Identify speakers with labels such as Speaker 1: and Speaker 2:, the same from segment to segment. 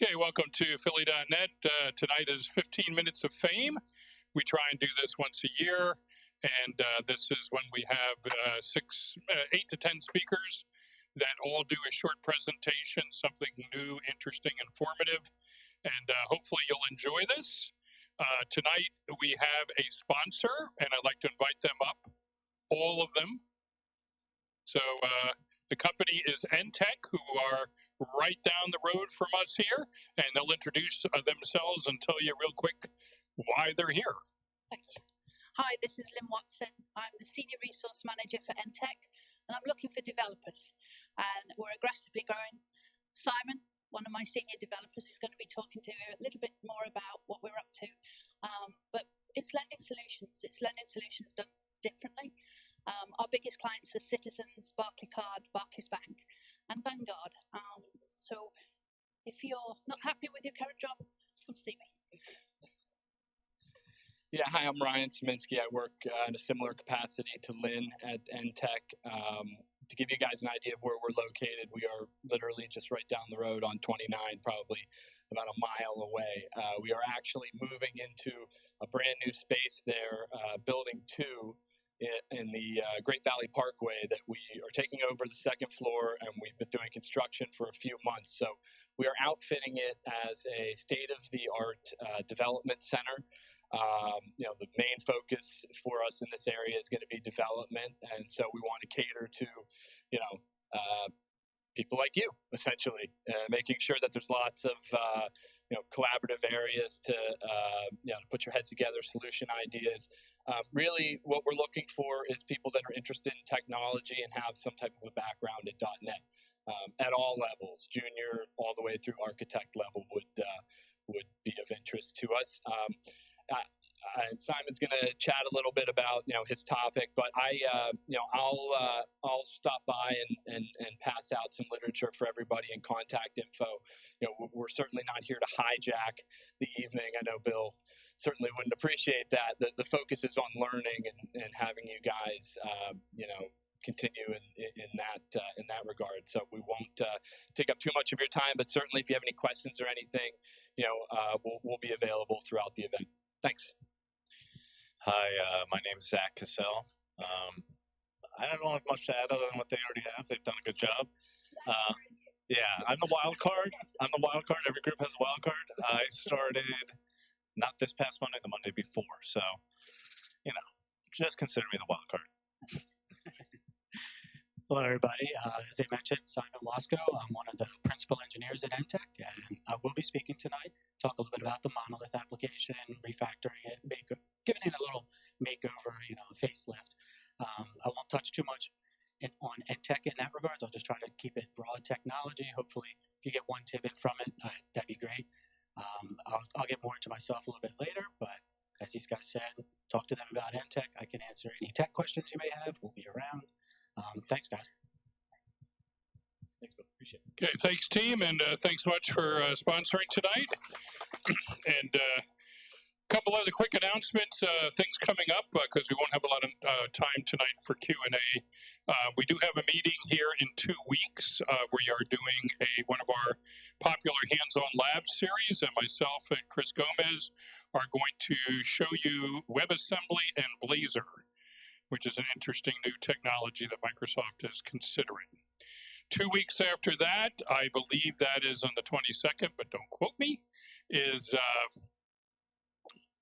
Speaker 1: Okay, welcome to Philly.net. Tonight is 15 Minutes of Fame. We try and do this once a year, and this is when we have 8 to 10 speakers that all do a short presentation, something new, interesting, informative, and hopefully you'll enjoy this. Tonight we have a sponsor, and I'd like to invite them up, all of them. So the company is Entech, who are right down the road from us here, and they'll introduce themselves and tell you real quick why they're here.
Speaker 2: Thanks. Hi, this is Lynn Watson. I'm the Senior Resource Manager for Entech, and I'm looking for developers, and we're aggressively growing. Simon, one of my senior developers, is going to be talking to you a little bit more about what we're up to, but it's lending solutions. It's lending solutions done differently. Our biggest clients are Citizens, Barclaycard, Barclays Bank, and Vanguard. So if you're not happy with your current job, come see me.
Speaker 3: Yeah, hi, I'm Ryan Sminsky. I work in a similar capacity to Lynn at Entech. To give you guys an idea of where we're located, we are literally just right down the road on 29, probably about a mile away. We are actually moving into a brand new space there, Building 2, in the Great Valley Parkway, that we are taking over the second floor, and we've been doing construction for a few months. So we are outfitting it as a state-of-the-art development center. The main focus for us in this area is going to be development, and so we want to cater to, people like you, essentially, making sure that there's lots of, collaborative areas to put your heads together, solution ideas. Really, what we're looking for is people that are interested in technology and have some type of a background in .NET at all levels, junior all the way through architect level would be of interest to us. Simon's going to chat a little bit about his topic, but I'll stop by and pass out some literature for everybody and contact info. We're certainly not here to hijack the evening. I know Bill certainly wouldn't appreciate that. The focus is on learning and having you guys continue in that regard. So we won't take up too much of your time, but certainly if you have any questions or anything, we'll be available throughout the event. Thanks.
Speaker 4: Hi, my name is Zach Cassell. I don't have much to add other than what they already have. They've done a good job. I'm the wild card. Every group has a wild card. I started not this past Monday, the Monday before. So, just consider me the wild card.
Speaker 5: Hello, everybody. As they mentioned, Simon Wosko. I'm one of the principal engineers at Entech, and I will be speaking tonight. Talk a little bit about the Monolith application, refactoring it, giving it a little makeover, facelift. I won't touch too much on Entech in that regards. I'll just try to keep it broad technology. Hopefully, if you get one tidbit from it, that'd be great. I'll get more into myself a little bit later, but as these guys said, talk to them about Entech. I can answer any tech questions you may have. We'll be around. Thanks, guys.
Speaker 3: Thanks, Bill. Appreciate it.
Speaker 1: Okay, thanks, team, and thanks much for sponsoring tonight. And a couple other quick announcements, things coming up, because we won't have a lot of time tonight for Q&A. We do have a meeting here in 2 weeks. We are doing one of our popular hands-on lab series, and myself and Chris Gomez are going to show you WebAssembly and Blazor, which is an interesting new technology that Microsoft is considering. 2 weeks after that, I believe that is on the 22nd, but don't quote me, is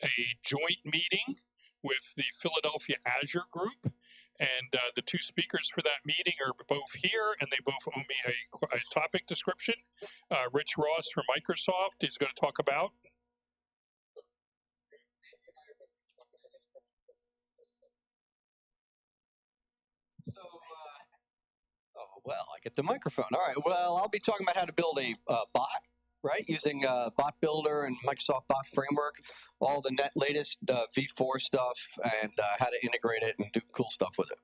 Speaker 1: a joint meeting with the Philadelphia Azure group. And the two speakers for that meeting are both here, and they both owe me a topic description. Rich Ross from Microsoft is going to talk about.
Speaker 6: Well, I get the microphone. All right. Well, I'll be talking about how to build a bot, right, using Bot Builder and Microsoft Bot Framework, all the latest V4 stuff, and how to integrate it and do cool stuff with it.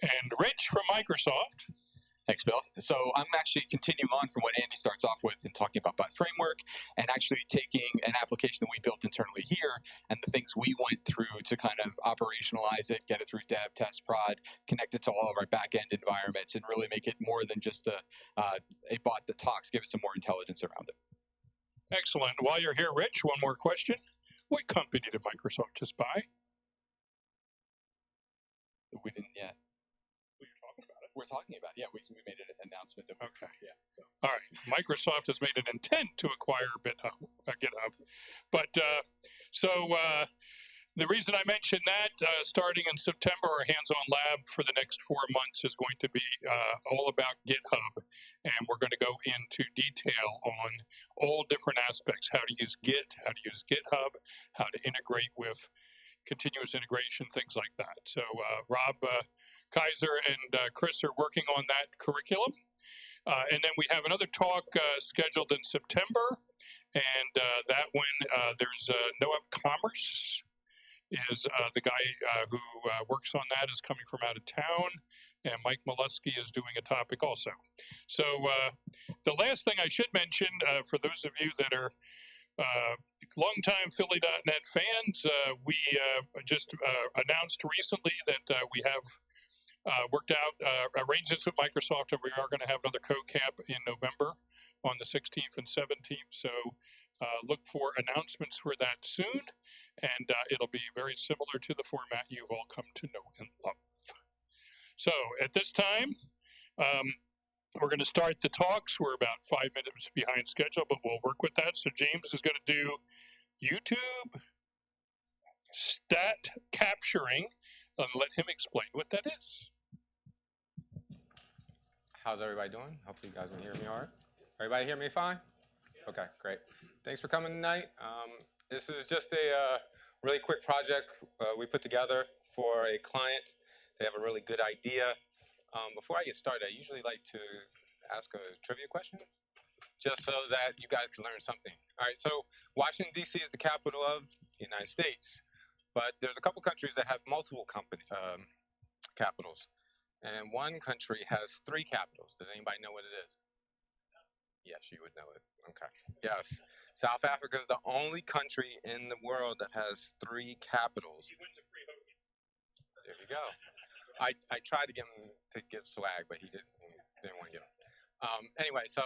Speaker 1: And Rich from Microsoft.
Speaker 7: Thanks, Bill. So I'm actually continuing on from what Andy starts off with and talking about bot framework and actually taking an application that we built internally here and the things we went through to kind of operationalize it, get it through dev, test, prod, connect it to all of our back-end environments, and really make it more than just a bot that talks, give it some more intelligence around it.
Speaker 1: Excellent. While you're here, Rich, one more question. What company did Microsoft just buy?
Speaker 7: We didn't yet. We're talking about it. Yeah, we made an announcement.
Speaker 1: Okay.
Speaker 7: Yeah. So.
Speaker 1: All right. Microsoft has made an intent to acquire GitHub. But the reason I mentioned that, starting in September, our hands-on lab for the next 4 months is going to be all about GitHub. And we're going to go into detail on all different aspects, how to use Git, how to use GitHub, how to integrate with continuous integration, things like that. So Rob Kaiser and Chris are working on that curriculum. And then we have another talk scheduled in September. And that one, there's Noab Commerce is the guy who works on that is coming from out of town. And Mike Molesky is doing a topic also. So the last thing I should mention, for those of you that are longtime Philly.net fans, we just announced recently that we have worked out arrangements with Microsoft, and we are going to have another co-camp in November on the 16th and 17th. So look for announcements for that soon, and it'll be very similar to the format you've all come to know and love. So at this time, we're going to start the talks. We're about 5 minutes behind schedule, but we'll work with that. So James is going to do YouTube stat capturing, and let him explain what that is.
Speaker 8: How's everybody doing? Hopefully you guys can hear me all right. Everybody hear me fine? Okay, great. Thanks for coming tonight. This is just a really quick project we put together for a client. They have a really good idea. Before I get started, I usually like to ask a trivia question, just so that you guys can learn something. All right, so Washington, D.C. is the capital of the United States, but there's a couple countries that have multiple capitals, and one country has 3 capitals. Does anybody know what it is? Yes, you would know it. Okay. Yes. South Africa is the only country in the world that has 3 capitals. There you go. I tried to get him to give swag, but he didn't want to give him. Anyway, so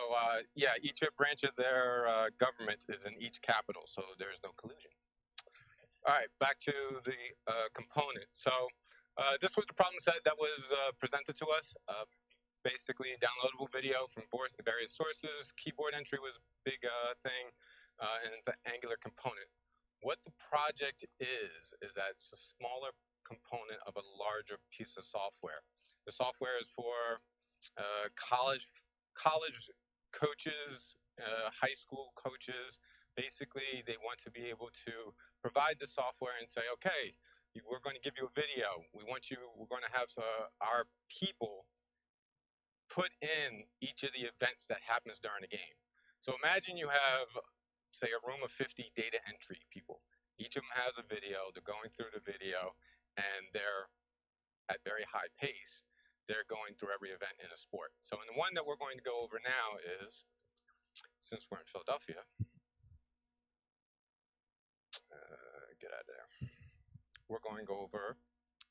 Speaker 8: yeah, each branch of their government is in each capital, so there's no collusion. All right, back to the component. So this was the problem set that was presented to us. Basically, a downloadable video from various sources. Keyboard entry was a big thing, and it's an Angular component. What the project is that it's a smaller component of a larger piece of software. The software is for college coaches, high school coaches. Basically, they want to be able to provide the software and say, okay, we're going to give you a video. We're going to have our people put in each of the events that happens during a game. So imagine you have, say, a room of 50 data entry people. Each of them has a video. They're going through the video, and they're at very high pace. They're going through every event in a sport. So in the one that we're going to go over now is, since we're in Philadelphia, get out of there. We're going to go over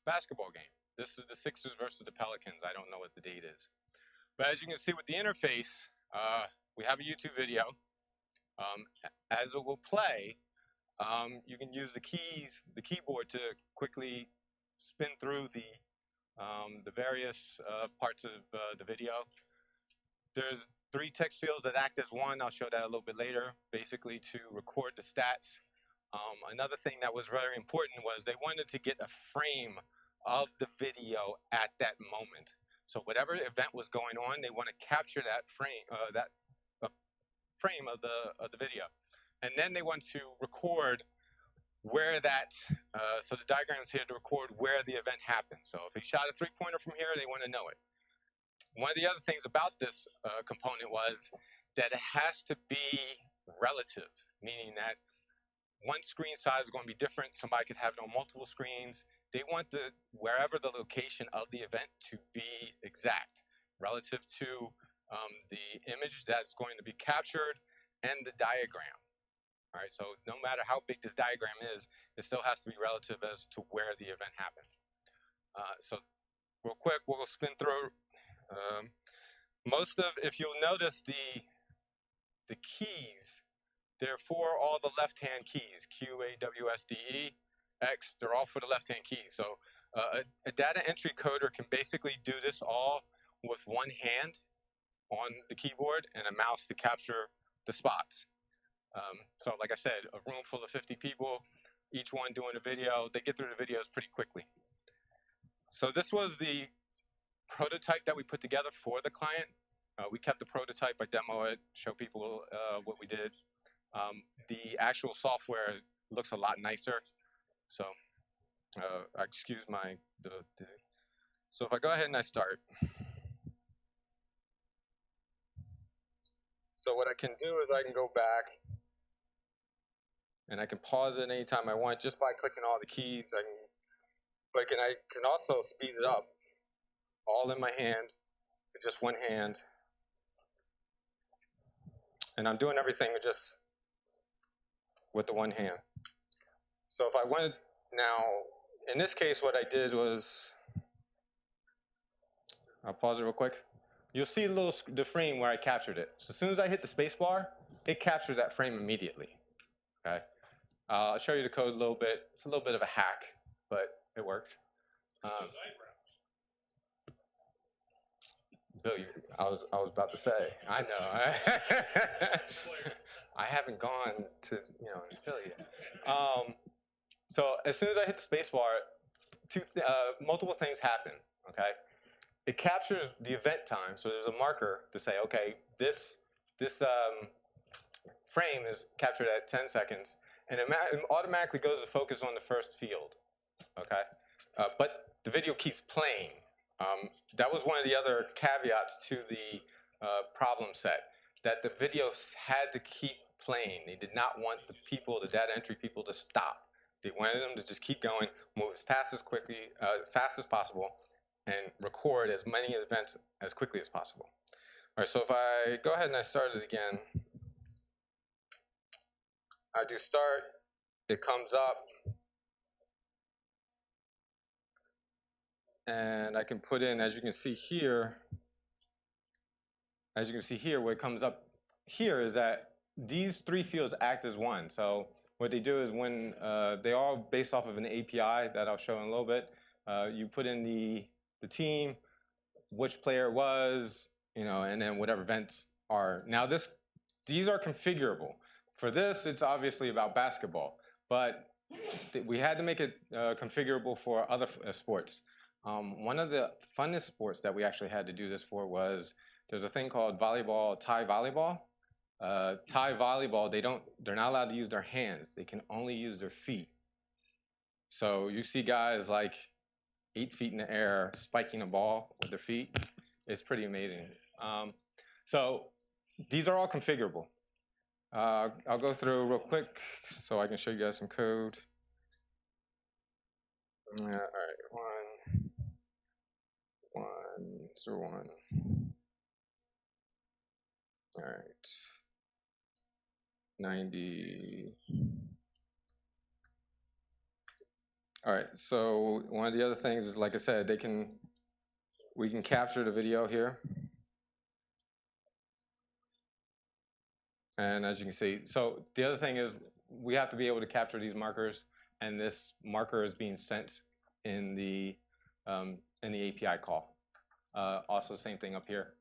Speaker 8: basketball game. This is the Sixers versus the Pelicans. I don't know what the date is. But as you can see with the interface, we have a YouTube video. As it will play, you can use the keyboard to quickly spin through the various parts of the video. There's 3 text fields that act as one. I'll show that a little bit later, basically to record the stats. Another thing that was very important was they wanted to get a frame of the video at that moment. So whatever event was going on, they want to capture that frame, frame of the video, and then they want to record where that. So the diagram's here to record where the event happened. So if he shot a 3-pointer from here, they want to know it. One of the other things about this component was that it has to be relative, meaning that one screen size is going to be different. Somebody could have it on multiple screens. They want wherever the location of the event to be exact. relative to the image that's going to be captured and the diagram. All right, so no matter how big this diagram is, it still has to be relative as to where the event happened. So real quick, we'll spin through. If you'll notice the keys, they're for all the left-hand keys, Q, A, W, S, D, E, X, they're all for the left-hand keys. So a data entry coder can basically do this all with one hand on the keyboard and a mouse to capture the spots. So like I said, a room full of 50 people, each one doing a video, they get through the videos pretty quickly. So this was the prototype that we put together for the client. We kept the prototype, I demo it, show people what we did. The actual software looks a lot nicer. So excuse my, so if I go ahead and I start. So what I can do is I can go back and I can pause it anytime I want just by clicking all the keys. I can also speed it up all in my hand, with just one hand. And I'm doing everything just with the one hand. So if I wanted now, in this case, what I did was, I'll pause it real quick. You'll see the frame where I captured it. So as soon as I hit the space bar, it captures that frame immediately. Okay. I'll show you the code a little bit. It's a little bit of a hack, but it worked. Bill, I was about to say. I know. I haven't gone to Philly yet. So as soon as I hit the space bar, multiple things happen. Okay. It captures the event time, so there's a marker to say, okay, this frame is captured at 10 seconds, and it automatically goes to focus on the first field, okay? But the video keeps playing. That was one of the other caveats to the problem set, that the videos had to keep playing. They did not want the data entry people to stop. They wanted them to just keep going, move as fast as possible, and record as many events as quickly as possible. All right, so if I go ahead and I start it again, I do start, it comes up, and I can put in, as you can see here, what it comes up here is that these three fields act as one. So what they do is when they are based off of an API that I'll show in a little bit, you put in the team, which player it was, and then whatever events are. Now these are configurable. For this, it's obviously about basketball, but we had to make it configurable for other sports. One of the funnest sports that we actually had to do this for was, there's a thing called volleyball, Thai volleyball. Thai volleyball, they're not allowed to use their hands. They can only use their feet. So you see guys like 8 feet in the air spiking a ball with their feet. It's pretty amazing. So these are all configurable. I'll go through real quick so I can show you guys some code. All right, 101. All right, 90. All right, so one of the other things is, like I said, we can capture the video here. And as you can see, so the other thing is we have to be able to capture these markers, and this marker is being sent in the API call. Also, same thing up here.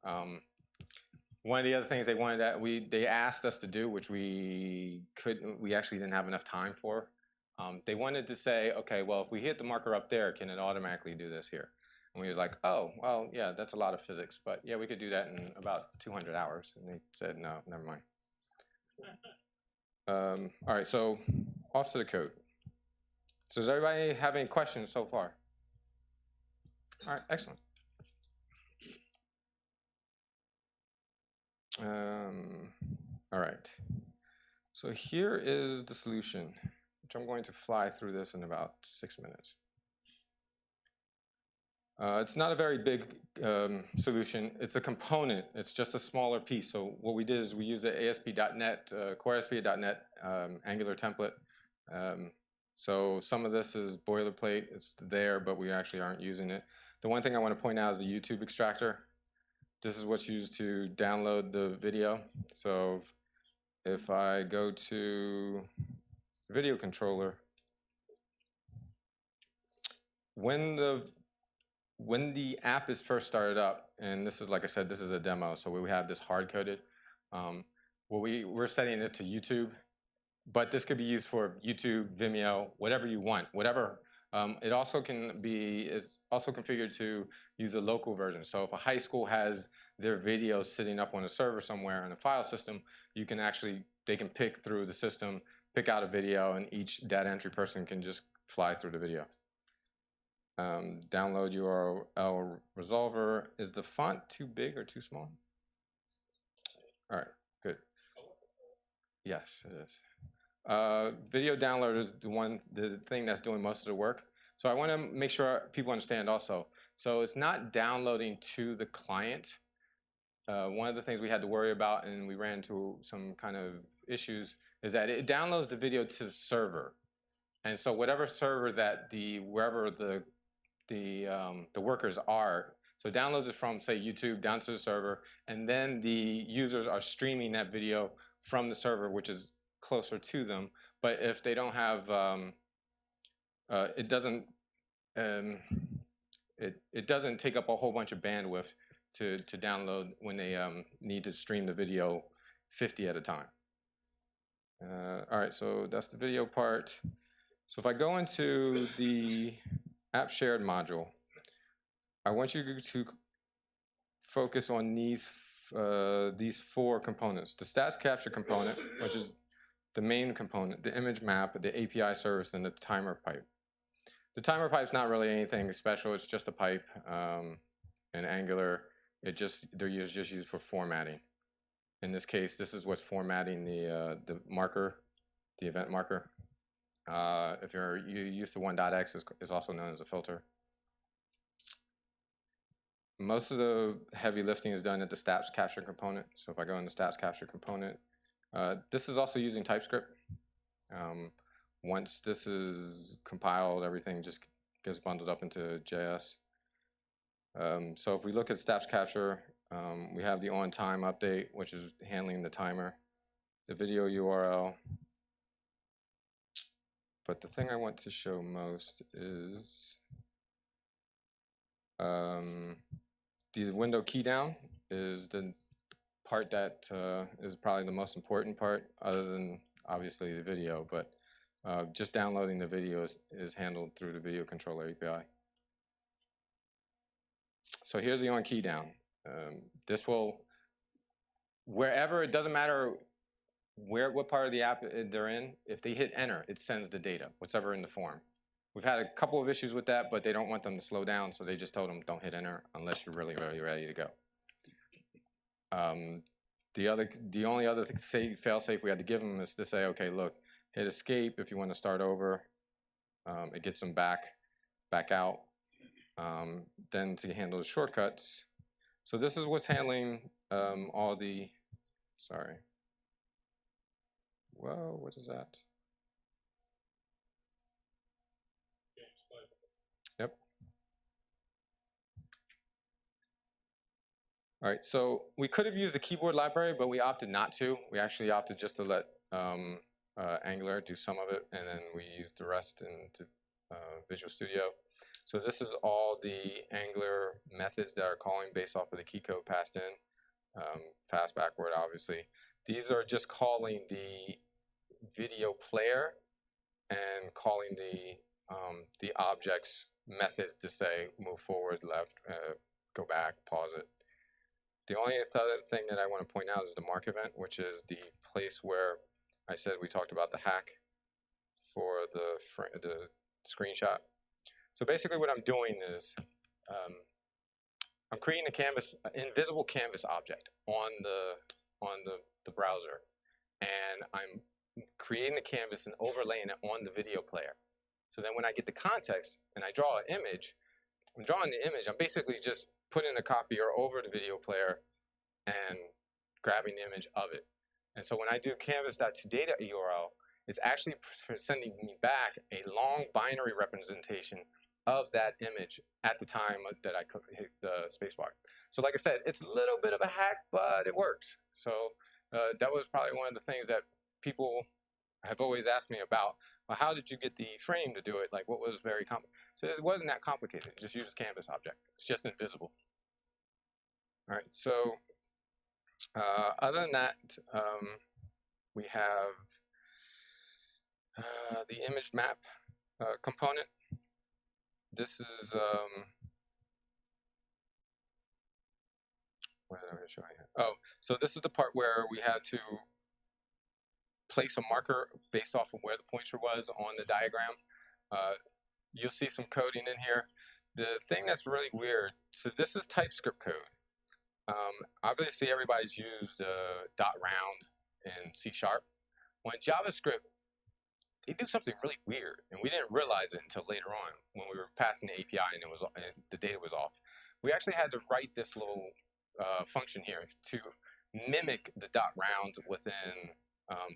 Speaker 8: One of the other things they asked us to do, which we actually didn't have enough time for. They wanted to say, okay, well, if we hit the marker up there, can it automatically do this here? And we was like, oh, well, yeah, that's a lot of physics, but yeah, we could do that in about 200 hours. And they said, no, never mind. All right, so off to the code. So does everybody have any questions so far? All right, excellent. All right, so here is the solution, which I'm going to fly through this in about 6 minutes. It's not a very big solution. It's a component. It's just a smaller piece. So what we did is we used the ASP.NET, Core ASP.NET Angular template. So some of this is boilerplate. It's there, but we actually aren't using it. The one thing I want to point out is the YouTube extractor. This is what's used to download the video. So if I go to video controller, when the app is first started up, and this is, like I said, this is a demo, so we have this hard-coded. We're setting it to YouTube, but this could be used for YouTube, Vimeo, whatever you want, whatever. It also is also configured to use a local version. So if a high school has their videos sitting up on a server somewhere in a file system, they can pick through the system, pick out a video, and each data entry person can just fly through the video. Download URL resolver. Is the font too big or too small? All right, good. Yes, it is. Video download is the thing that's doing most of the work. So I want to make sure people understand also. So it's not downloading to the client. One of the things we had to worry about, and we ran into some kind of issues, is that it downloads the video to the server. And so whatever server that wherever the workers are, so it downloads it from, say, YouTube down to the server, and then the users are streaming that video from the server, which is closer to them. But if they don't have, it doesn't take up a whole bunch of bandwidth to download when they need to stream the video 50 at a time. All right, so that's the video part. So if I go into the app shared module, I want you to focus on these 4 components. The stats capture component, which is the main component, the image map, the API service, and the timer pipe. The timer pipe's not really anything special. It's just a pipe in Angular. They're just used for formatting. In this case, this is what's formatting the marker, the event marker. If you're used to 1.x, is also known as a filter. Most of the heavy lifting is done at the stats capture component. So if I go in the stats capture component, this is also using TypeScript. Once this is compiled, everything just gets bundled up into JS. So if we look at stats capture, we have the on-time update, which is handling the timer, the video URL. But the thing I want to show most is the window key down is the part that is probably the most important part, other than obviously the video, but just downloading the video is handled through the video controller API. So here's the on key down. This will, wherever, it doesn't matter what part of the app they're in, if they hit enter, it sends the data, whatever in the form. We've had a couple of issues with that, but they don't want them to slow down, so they just told them don't hit enter unless you're really, really ready to go. The only other fail-safe we had to give them is to say, okay, look, hit escape if you want to start over. It gets them back out. Then to handle the shortcuts. So this is what's handling all the, sorry. Whoa, what is that? Yep. All right, so we could have used the keyboard library, but we opted not to. We actually opted just to let Angular do some of it, and then we used the rest into Visual Studio. So this is all the Angular methods that are calling based off of the key code passed in. Fast backward, obviously. These are just calling the video player and calling the objects methods to say move forward, left, go back, pause it. The only other thing that I want to point out is the mark event, which is the place where I said we talked about the hack for the screenshot. So basically what I'm doing is I'm creating a canvas, an invisible canvas object on the browser, and I'm creating the canvas and overlaying it on the video player. So then when I get the context and I draw an image, I'm drawing the image. I'm basically just putting a copier over the video player and grabbing the image of it. And so when I do canvas.toData URL, it's actually sending me back a long binary representation of that image at the time that I hit the spacebar. So like I said, it's a little bit of a hack, but it works. So that was probably one of the things that people have always asked me about. Well, how did you get the frame to do it? Like, what was very complicated? So it wasn't that complicated. It just uses canvas object. It's just invisible. All right, so other than that, we have the image map component. This is, what am I showing here? Oh, so this is the part where we had to place a marker based off of where the pointer was on the diagram. You'll see some coding in here. The thing that's really weird, so this is TypeScript code. Obviously, everybody's used .round in C#. When JavaScript, they do something really weird, and we didn't realize it until later on when we were passing the API and the data was off. We actually had to write this little function here to mimic the .round within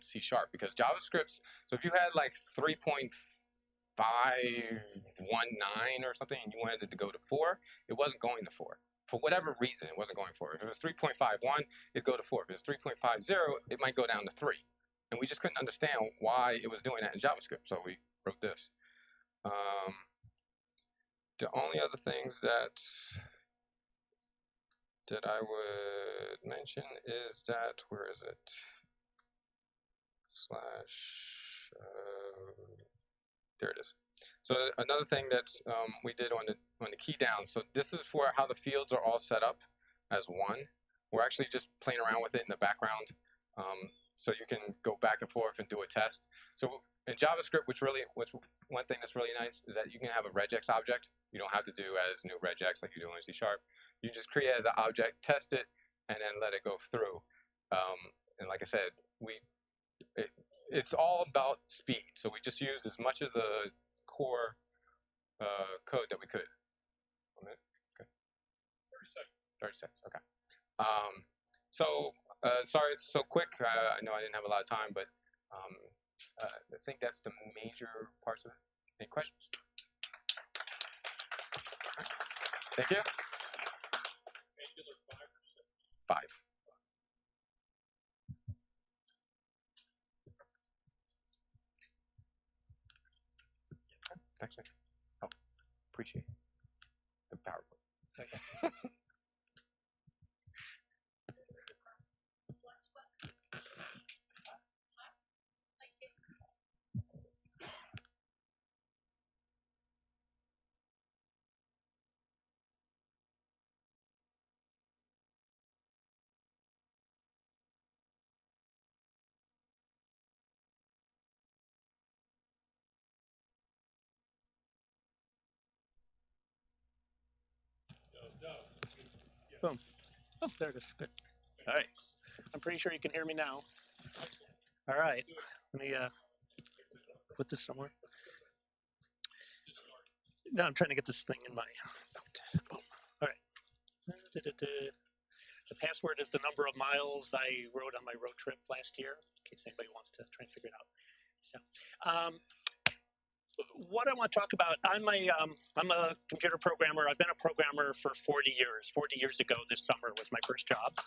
Speaker 8: C# because JavaScript's, so if you had like 3.519 or something and you wanted it to go to 4, it wasn't going to 4. For whatever reason, it wasn't going 4. If it was 3.51, it'd go to 4. If it was 3.50, it might go down to 3. And we just couldn't understand why it was doing that in JavaScript, so we wrote this. The only other things that I would mention is that, where is it? There it is. So another thing that we did on the key down. So this is for how the fields are all set up as one. We're actually just playing around with it in the background, so you can go back and forth and do a test. So in JavaScript, which one thing that's really nice is that you can have a regex object. You don't have to do as new regex like you do in C#. You just create it as an object, test it, and then let it go through. And like I said, it's all about speed. So we just used as much of the core code that we could. 1 minute? Okay. 30 seconds. 30 seconds, okay. Sorry it's so quick. I know I didn't have a lot of time, but I think that's the major parts of it. Any questions? Right. Thank you. 5. Thanks, Nick. Oh, appreciate the PowerPoint. Okay.
Speaker 9: Boom. Oh, there it is. Good. All right. I'm pretty sure you can hear me now. All right. Let me put this somewhere. No, I'm trying to get this thing in my note. Boom. All right. The password is the number of miles I rode on my road trip last year, in case anybody wants to try and figure it out. So, what I want to talk about, I'm a computer programmer. I've been a programmer for 40 years. 40 years ago this summer was my first job.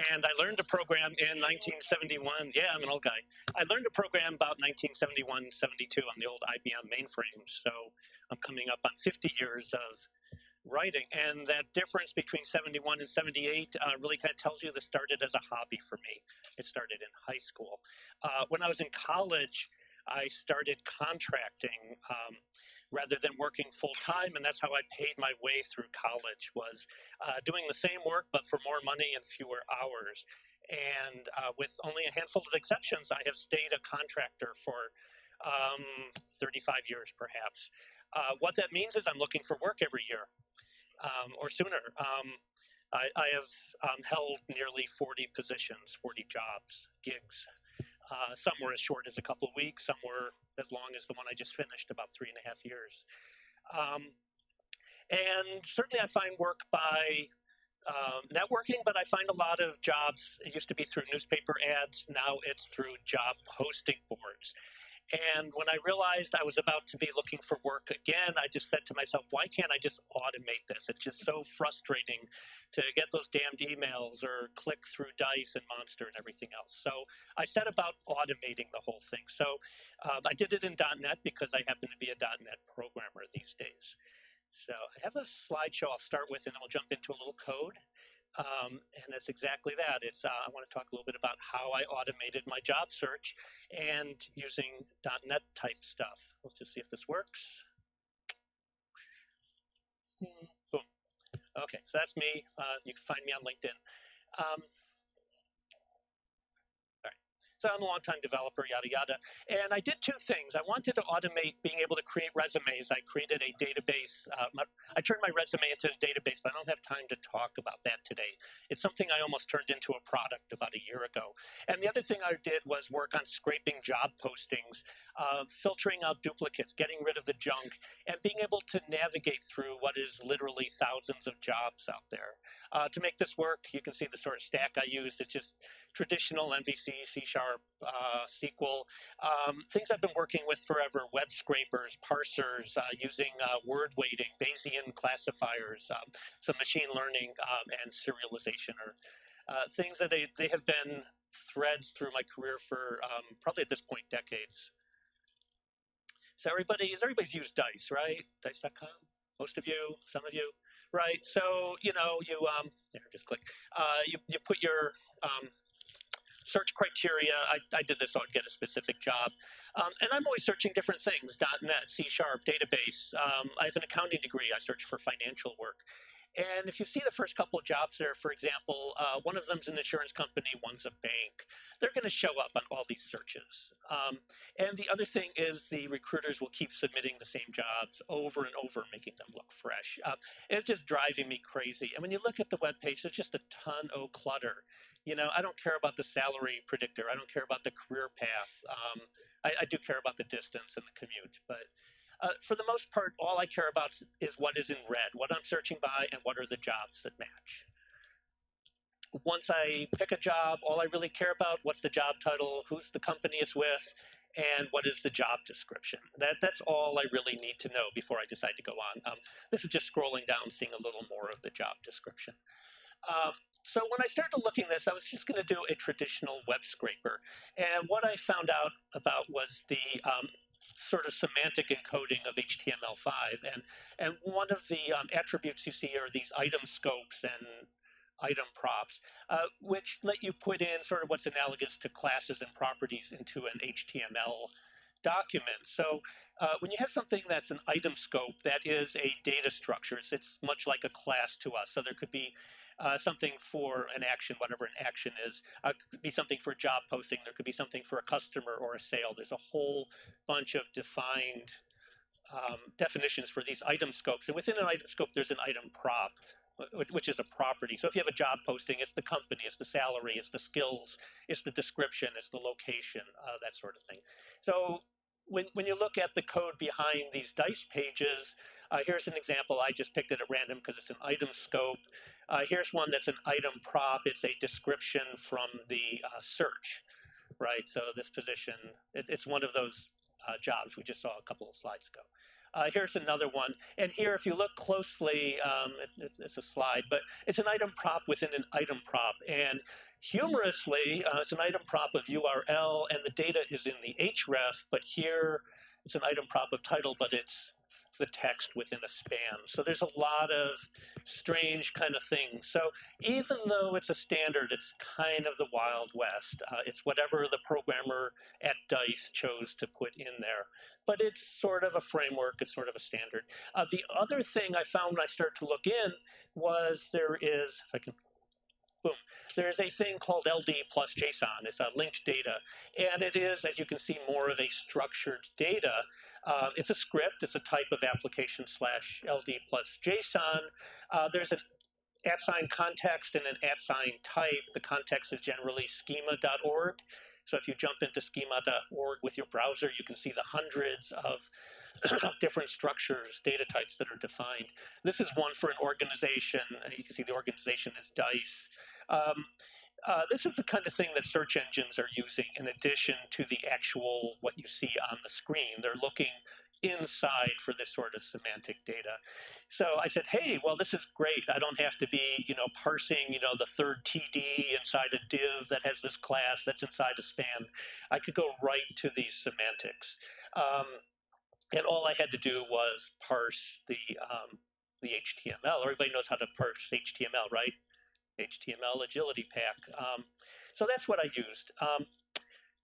Speaker 9: And I learned to program in 1971. Yeah, I'm an old guy. I learned to program about 1971, 72 on the old IBM mainframes. So I'm coming up on 50 years of writing. And that difference between 71 and 78 really kind of tells you this started as a hobby for me. It started in high school. When I was in college, I started contracting rather than working full time, and that's how I paid my way through college, was doing the same work but for more money and fewer hours. And with only a handful of exceptions, I have stayed a contractor for 35 years perhaps. What that means is I'm looking for work every year or sooner. I have held nearly 40 positions, 40 jobs, gigs. Some were as short as a couple of weeks. Some were as long as the one I just finished, about 3.5 years. And certainly I find work by networking, but I find a lot of jobs, it used to be through newspaper ads, now it's through job posting boards. And when I realized I was about to be looking for work again, I just said to myself, why can't I just automate this? It's just so frustrating to get those damned emails or click through Dice and Monster and everything else. So I set about automating the whole thing. So I did it in .NET because I happen to be a .NET programmer these days. So I have a slideshow I'll start with, and then we'll jump into a little code. And it's exactly that. It's I want to talk a little bit about how I automated my job search and using .NET type stuff. Let's just see if this works. Boom. Okay, so that's me. You can find me on LinkedIn. So I'm a longtime developer, yada, yada. And I did two things. I wanted to automate being able to create resumes. I created a database. I turned my resume into a database, but I don't have time to talk about that today. It's something I almost turned into a product about a year ago. And the other thing I did was work on scraping job postings, filtering out duplicates, getting rid of the junk, and being able to navigate through what is literally thousands of jobs out there. To make this work, you can see the sort of stack I used. It's just traditional MVC, C#, SQL, things I've been working with forever, web scrapers, parsers, using word weighting, Bayesian classifiers, some machine learning, and serialization are things that they have been threads through my career for probably at this point decades. So everybody's used Dice, right? Dice.com? Most of you, some of you, right? So, you know, there, just click. You put your search criteria. I did this so I'd get a specific job. And I'm always searching different things, .NET, C#, database. I have an accounting degree. I search for financial work. And if you see the first couple of jobs there, for example, one of them's an insurance company, one's a bank. They're going to show up on all these searches. And the other thing is the recruiters will keep submitting the same jobs over and over, making them look fresh. It's just driving me crazy. And when you look at the web page, there's just a ton of clutter. You know, I don't care about the salary predictor. I don't care about the career path. I do care about the distance and the commute, but for the most part, all I care about is what is in red, what I'm searching by, and what are the jobs that match. Once I pick a job, all I really care about, what's the job title, who's the company it's with, and what is the job description. That's all I really need to know before I decide to go on. This is just scrolling down, seeing a little more of the job description. So when I started looking at this, I was just going to do a traditional web scraper. And what I found out about was the sort of semantic encoding of HTML5. And one of the attributes you see are these item scopes and item props, which let you put in sort of what's analogous to classes and properties into an HTML document. So when you have something that's an item scope, that is a data structure. It's much like a class to us. So there could be something for an action, whatever an action is. It could be something for job posting. There could be something for a customer or a sale. There's a whole bunch of defined definitions for these item scopes. And within an item scope, there's an item prop, which is a property. So if you have a job posting, it's the company, it's the salary, it's the skills, it's the description, it's the location, that sort of thing. So when you look at the code behind these Dice pages, here's an example. I just picked it at random because it's an item scope. Here's one that's an item prop. It's a description from the search, right? So this position, it's one of those jobs we just saw a couple of slides ago. Here's another one. And here, if you look closely, it's a slide, but it's an item prop within an item prop. And humorously, it's an item prop of URL, and the data is in the href, but here it's an item prop of title, but it's the text within a span. So there's a lot of strange kind of things. So even though it's a standard, it's kind of the Wild West. It's whatever the programmer at Dice chose to put in there. But it's sort of a framework, it's sort of a standard. The other thing I found when I started to look in was there is, if I can, boom, there's a thing called LD plus JSON. It's a linked data. And it is, as you can see, more of a structured data. It's a script. It's a type of application / LD plus JSON. There's an @ context and an @ type. The context is generally schema.org. So if you jump into schema.org with your browser, you can see the hundreds of different structures, data types that are defined. This is one for an organization. You can see the organization is DICE. This is the kind of thing that search engines are using in addition to the actual what you see on the screen. They're looking inside for this sort of semantic data. So I said, hey, well, this is great. I don't have to be, parsing, the third TD inside a div that has this class that's inside a span. I could go right to these semantics. And all I had to do was parse the HTML. Everybody knows how to parse HTML, right? HTML agility pack. So that's what I used.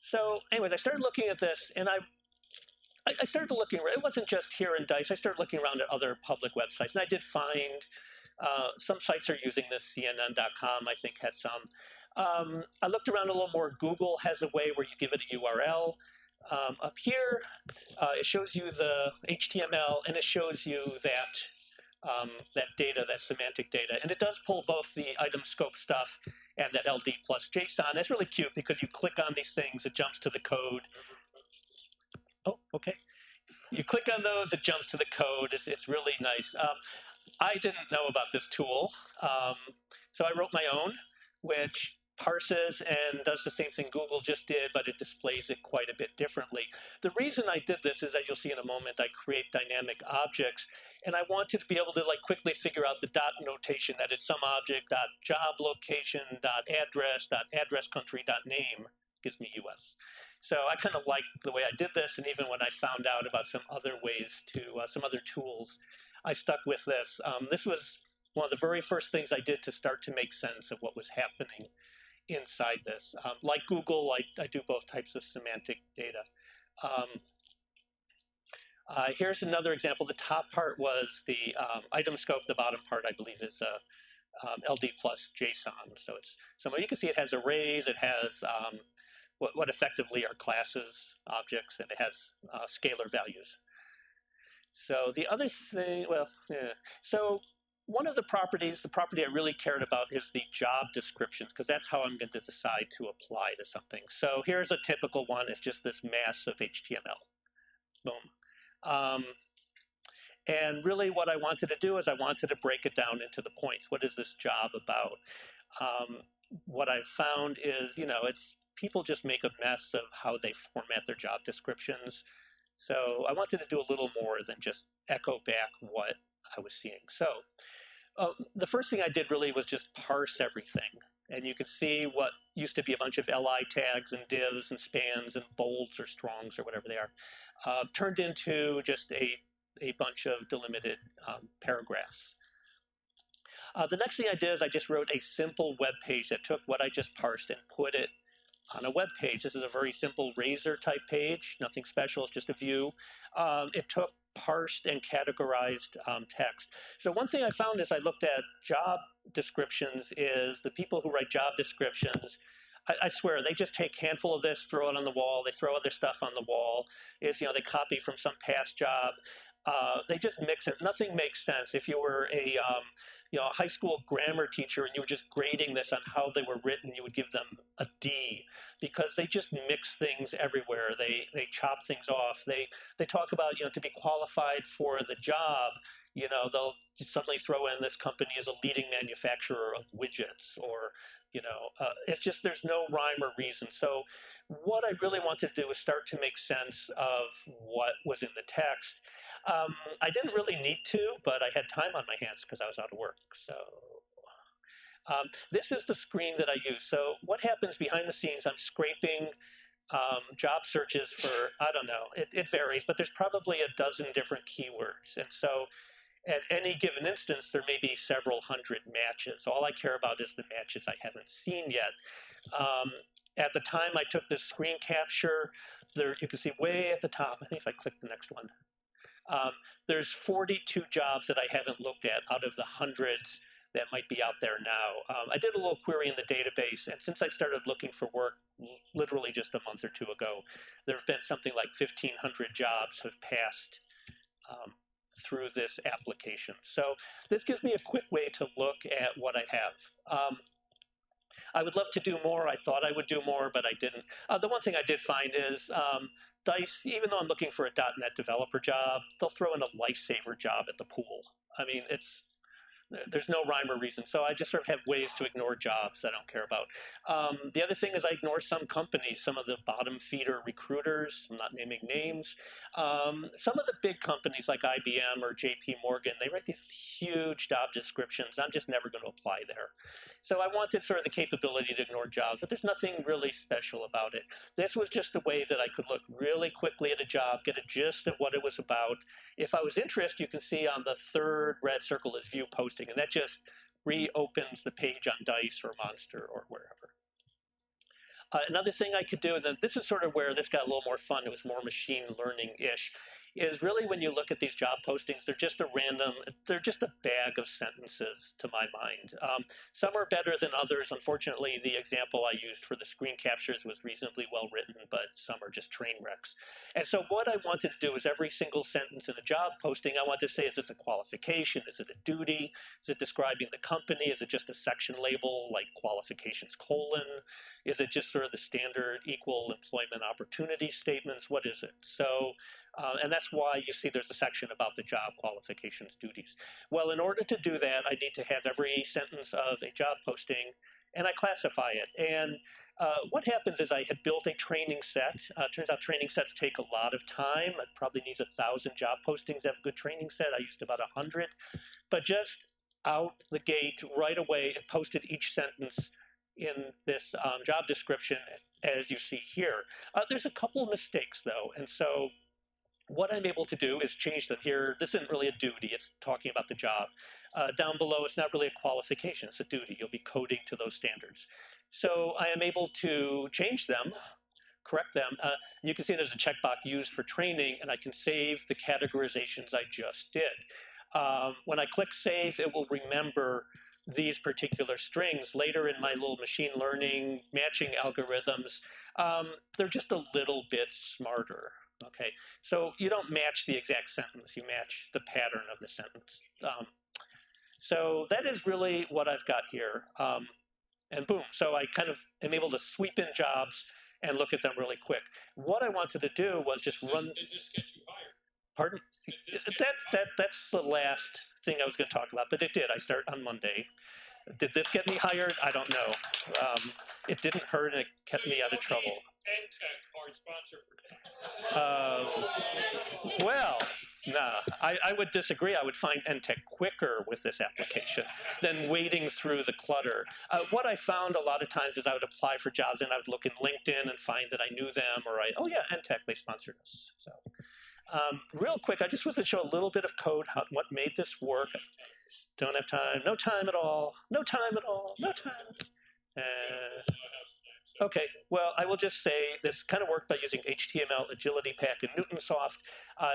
Speaker 9: So anyways, I started looking at this, and I started looking. It wasn't just here in DICE. I started looking around at other public websites, and I did find some sites are using this. CNN.com, I think, had some. I looked around a little more. Google has a way where you give it a URL. Up here, it shows you the HTML, and it shows you that data, that semantic data. And it does pull both the item scope stuff and that LD plus JSON. It's really cute because you click on these things, it jumps to the code. Oh, okay. You click on those, it jumps to the code. It's really nice. I didn't know about this tool, so I wrote my own, which parses and does the same thing Google just did, but it displays it quite a bit differently. The reason I did this is, as you'll see in a moment, I create dynamic objects, and I wanted to be able to quickly figure out the dot notation that it's some object, dot job location, dot address country, dot name gives me US. So I kind of liked the way I did this, and even when I found out about some other ways to, some other tools, I stuck with this. This was one of the very first things I did to start to make sense of what was happening inside this. Like Google, I do both types of semantic data. Here's another example. The top part was the item scope. The bottom part, I believe, is LD plus JSON. So you can see it has arrays. It has what effectively are classes, objects, and it has scalar values. So the other thing, So one of the properties, the property I really cared about is the job descriptions, because that's how I'm going to decide to apply to something. So here's a typical one. It's just this mass of HTML. Boom. And really what I wanted to do is I wanted to break it down into the points. What is this job about? What I've found is, it's people just make a mess of how they format their job descriptions. So I wanted to do a little more than just echo back what I was seeing. So the first thing I did really was just parse everything. And you can see what used to be a bunch of LI tags and divs and spans and bolds or strongs or whatever they are, turned into just a bunch of delimited paragraphs. The next thing I did is I just wrote a simple web page that took what I just parsed and put it on a web page. This is a very simple Razor type page, nothing special, it's just a view. It took parsed and categorized text. So one thing I found as I looked at job descriptions is the people who write job descriptions, I swear, they just take a handful of this, throw it on the wall, they throw other stuff on the wall. It's, they copy from some past job. They just mix it. Nothing makes sense. If you were a high school grammar teacher and you were just grading this on how they were written, you would give them a D, because they just mix things everywhere. They chop things off. They talk about, to be qualified for the job, they'll suddenly throw in this company as a leading manufacturer of widgets, or it's just, there's no rhyme or reason. So what I really wanted to do was start to make sense of what was in the text. I didn't really need to, but I had time on my hands because I was out of work. So this is the screen that I use. So what happens behind the scenes, I'm scraping job searches for, I don't know, it varies, but there's probably a dozen different keywords. And so at any given instance, there may be several hundred matches. All I care about is the matches I haven't seen yet. At the time I took this screen capture, there you can see way at the top, I think if I click the next one, there's 42 jobs that I haven't looked at out of the hundreds that might be out there now. I did a little query in the database, and since I started looking for work literally just a month or two ago, there have been something like 1,500 jobs have passed through this application. So this gives me a quick way to look at what I have. I would love to do more. I thought I would do more, but I didn't. The one thing I did find is Dice, even though I'm looking for a .NET developer job, they'll throw in a lifesaver job at the pool. I mean, there's no rhyme or reason. So I just sort of have ways to ignore jobs I don't care about. The other thing is I ignore some companies, some of the bottom feeder recruiters. I'm not naming names. Some of the big companies like IBM or JP Morgan, they write these huge job descriptions. I'm just never going to apply there. So I wanted sort of the capability to ignore jobs, but there's nothing really special about it. This was just a way that I could look really quickly at a job, get a gist of what it was about. If I was interested, you can see on the third red circle is view posting, and that just reopens the page on Dice or Monster or wherever. Another thing I could do, and then this is sort of where this got a little more fun, it was more machine learning-ish, is really when you look at these job postings, they're just a bag of sentences to my mind. Some are better than others. Unfortunately, the example I used for the screen captures was reasonably well written, but some are just train wrecks. And so what I wanted to do is every single sentence in a job posting, I wanted to say, is this a qualification? Is it a duty? Is it describing the company? Is it just a section label like qualifications : Is it just sort of the standard equal employment opportunity statements? What is it? So, and that's why you see there's a section about the job qualifications duties. Well, in order to do that, I need to have every sentence of a job posting, and I classify it. And what happens is I had built a training set. Turns out training sets take a lot of time. It probably needs 1,000 job postings to have a good training set. I used about 100. But just out the gate, right away, it posted each sentence in this job description, as you see here. There's a couple of mistakes, though. And so what I'm able to do is change that here. This isn't really a duty. It's talking about the job. Down below, it's not really a qualification. It's a duty. You'll be coding to those standards. So I am able to change them, correct them. You can see there's a checkbox used for training, and I can save the categorizations I just did. When I click save, it will remember these particular strings. Later in my little machine learning matching algorithms, they're just a little bit smarter. Okay, so you don't match the exact sentence, you match the pattern of the sentence. So that is really what I've got here. And boom, so I kind of am able to sweep in jobs and look at them really quick. What I wanted to do was just run.
Speaker 1: Did this get you hired?
Speaker 9: Pardon? That's the last thing I was going to talk about, but it did. I start on Monday. Did this get me hired? I don't know. It didn't hurt, and it kept me out of trouble. Well, nah, I would disagree. I would find NTech quicker with this application than wading through the clutter. What I found a lot of times is I would apply for jobs and I would look in LinkedIn and find that I knew them, or oh yeah, NTech, they sponsored us. So real quick, I just want to show a little bit of code, what made this work. Don't have time, no time at all, no time at all, no time. Okay, well, I will just say this kind of worked by using HTML, Agility Pack, and Newtonsoft.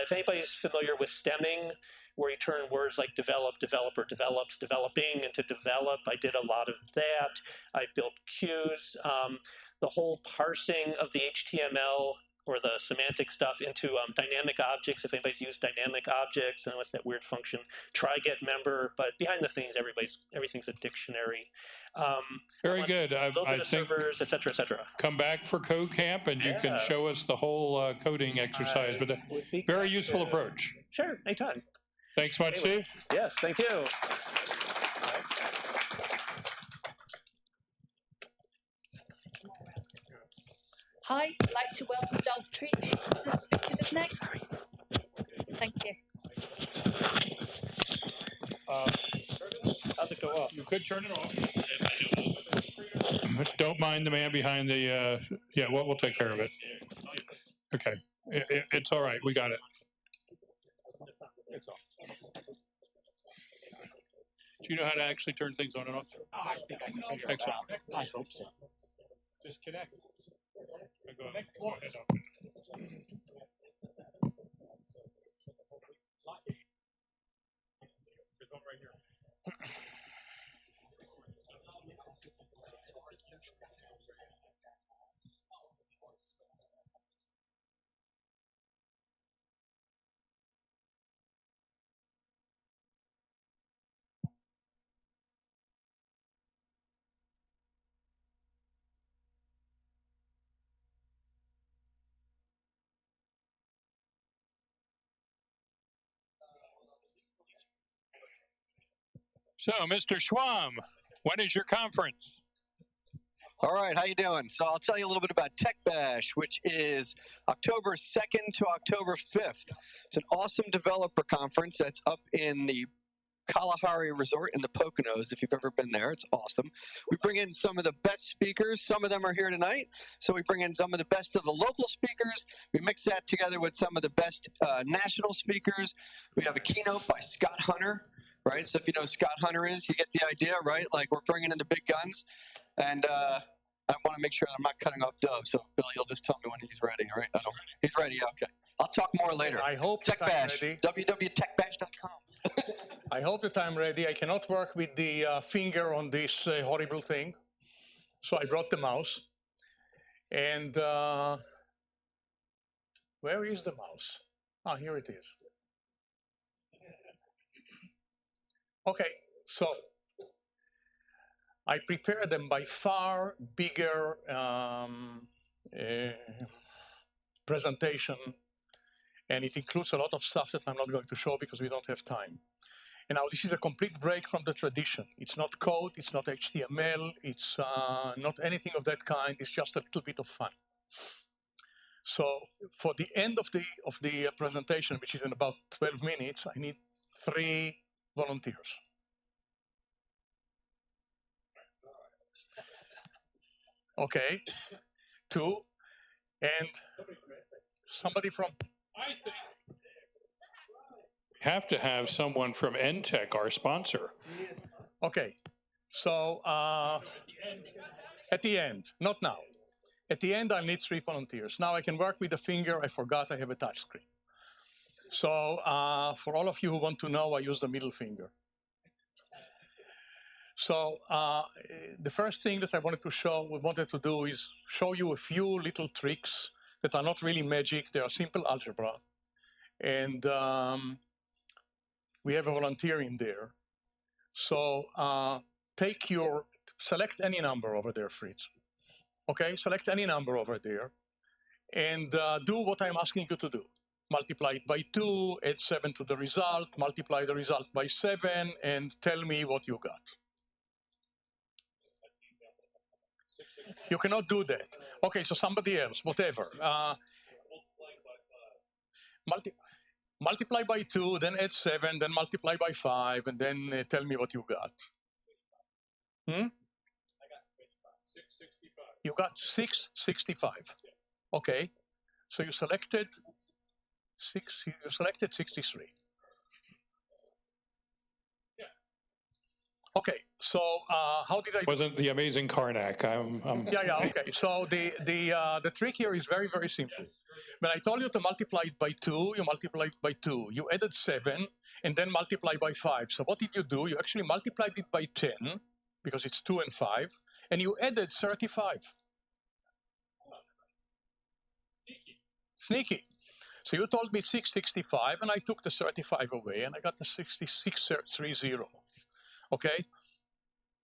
Speaker 9: If anybody's familiar with stemming, where you turn words like develop, developer, develops, developing into develop, I did a lot of that. I built queues. The whole parsing of the HTML or the semantic stuff into dynamic objects. If anybody's used dynamic objects, and what's that weird function? Try get member, but behind the scenes, everything's a dictionary.
Speaker 1: Very good. I think
Speaker 9: servers, et cetera.
Speaker 1: Come back for Code Camp, and you can show us the whole coding exercise. But very useful approach.
Speaker 9: Sure, anytime.
Speaker 1: Thanks much, Steve.
Speaker 9: Yes, thank you.
Speaker 2: Hi, I'd like to welcome Dov Trietsch to the speak with us next. Thank you.
Speaker 9: How's it go off?
Speaker 1: You could turn it off. Don't mind the man behind the, yeah, we'll take care of it. Okay, it's all right, we got it.
Speaker 9: It's off.
Speaker 1: Do you know how to actually turn things on and off?
Speaker 5: I think I can figure it out. I hope so.
Speaker 1: Just connect. Go ahead. There's one right here. So, Mr. Schwam, when is your conference?
Speaker 6: All right, how you doing? So I'll tell you a little bit about Tech Bash, which is October 2nd to October 5th. It's an awesome developer conference that's up in the Kalahari Resort in the Poconos. If you've ever been there, it's awesome. We bring in some of the best speakers. Some of them are here tonight. So we bring in some of the best of the local speakers. We mix that together with some of the best national speakers. We have a keynote by Scott Hunter, right? So if you know who Scott Hunter is, you get the idea, right? Like, we're bringing in the big guns. And I want to make sure that I'm not cutting off Dov. So Billy, you'll just tell me when he's ready, all right? I don't. He's ready, yeah, okay. I'll talk more later.
Speaker 10: I hope
Speaker 6: Tech
Speaker 10: that I'm
Speaker 6: Bash,
Speaker 10: ready.
Speaker 6: www.techbash.com.
Speaker 10: I hope that I'm ready. I cannot work with the finger on this horrible thing. So I brought the mouse. And where is the mouse? Ah, here it is. Okay, so I prepared them by far bigger presentation, and it includes a lot of stuff that I'm not going to show because we don't have time. And now this is a complete break from the tradition. It's not code, it's not HTML, it's not anything of that kind. It's just a little bit of fun. So for the end of the presentation, which is in about 12 minutes, I need 3 volunteers. Okay, 2, and somebody from.
Speaker 1: I think we have to have someone from NTech, our sponsor.
Speaker 10: Okay, so at the end, not now. At the end, I need 3 volunteers. Now I can work with the finger. I forgot I have a touch screen. So for all of you who want to know, I use the middle finger. So the first thing that I wanted to do is show you a few little tricks that are not really magic. They are simple algebra. And we have a volunteer in there. So select any number over there, Fritz. Okay, select any number over there. And do what I'm asking you to do. Multiply it by 2, add 7 to the result, multiply the result by 7, and tell me what you got. You cannot do that. Okay, so somebody else, whatever. Multiply by 2, then add 7, then multiply by 5, and then tell me what you got. I got 665. You got 665. Okay, so you selected 63. Okay, so how did I?
Speaker 1: Wasn't the amazing Calnek?
Speaker 10: Yeah. Okay. So the trick here is very, very simple. When I told you to multiply it by 2, you multiplied it by 2. You added 7 and then multiply by 5. So what did you do? You actually multiplied it by 10 because it's 2 and 5, and you added 35. Sneaky. So you told me 665, and I took the 35 away, and I got the 6630. Okay,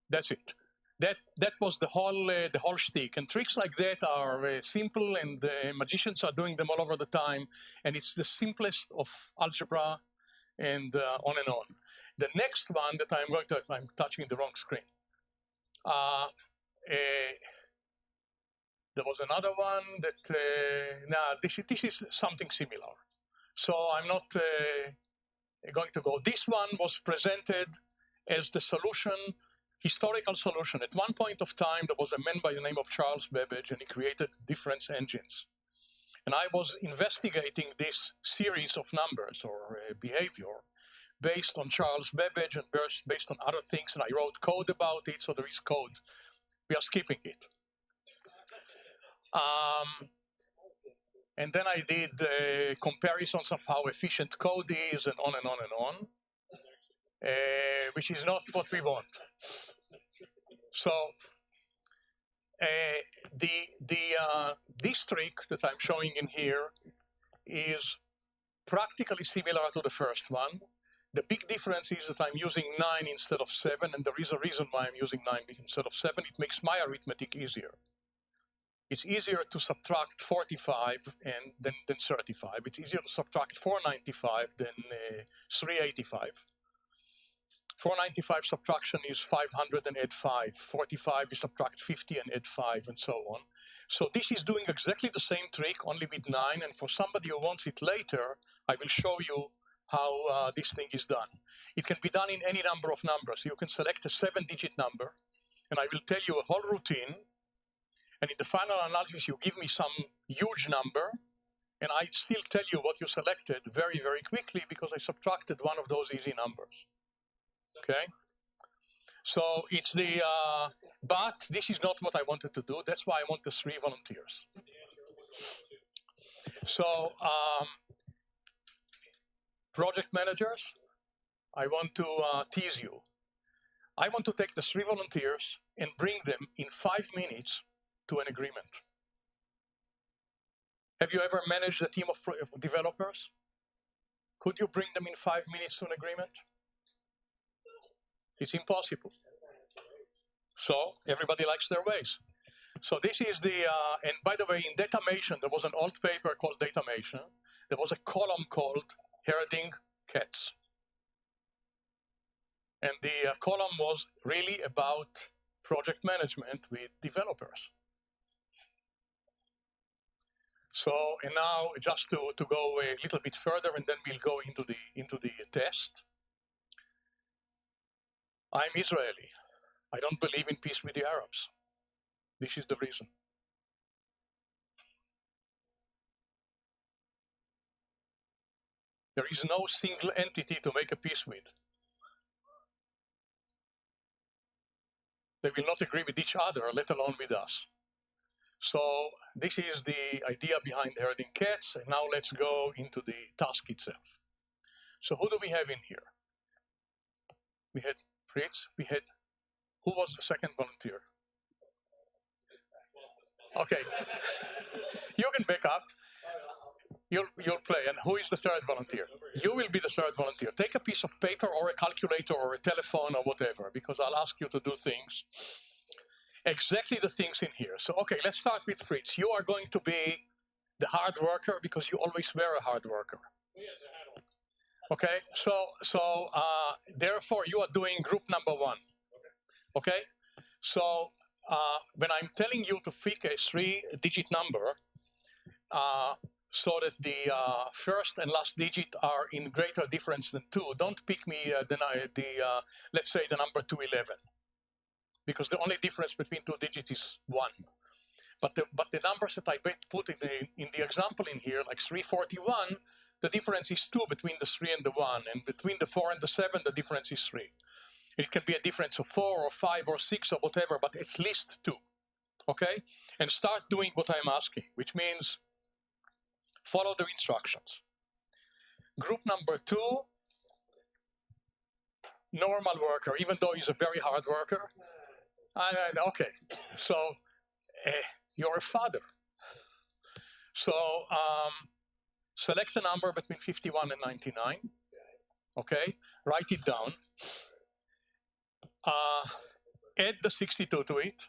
Speaker 10: that's it. That was the whole shtick. And tricks like that are simple, and magicians are doing them all over the time. And it's the simplest of algebra, and on and on. The next one that I'm touching the wrong screen. There was another one that this is something similar. So I'm not going to go. This one was presented as the solution, historical solution. At one point of time, there was a man by the name of Charles Babbage, and he created difference engines. And I was investigating this series of numbers or behavior based on Charles Babbage and based on other things, and I wrote code about it, so there is code. We are skipping it. And then I did comparisons of how efficient code is, and on and on and on. Which is not what we want. So this trick that I'm showing in here is practically similar to the first one. The big difference is that I'm using 9 instead of 7, and there is a reason why I'm using 9 instead of 7. It makes my arithmetic easier. It's easier to subtract 45 than 35. It's easier to subtract 495 than 385. 495 subtraction is 500 and add 5. 45 is subtract 50 and add 5, and so on. So this is doing exactly the same trick, only with 9. And for somebody who wants it later, I will show you how this thing is done. It can be done in any number of numbers. You can select a 7-digit number, and I will tell you a whole routine. And in the final analysis, you give me some huge number, and I still tell you what you selected very, very quickly because I subtracted one of those easy numbers. Okay? So it's the, but this is not what I wanted to do. That's why I want the 3 volunteers. So, project managers, I want to tease you. I want to take the 3 volunteers and bring them in 5 minutes to an agreement. Have you ever managed a team of developers? Could you bring them in 5 minutes to an agreement? It's impossible. So everybody likes their ways. So this is the, and by the way, in Datamation, there was an old paper called Datamation. There was a column called Herding Cats. And the column was really about project management with developers. So, and now just to go a little bit further, and then we'll go into the test. I'm Israeli. I don't believe in peace with the Arabs. This is the reason. There is no single entity to make a peace with. They will not agree with each other, let alone with us. So this is the idea behind herding cats, and now let's go into the task itself. So who do we have in here? We had Fritz, we had, who was the second volunteer? Okay, you can back up, you'll play, and who is the third volunteer? You will be the third volunteer. Take a piece of paper or a calculator or a telephone or whatever, because I'll ask you to do things. Exactly the things in here. So, okay, let's start with Fritz. You are going to be the hard worker because you always were a hard worker. Okay, so therefore you are doing group number 1. Okay, so when I'm telling you to pick a 3-digit number, so that the first and last digit are in greater difference than 2, don't pick me let's say the number 211. Because the only difference between 2 digits is 1. But the numbers that I put in the example in here, like 341, the difference is 2 between the 3 and the 1, and between the 4 and the 7, the difference is 3. It can be a difference of 4 or 5 or 6 or whatever, but at least 2. Okay? And start doing what I'm asking, which means follow the instructions. Group number 2, normal worker, even though he's a very hard worker. Okay, so you're a father. So select a number between 51 and 99. Okay, write it down. Add the 62 to it.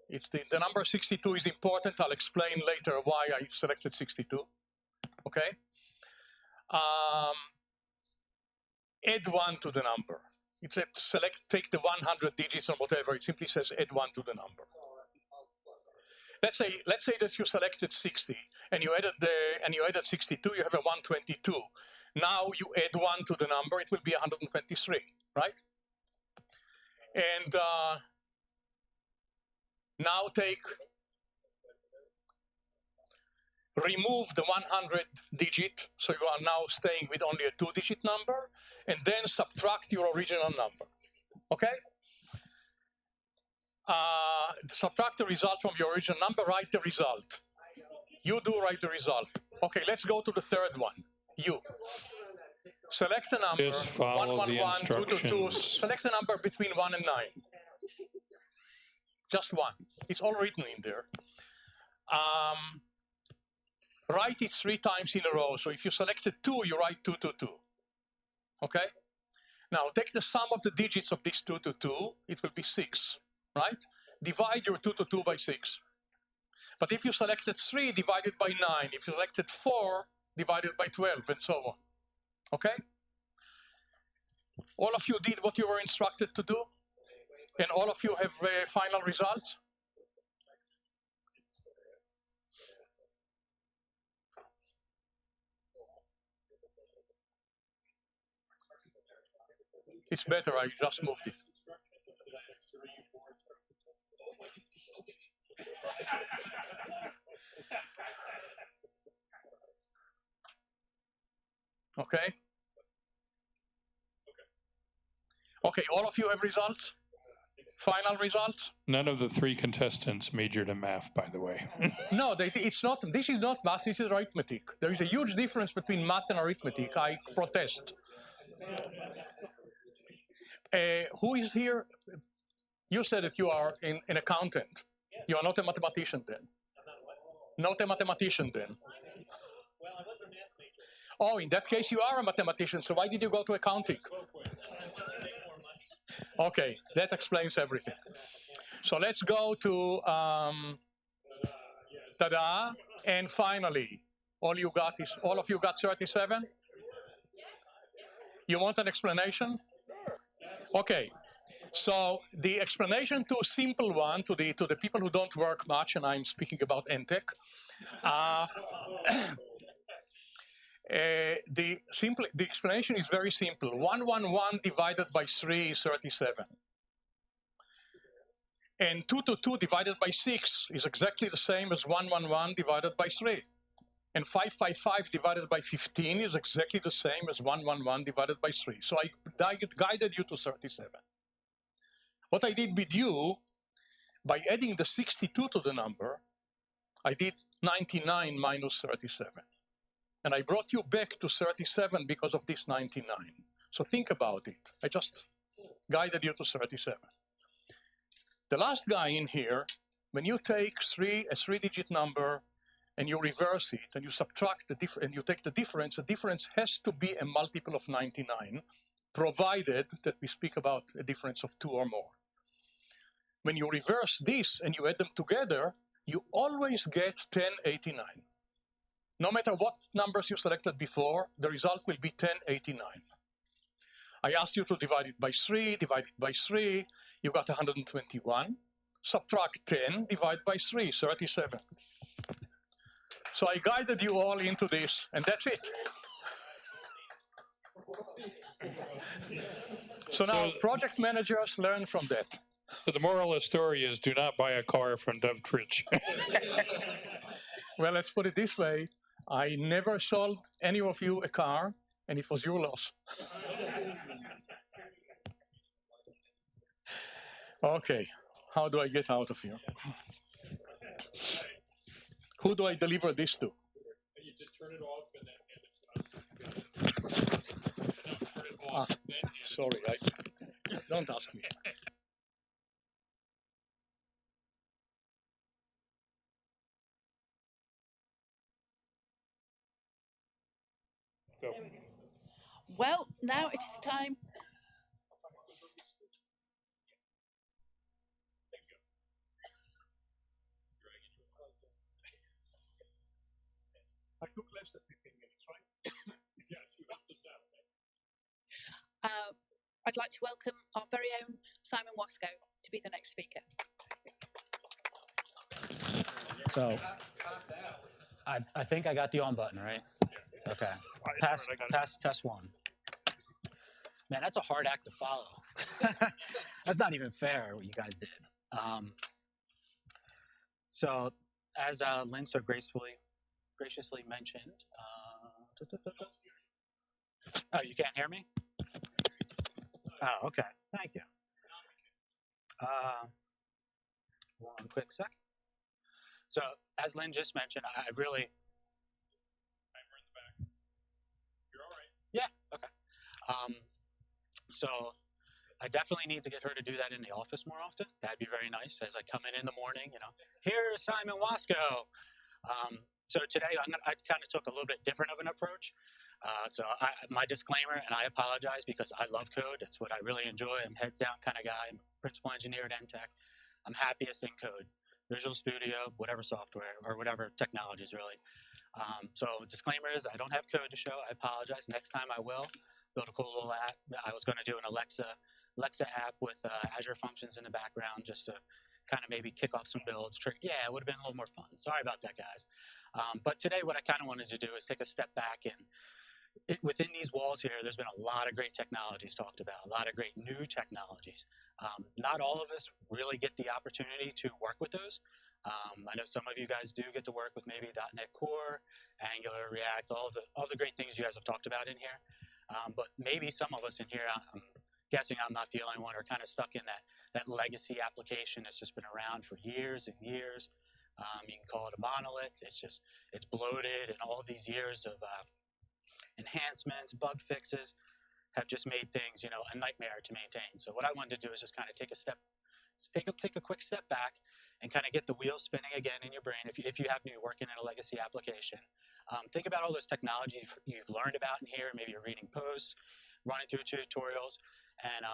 Speaker 10: It's the number 62 is important. I'll explain later why I selected 62. Okay. Add 1 to the number. It's a take the 100 digits or whatever. It simply says add 1 to the number. Let's say that you selected 60 and you added 62. You have a 122. Now you add 1 to the number. It will be 123, right? And now remove the 100 digit, so you are now staying with only a 2-digit number, and then subtract your original number, okay? Subtract the result from your original number, write the result. You do write the result. Okay, let's go to the third one, you. Select a number,
Speaker 1: Just follow
Speaker 10: 111,
Speaker 1: the
Speaker 10: 222, select a number between 1 and 9. Just 1, it's all written in there. Write it 3 times in a row. So if you selected 2, you write 222. Okay? Now take the sum of the digits of this 222. It will be 6, right? Divide your 222 by 6. But if you selected 3, divided by 9. If you selected 4, divided by 12, and so on. Okay? All of you did what you were instructed to do? And all of you have final results? It's better, I just moved it. Okay. Okay, all of you have results? Final results?
Speaker 1: None of the three contestants majored in math, by the way.
Speaker 10: No, it's not. This is not math, this is arithmetic. There is a huge difference between math and arithmetic. I protest. Who is here? You said that you are an accountant. You are not a mathematician then. Not a mathematician then. Oh, in that case, you are a mathematician. So why did you go to accounting? Okay, that explains everything. So let's go to ta-da, and finally, all of you got 37? You want an explanation? Okay. So the explanation to a simple one, to the people who don't work much, and I'm speaking about NTech. The explanation is very simple. 111 divided by 3 is 37. And 222 divided by 6 is exactly the same as 111 divided by 3. And 555 divided by 15 is exactly the same as 111 divided by 3. So I guided you to 37. What I did with you, by adding the 62 to the number, I did 99 minus 37. And I brought you back to 37 because of this 99. So think about it. I just guided you to 37. The last guy in here, when you take a three-digit number and you reverse it and you subtract and you take the difference has to be a multiple of 99, provided that we speak about a difference of 2 or more. When you reverse this and you add them together, you always get 1089. No matter what numbers you selected before, the result will be 1089. I asked you to divide it by 3, you got 121. Subtract 10, divide by 3, 37. So I guided you all into this, and that's it. So now project managers learn from that.
Speaker 1: So the moral of the story is do not buy a car from Dov Trietsch.
Speaker 10: Well, let's put it this way. I never sold any of you a car, and it was your loss. Okay, how do I get out of here? Who do I deliver this to?
Speaker 1: You just turn it off and then hand it to us.
Speaker 10: Sorry, don't ask me.
Speaker 1: Go.
Speaker 2: Well, now it is time.
Speaker 10: I took less than 15 minutes, right? Yes, you got this out.
Speaker 2: I'd like to welcome our very own Simon Wosko to be the next speaker.
Speaker 5: So, I think I got the on button, right? Okay. Pass test 1. Man, that's a hard act to follow. That's not even fair what you guys did. So, as Lynn so graciously mentioned, oh, you can't hear me? Oh, okay. Thank you. One quick sec. So, as Lynn just mentioned, I really.
Speaker 1: Timer in the back. You're all right.
Speaker 5: Yeah. Okay. So, I definitely need to get her to do that in the office more often. That'd be very nice. As I come in the morning, here's Simon Wosko. So today I kind of took a little bit different of an approach. My disclaimer, and I apologize because I love code. That's what I really enjoy. I'm heads down kind of guy. I'm a principal engineer at NTech. I'm happiest in code. Visual Studio, whatever software or whatever technologies really. So disclaimer is I don't have code to show. I apologize. Next time I will. build a cool little app. I was going to do an Alexa app with Azure functions in the background just to kind of maybe kick off some builds. Yeah, it would have been a little more fun. Sorry about that, guys. But today what I kind of wanted to do is take a step back and within these walls here, there's been a lot of great technologies talked about, a lot of great new technologies. Not all of us really get the opportunity to work with those. I know some of you guys do get to work with maybe .NET Core, Angular, React, all the great things you guys have talked about in here. But maybe some of us in here, I'm guessing I'm not the only one, are kind of stuck in that legacy application that's just been around for years and years. You can call it a monolith. It's bloated, and all these years of enhancements, bug fixes have just made things, a nightmare to maintain. So what I wanted to do is just kind of take a quick step back and kind of get the wheels spinning again in your brain. If you happen to be working in a legacy application, think about all those technologies you've learned about in here. Maybe you're reading posts, running through tutorials, and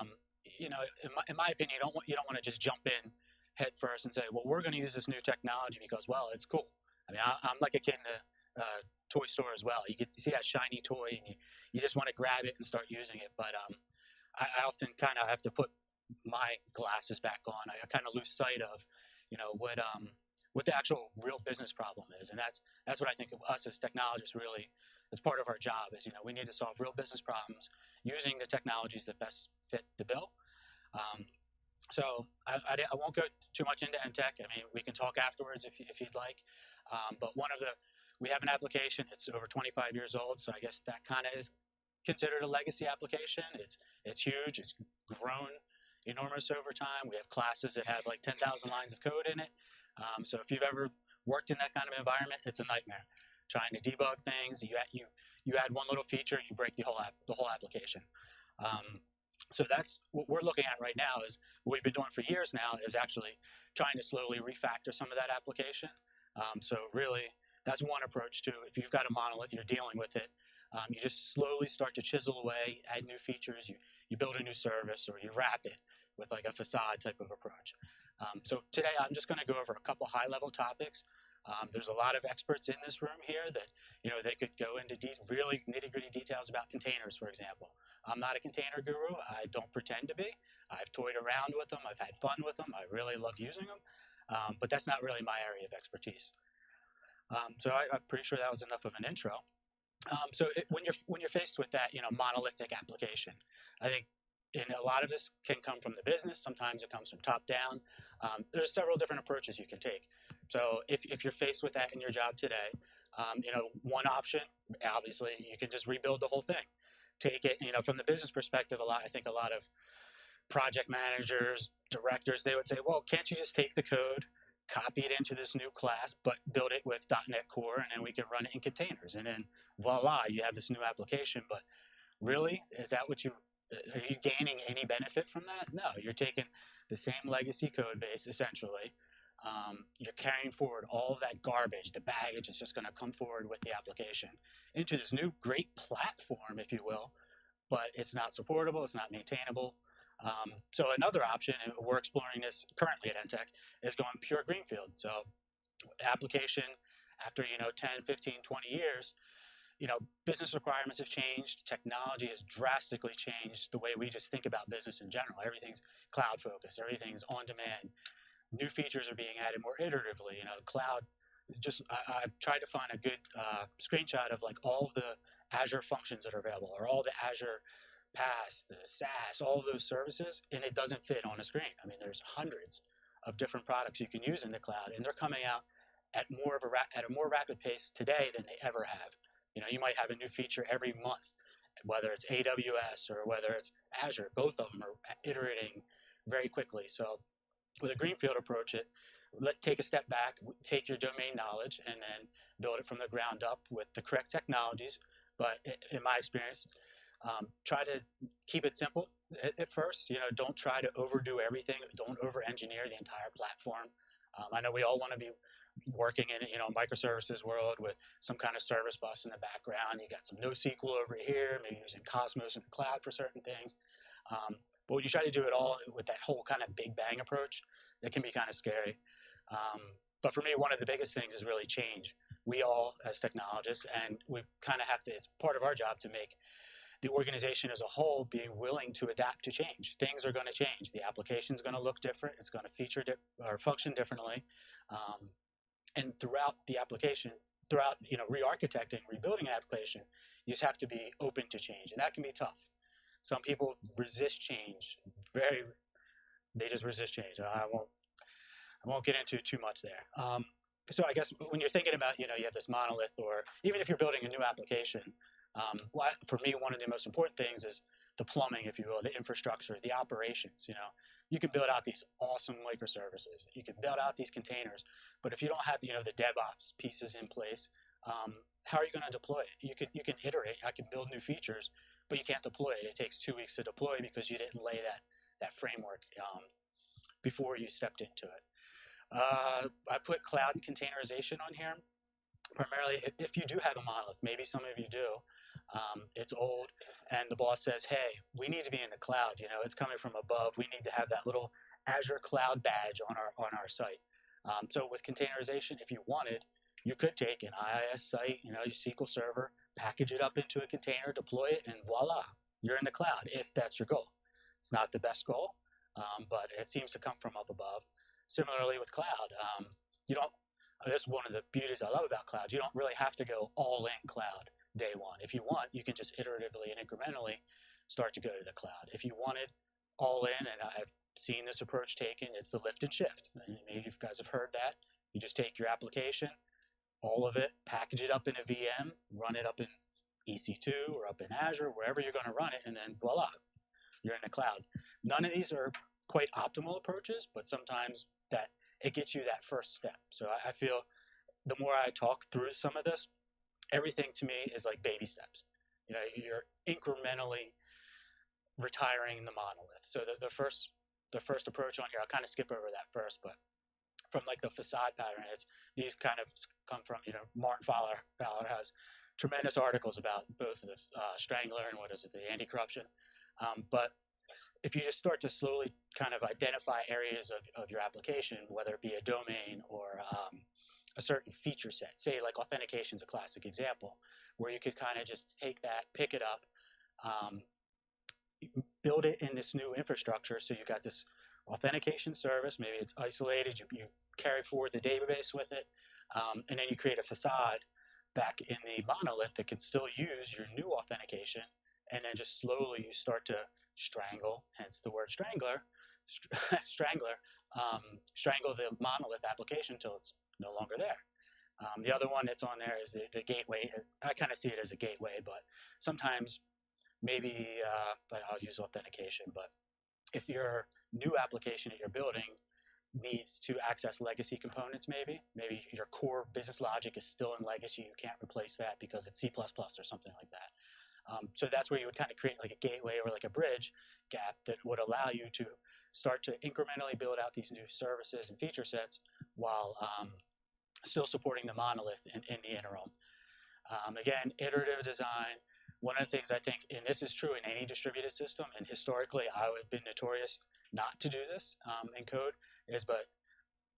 Speaker 5: in my opinion, you don't want to just jump in head first and say, well, we're going to use this new technology because, well, it's cool. I mean, I'm like a kid in a toy store as well. You see that shiny toy and you just want to grab it and start using it. But I often kind of have to put my glasses back on. I kind of lose sight of, what the actual real business problem is. And that's what I think of us as technologists really, as part of our job is, we need to solve real business problems using the technologies that best fit the bill. So I won't go too much into NTech. I mean, we can talk afterwards if you'd like. But we have an application. It's over 25 years old, so I guess that kind of is considered a legacy application. It's huge. It's grown enormous over time. We have classes that have like 10,000 lines of code in it. So if you've ever worked in that kind of environment, it's a nightmare. Trying to debug things, you add one little feature, you break the whole application. So that's what we're looking at right now. Is what we've been doing for years now is actually trying to slowly refactor some of that application. So really, that's one approach to if you've got a monolith, you're dealing with it. You just slowly start to chisel away, add new features. You build a new service, or you wrap it with like a facade type of approach. So today, I'm just going to go over a couple high-level topics. There's a lot of experts in this room here that they could go into really nitty-gritty details about containers, for example. I'm not a container guru. I don't pretend to be. I've toyed around with them. I've had fun with them. I really love using them. But that's not really my area of expertise. So I'm pretty sure that was enough of an intro. When you're faced with that, monolithic application, I think a lot of this can come from the business. Sometimes it comes from top down. There's several different approaches you can take. So if you're faced with that in your job today, one option, obviously, you can just rebuild the whole thing. Take it, from the business perspective, I think a lot of project managers, directors, they would say, well, can't you just take the code, copy it into this new class, but build it with .NET Core, and then we can run it in containers, and then voila, you have this new application. But really, is that are you gaining any benefit from that? No, you're taking the same legacy code base, essentially. You're carrying forward all of that garbage. The baggage is just going to come forward with the application into this new great platform, if you will, but it's not supportable, it's not maintainable. So another option, and we're exploring this currently at NTech, is going pure greenfield. So application, after 10, 15, 20 years, business requirements have changed. Technology has drastically changed the way we just think about business in general. Everything's cloud focused. Everything's on demand. New features are being added more iteratively. Cloud. I've tried to find a good screenshot of like all of the Azure functions that are available, or all the Azure PaaS, the SaaS, all of those services, and it doesn't fit on a screen. I mean, there's hundreds of different products you can use in the cloud, and they're coming out at a more rapid pace today than they ever have. You might have a new feature every month, whether it's AWS or whether it's Azure. Both of them are iterating very quickly. So with a greenfield approach, take a step back, take your domain knowledge, and then build it from the ground up with the correct technologies. But in my experience, try to keep it simple at first. Don't try to overdo everything. Don't over-engineer the entire platform. I know we all want to be working in microservices world with some kind of service bus in the background. You got some NoSQL over here, maybe using Cosmos in the cloud for certain things. But when you try to do it all with that whole kind of big bang approach, it can be kind of scary. But for me, one of the biggest things is really change. We all, as technologists, and we kind of have to, it's part of our job to make the organization as a whole being willing to adapt to change. Things are going to change. The application is going to look different. It's going to feature or function differently. And throughout the application, throughout re-architecting, rebuilding an application, you just have to be open to change, and that can be tough. Some people resist change. They just resist change. I won't get into too much there. So I guess when you're thinking about, you have this monolith, or even if you're building a new application, for me, one of the most important things is the plumbing, if you will, the infrastructure, the operations. You can build out these awesome microservices. You can build out these containers, but if you don't have, the DevOps pieces in place, how are you going to deploy it? You can iterate. I can build new features, but you can't deploy it. It takes 2 weeks to deploy because you didn't lay that framework before you stepped into it. I put cloud containerization on here. Primarily, if you do have a monolith, maybe some of you do, it's old, and the boss says, hey, we need to be in the cloud. It's coming from above. We need to have that little Azure cloud badge on our site. So with containerization, if you wanted, you could take an IIS site, your SQL server, package it up into a container, deploy it, and voila, you're in the cloud, if that's your goal. It's not the best goal, but it seems to come from up above. Similarly with cloud, that's one of the beauties I love about cloud. You don't really have to go all in cloud day one. If you want, you can just iteratively and incrementally start to go to the cloud. If you wanted all in, and I've seen this approach taken, it's the lift and shift. And maybe you guys have heard that. You just take your application, all of it, package it up in a VM, run it up in EC2 or up in Azure, wherever you're going to run it, and then voila, you're in the cloud. None of these are quite optimal approaches, but sometimes that it gets you that first step. So I feel the more I talk through some of this, everything to me is like baby steps. You're incrementally retiring the monolith. So the first approach on here, I'll kind of skip over that first, but from like the facade pattern, these kind of come from, Martin Fowler has tremendous articles about both the Strangler and the anti-corruption. But if you just start to slowly kind of identify areas of your application, whether it be a domain or a certain feature set, say like authentication is a classic example, where you could kind of just take that, pick it up, build it in this new infrastructure. So you got this authentication service, maybe it's isolated, you carry forward the database with it, and then you create a facade back in the monolith that can still use your new authentication, and then just slowly you start to strangle, hence the word strangler, strangle the monolith application until it's no longer there. The other one that's on there is the gateway. I kind of see it as a gateway, but sometimes maybe I'll use authentication, but if your new application that you're building needs to access legacy components, maybe your core business logic is still in legacy, you can't replace that because it's C++ or something like that. So that's where you would kind of create like a gateway or like a bridge gap that would allow you to start to incrementally build out these new services and feature sets while still supporting the monolith in the interim. Again, iterative design. One of the things I think, and this is true in any distributed system, and historically I would have been notorious not to do this in code, but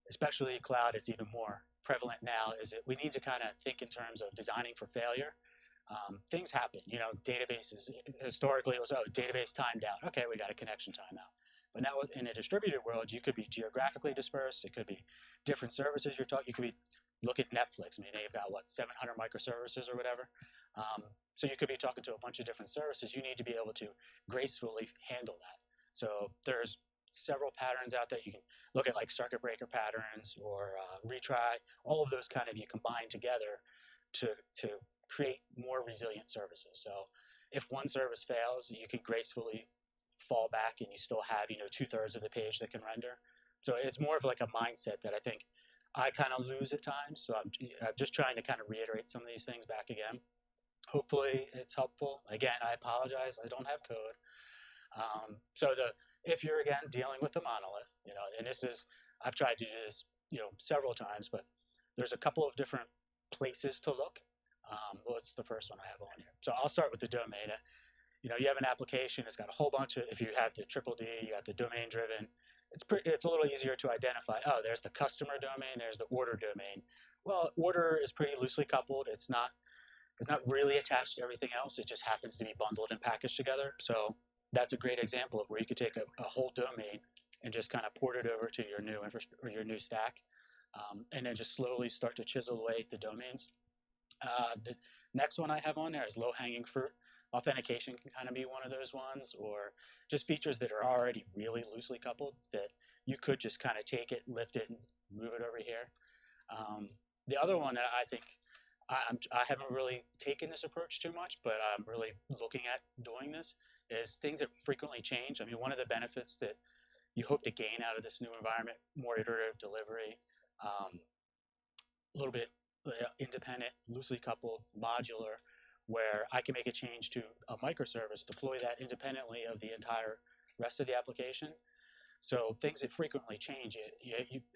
Speaker 5: especially cloud, it's even more prevalent now, is that we need to kind of think in terms of designing for failure. Things happen, databases, historically it was, database timed out. Okay, we got a connection timeout. But now in a distributed world, you could be geographically dispersed. It could be different services you're talking. You could look at Netflix. I mean, they've got 700 microservices or whatever. So you could be talking to a bunch of different services. You need to be able to gracefully handle that. So there's several patterns out there. You can look at like circuit breaker patterns or retry. All of those kind of you combine together to create more resilient services. So if one service fails, you can gracefully fall back and you still have 2/3 of the page that can render. So it's more of like a mindset that I think I kind of lose at times. So I'm just trying to kind of reiterate some of these things back again. Hopefully it's helpful. Again, I apologize, I don't have code. So if you're again dealing with the monolith, and I've tried to do this several times, but there's a couple of different places to look. What's the first one I have on here? So I'll start with the domain. You have an application, it's got a whole bunch of, if you have the triple D, you got the domain driven, it's a little easier to identify, there's the customer domain, there's the order domain. Well, order is pretty loosely coupled. It's not is not really attached to everything else. It just happens to be bundled and packaged together. So that's a great example of where you could take a whole domain and just kind of port it over to your new infrastructure or your new stack, and then just slowly start to chisel away at the domains. The next one I have on there is low-hanging fruit. Authentication can kind of be one of those ones, or just features that are already really loosely coupled that you could just kind of take it, lift it, and move it over here. The other one that I think I haven't really taken this approach too much, but I'm really looking at doing this, is things that frequently change. I mean, one of the benefits that you hope to gain out of this new environment, more iterative delivery, a little bit independent, loosely coupled, modular, where I can make a change to a microservice, deploy that independently of the entire rest of the application. So things that frequently change,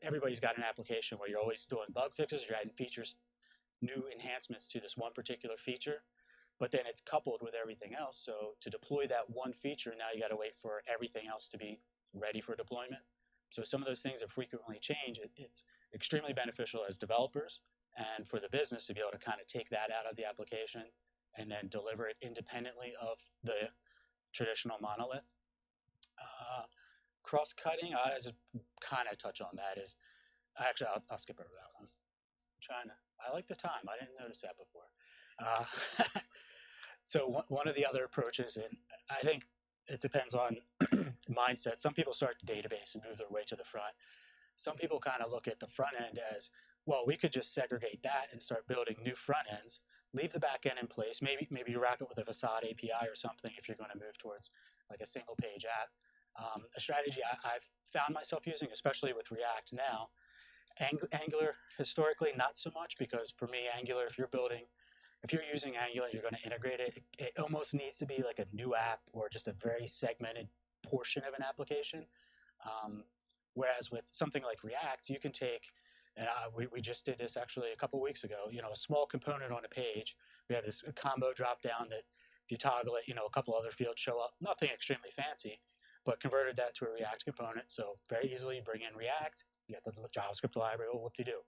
Speaker 5: everybody's got an application where you're always doing bug fixes, you're adding features, new enhancements to this one particular feature, but then it's coupled with everything else. So to deploy that one feature, now you got to wait for everything else to be ready for deployment. So some of those things that frequently change, it's extremely beneficial as developers and for the business to be able to kind of take that out of the application and then deliver it independently of the traditional monolith. Cross-cutting, I just kind of touch on that. Actually, I'll skip over that one. I like the time. I didn't notice that before. So one of the other approaches, and I think it depends on mindset. Some people start the database and move their way to the front. Some people kind of look at the front end as, well, we could just segregate that and start building new front ends, leave the back end in place. Maybe you wrap it with a facade API or something if you're going to move towards like a single page app. A strategy I've found myself using, especially with React now. Angular, historically, not so much, because for me, Angular, if you're using Angular, you're going to integrate it. It almost needs to be like a new app or just a very segmented portion of an application. Whereas with something like React, you can take, and we just did this actually a couple weeks ago, a small component on a page. We have this combo drop down that if you toggle it, a couple other fields show up. Nothing extremely fancy, but converted that to a React component. So very easily bring in React, you get the JavaScript library, whoop-de-doo.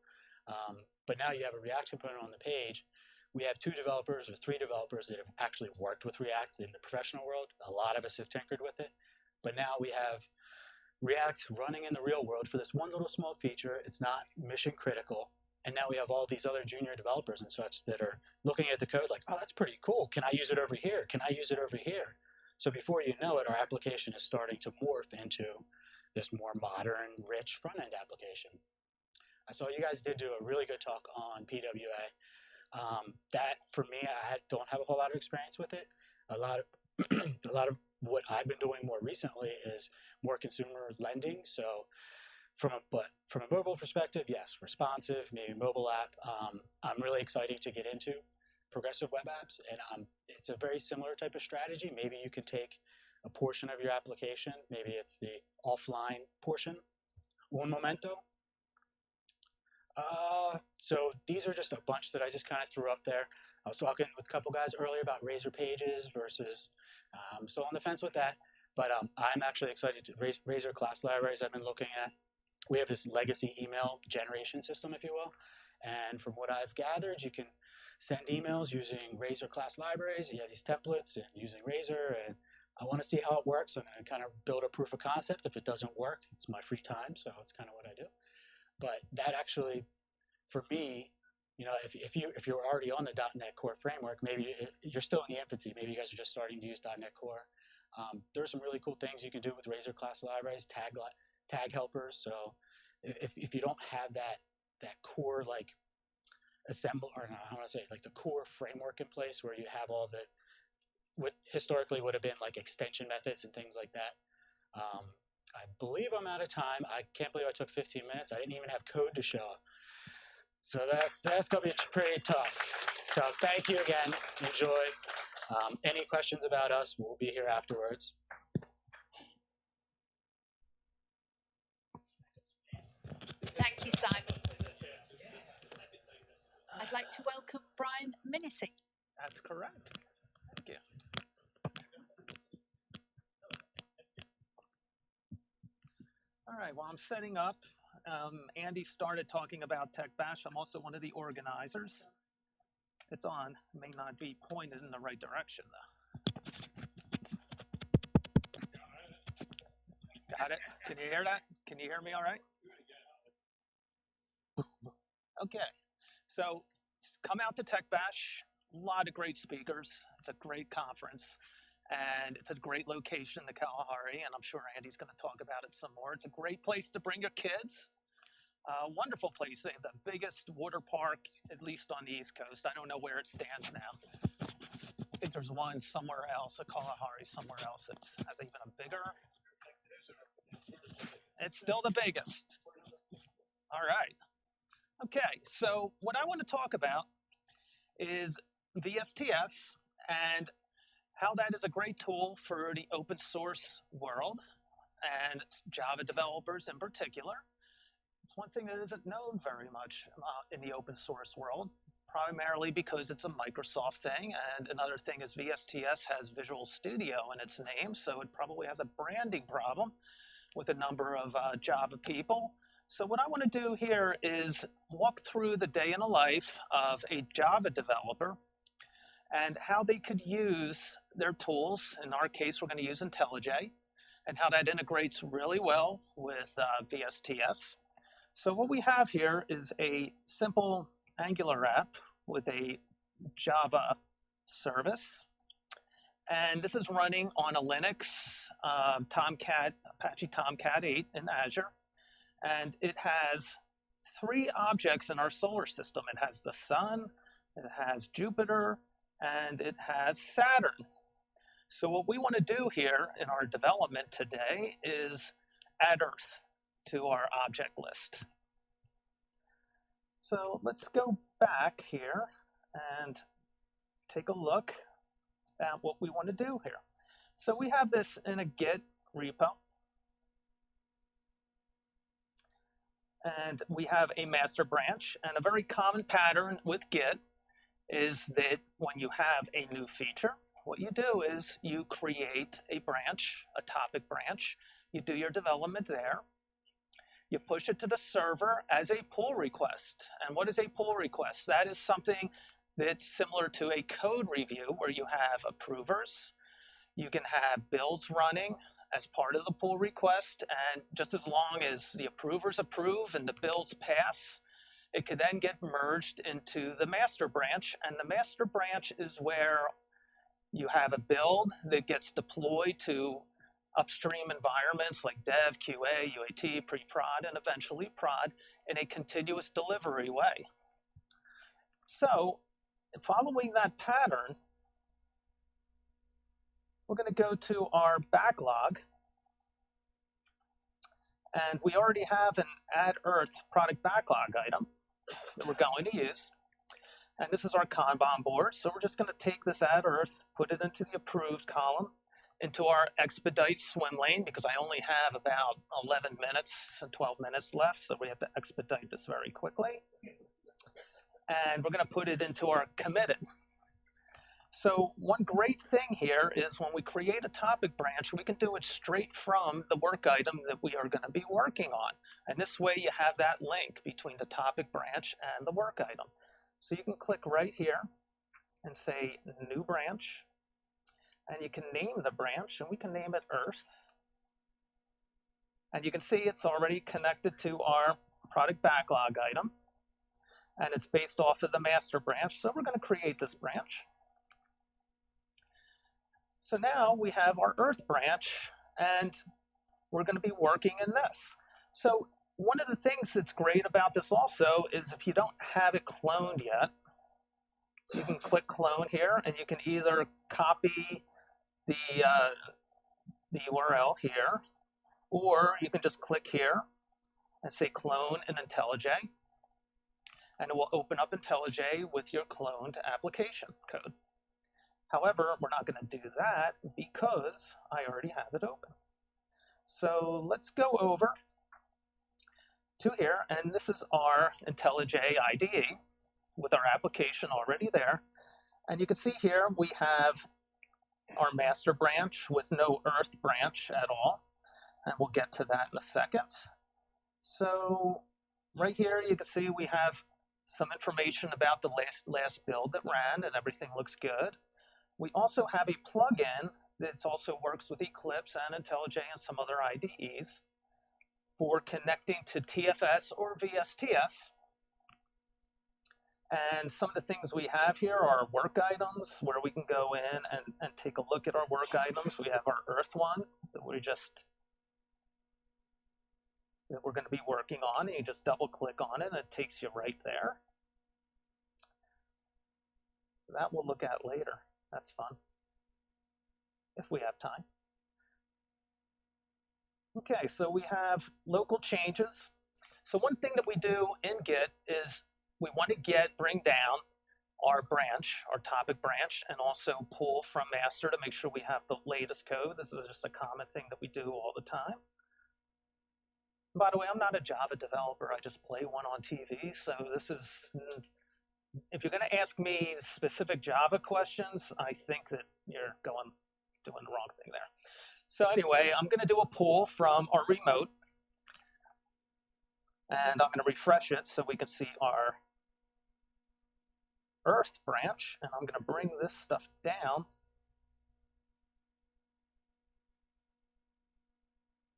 Speaker 5: But now you have a React component on the page. We have 2 developers or 3 developers that have actually worked with React in the professional world. A lot of us have tinkered with it. But now we have React running in the real world for this one little small feature. It's not mission critical. And now we have all these other junior developers and such that are looking at the code like, oh, that's pretty cool. Can I use it over here? Can I use it over here? So before you know it, our application is starting to morph into this more modern, rich front-end application. I saw you guys did do a really good talk on PWA. That, for me, I don't have a whole lot of experience with it. A lot of what I've been doing more recently is more consumer lending. So from a mobile perspective, yes, responsive, maybe mobile app. I'm really excited to get into progressive web apps, and it's a very similar type of strategy. Maybe you can take a portion of your application, maybe it's the offline portion, un momento. So these are just a bunch that I just kind of threw up there. I was talking with a couple guys earlier about Razor Pages versus, still on the fence with that, but I'm actually excited to Razor class libraries I've been looking at. We have this legacy email generation system, if you will, and from what I've gathered, you can send emails using Razor class libraries. You have these templates and using Razor, and I want to see how it works. I'm going to kind of build a proof of concept. If it doesn't work, it's my free time, so it's kind of what I do. But that actually, for me, if you're already on the .NET Core framework, maybe you're still in the infancy. Maybe you guys are just starting to use .NET Core. There's some really cool things you can do with Razor class libraries, tag helpers. So if you don't have that core assemble, or I want to say like the core framework in place where you have all the what historically would have been like extension methods and things like that. I believe I'm out of time. I can't believe I took 15 minutes. I didn't even have code to show. So that's gonna be pretty tough. So thank you again. Enjoy. Any questions about us? We'll be here afterwards.
Speaker 2: Thank you, Simon. I'd like to welcome Brian Minisi.
Speaker 11: That's correct. Thank you. All right, while I'm setting up, Andy started talking about Tech Bash. I'm also one of the organizers. It's on. It may not be pointed in the right direction, though. Got it? Can you hear that? Can you hear me all right? Okay. So come out to Tech Bash. A lot of great speakers. It's a great conference. And it's a great location, the Kalahari, and I'm sure Andy's going to talk about it some more. It's a great place to bring your kids. Wonderful place. They have the biggest water park, at least on the East Coast. I don't know where it stands now. I think there's one somewhere else, a Kalahari somewhere else. It has even a bigger. It's still the biggest. All right. Okay, so what I want to talk about is VSTS and how that is a great tool for the open source world and Java developers in particular. It's one thing that isn't known very much in the open source world, primarily because it's a Microsoft thing, and another thing is VSTS has Visual Studio in its name, so it probably has a branding problem with a number of Java people. So what I want to do here is walk through the day in the life of a Java developer and how they could use their tools. In our case, we're going to use IntelliJ, and how that integrates really well with VSTS. So what we have here is a simple Angular app with a Java service. And this is running on a Linux Apache Tomcat 8 in Azure. And it has 3 objects in our solar system. It has the sun, it has Jupiter, and it has Saturn. So what we want to do here in our development today is add Earth to our object list. So let's go back here and take a look at what we want to do here. So we have this in a Git repo. And we have a master branch, and a very common pattern with Git is that when you have a new feature, what you do is you create a branch, a topic branch. You do your development there. You push it to the server as a pull request. And what is a pull request? That is something that's similar to a code review where you have approvers. You can have builds running as part of the pull request, and just as long as the approvers approve and the builds pass, it could then get merged into the master branch, and the master branch is where you have a build that gets deployed to upstream environments like dev, QA, UAT, pre-prod, and eventually prod in a continuous delivery way. So, following that pattern, we're going to go to our backlog, and we already have an Add Earth product backlog item that we're going to use. And this is our Kanban board, so we're just going to take this Add Earth, put it into the approved column, into our expedite swim lane, because I only have about 11 minutes and 12 minutes left, so we have to expedite this very quickly. And we're going to put it into our committed. So one great thing here is when we create a topic branch, we can do it straight from the work item that we are going to be working on. And this way you have that link between the topic branch and the work item. So you can click right here and say new branch. And you can name the branch, and we can name it Earth. And you can see it's already connected to our product backlog item. And it's based off of the master branch. So we're going to create this branch. So now we have our Earth branch, and we're going to be working in this. So one of the things that's great about this also is if you don't have it cloned yet, you can click clone here, and you can either copy the URL here, or you can just click here and say clone in IntelliJ, and it will open up IntelliJ with your cloned application code. However, we're not going to do that because I already have it open. So let's go over to here, and this is our IntelliJ IDE with our application already there. And you can see here we have our master branch with no Earth branch at all, and we'll get to that in a second. So right here you can see we have some information about the last build that ran, and everything looks good. We also have a plugin that also works with Eclipse and IntelliJ and some other IDEs for connecting to TFS or VSTS. And some of the things we have here are work items where we can go in and take a look at our work items. We have our Earth one that we're going to be working on, and you just double click on it and it takes you right there. That we'll look at later. That's fun, if we have time. Okay, so we have local changes. So one thing that we do in Git is we want to bring down our branch, our topic branch, and also pull from master to make sure we have the latest code. This is just a common thing that we do all the time. By the way, I'm not a Java developer. I just play one on TV. So this is, if you're going to ask me specific Java questions, I think that you're doing the wrong thing there. So anyway, I'm going to do a pull from our remote. And I'm going to refresh it so we can see our Earth branch. And I'm going to bring this stuff down.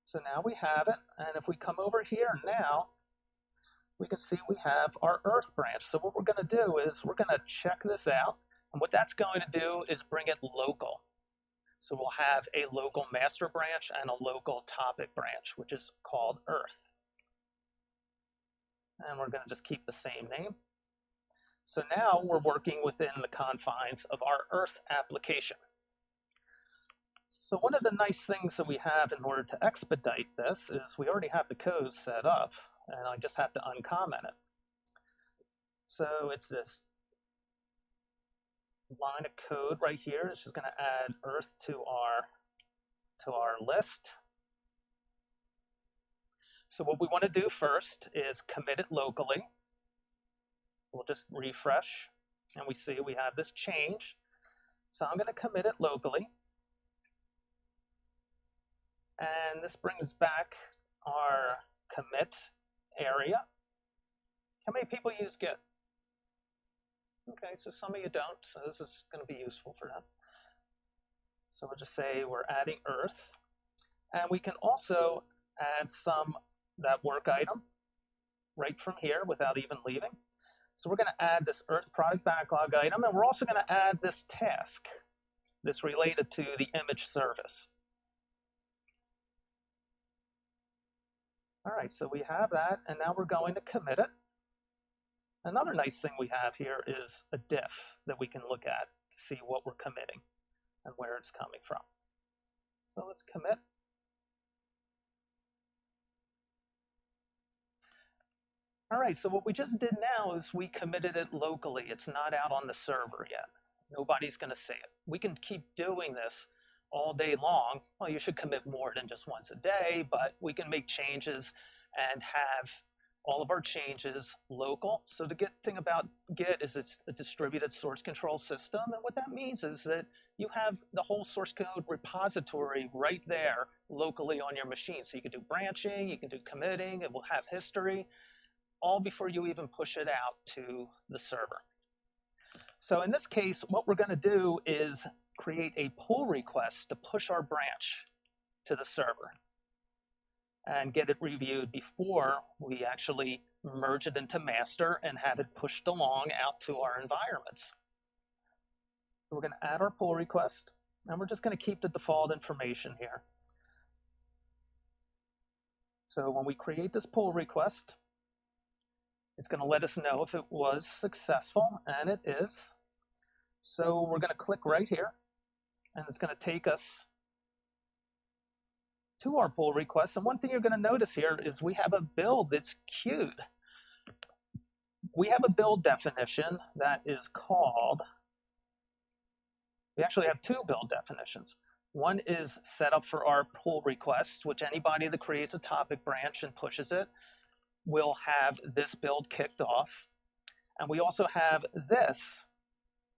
Speaker 11: So now we have it, and if we come over here now, we can see we have our Earth branch. So what we're going to do is we're going to check this out, and what that's going to do is bring it local. So we'll have a local master branch and a local topic branch, which is called Earth. And we're going to just keep the same name. So now we're working within the confines of our Earth application. So one of the nice things that we have in order to expedite this is we already have the code set up, and I just have to uncomment it. So it's this line of code right here. It's just going to add Earth to our list. So what we want to do first is commit it locally. We'll just refresh, and we see we have this change. So I'm going to commit it locally. And this brings back our commit area. How many people use Git? Okay, so some of you don't, so this is going to be useful for them. So we'll just say we're adding Earth. And we can also add that work item right from here without even leaving. So we're going to add this Earth product backlog item, and we're also going to add this task that's related to the image service. All right, so we have that, and now we're going to commit it. Another nice thing we have here is a diff that we can look at to see what we're committing and where it's coming from. So let's commit. All right, so what we just did now is we committed it locally. It's not out on the server yet. Nobody's going to see it. We can keep doing this all day long. Well, you should commit more than just once a day, but we can make changes and have all of our changes local. So the good thing about Git is it's a distributed source control system, and what that means is that you have the whole source code repository right there locally on your machine. So you can do branching, you can do committing, it will have history, all before you even push it out to the server. So in this case, what we're going to do is create a pull request to push our branch to the server and get it reviewed before we actually merge it into master and have it pushed along out to our environments. So we're going to add our pull request, and we're just going to keep the default information here. So when we create this pull request, it's going to let us know if it was successful, and it is. So we're going to click right here, and it's going to take us to our pull request. And one thing you're going to notice here is we have a build that's queued. We have a build definition that is called, we actually have two build definitions. One is set up for our pull request, which anybody that creates a topic branch and pushes it will have this build kicked off. And we also have this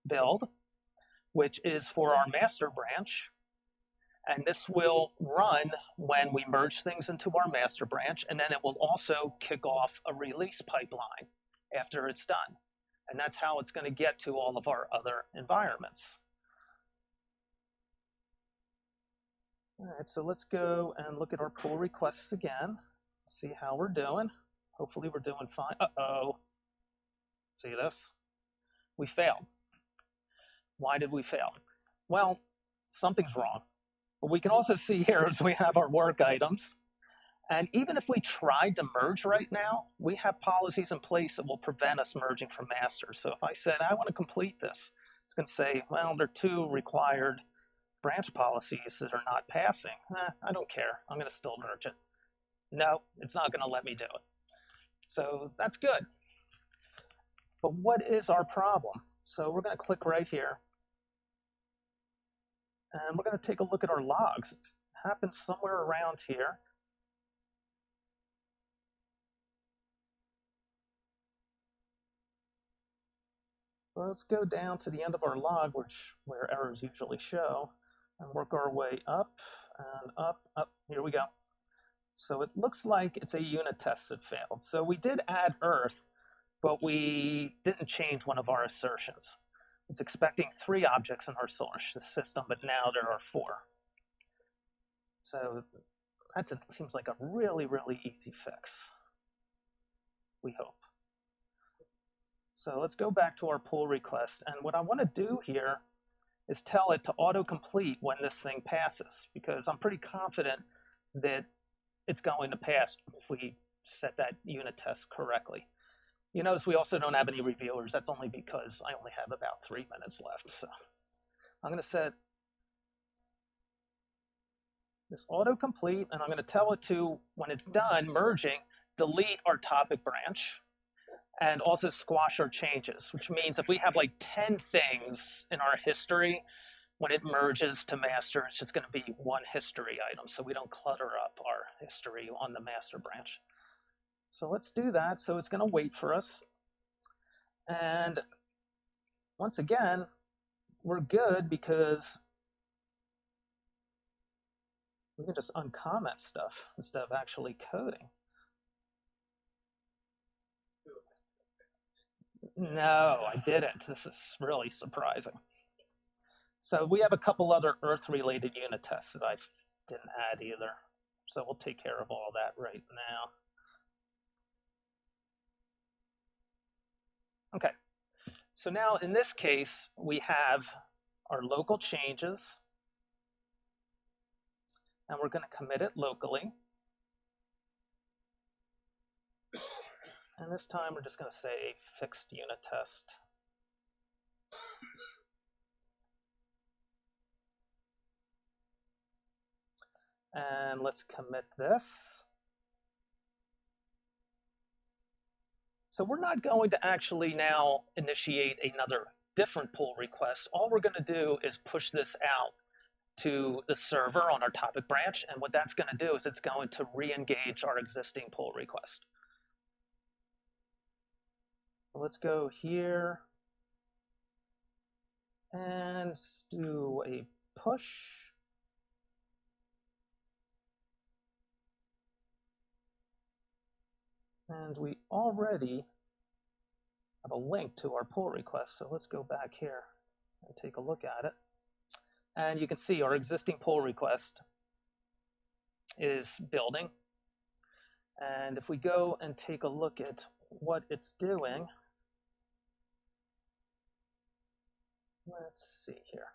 Speaker 11: build, which is for our master branch. And this will run when we merge things into our master branch, and then it will also kick off a release pipeline after it's done. And that's how it's going to get to all of our other environments. All right, so let's go and look at our pull requests again, see how we're doing. Hopefully we're doing fine. Uh-oh. See this? We failed. Why did we fail? Well, something's wrong. But we can also see here as we have our work items. And even if we tried to merge right now, we have policies in place that will prevent us merging from master. So if I said, I want to complete this, it's going to say, well, there are 2 required branch policies that are not passing. I don't care. I'm going to still merge it. No, it's not going to let me do it. So that's good. But what is our problem? So we're going to click right here. And we're going to take a look at our logs. It happens somewhere around here. Well, let's go down to the end of our log, where errors usually show, and work our way up and up, up. Here we go. So it looks like it's a unit test that failed. So we did add earth, but we didn't change one of our assertions. It's expecting 3 objects in our source system, but now there are 4. So that seems like a really, really easy fix, we hope. So let's go back to our pull request. And what I want to do here is tell it to autocomplete when this thing passes, because I'm pretty confident that it's going to pass if we set that unit test correctly. You notice we also don't have any reviewers. That's only because I only have about 3 minutes left. So I'm going to set this autocomplete, and I'm going to tell it to, when it's done merging, delete our topic branch and also squash our changes, which means if we have like 10 things in our history, when it merges to master, it's just going to be 1 history item, so we don't clutter up our history on the master branch. So let's do that. So it's going to wait for us. And once again, we're good because we can just uncomment stuff instead of actually coding. No, I didn't. This is really surprising. So we have a couple other Earth-related unit tests that I didn't add either. So we'll take care of all that right now. Okay, so now in this case, we have our local changes, and we're going to commit it locally. And this time we're just going to say fixed unit test. And let's commit this. So we're not going to actually now initiate another different pull request. All we're going to do is push this out to the server on our topic branch. And what that's going to do is it's going to re-engage our existing pull request. Let's go here and do a push. And we already have a link to our pull request. So let's go back here and take a look at it. And you can see our existing pull request is building. And if we go and take a look at what it's doing, let's see here.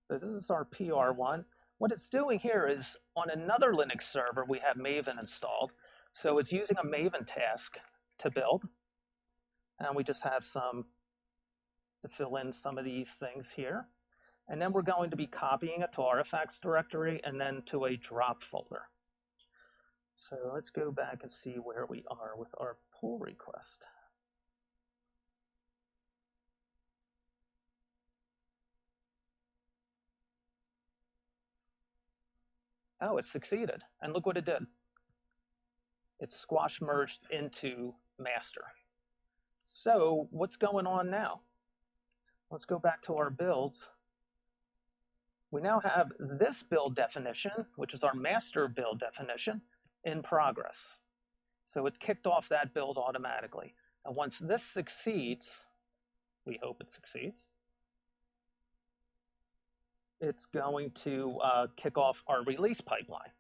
Speaker 11: So this is our PR1. What it's doing here is on another Linux server, we have Maven installed. So it's using a Maven task to build. And we just have some to fill in some of these things here. And then we're going to be copying it to artifacts directory and then to a drop folder. So let's go back and see where we are with our pull request. Oh, it succeeded. And look what it did. It squash merged into master. So what's going on now? Let's go back to our builds. we now have this build definition, which is our master build definition, in progress. So it kicked off that build automatically. And once this succeeds, we hope it succeeds, it's going to kick off our release pipeline.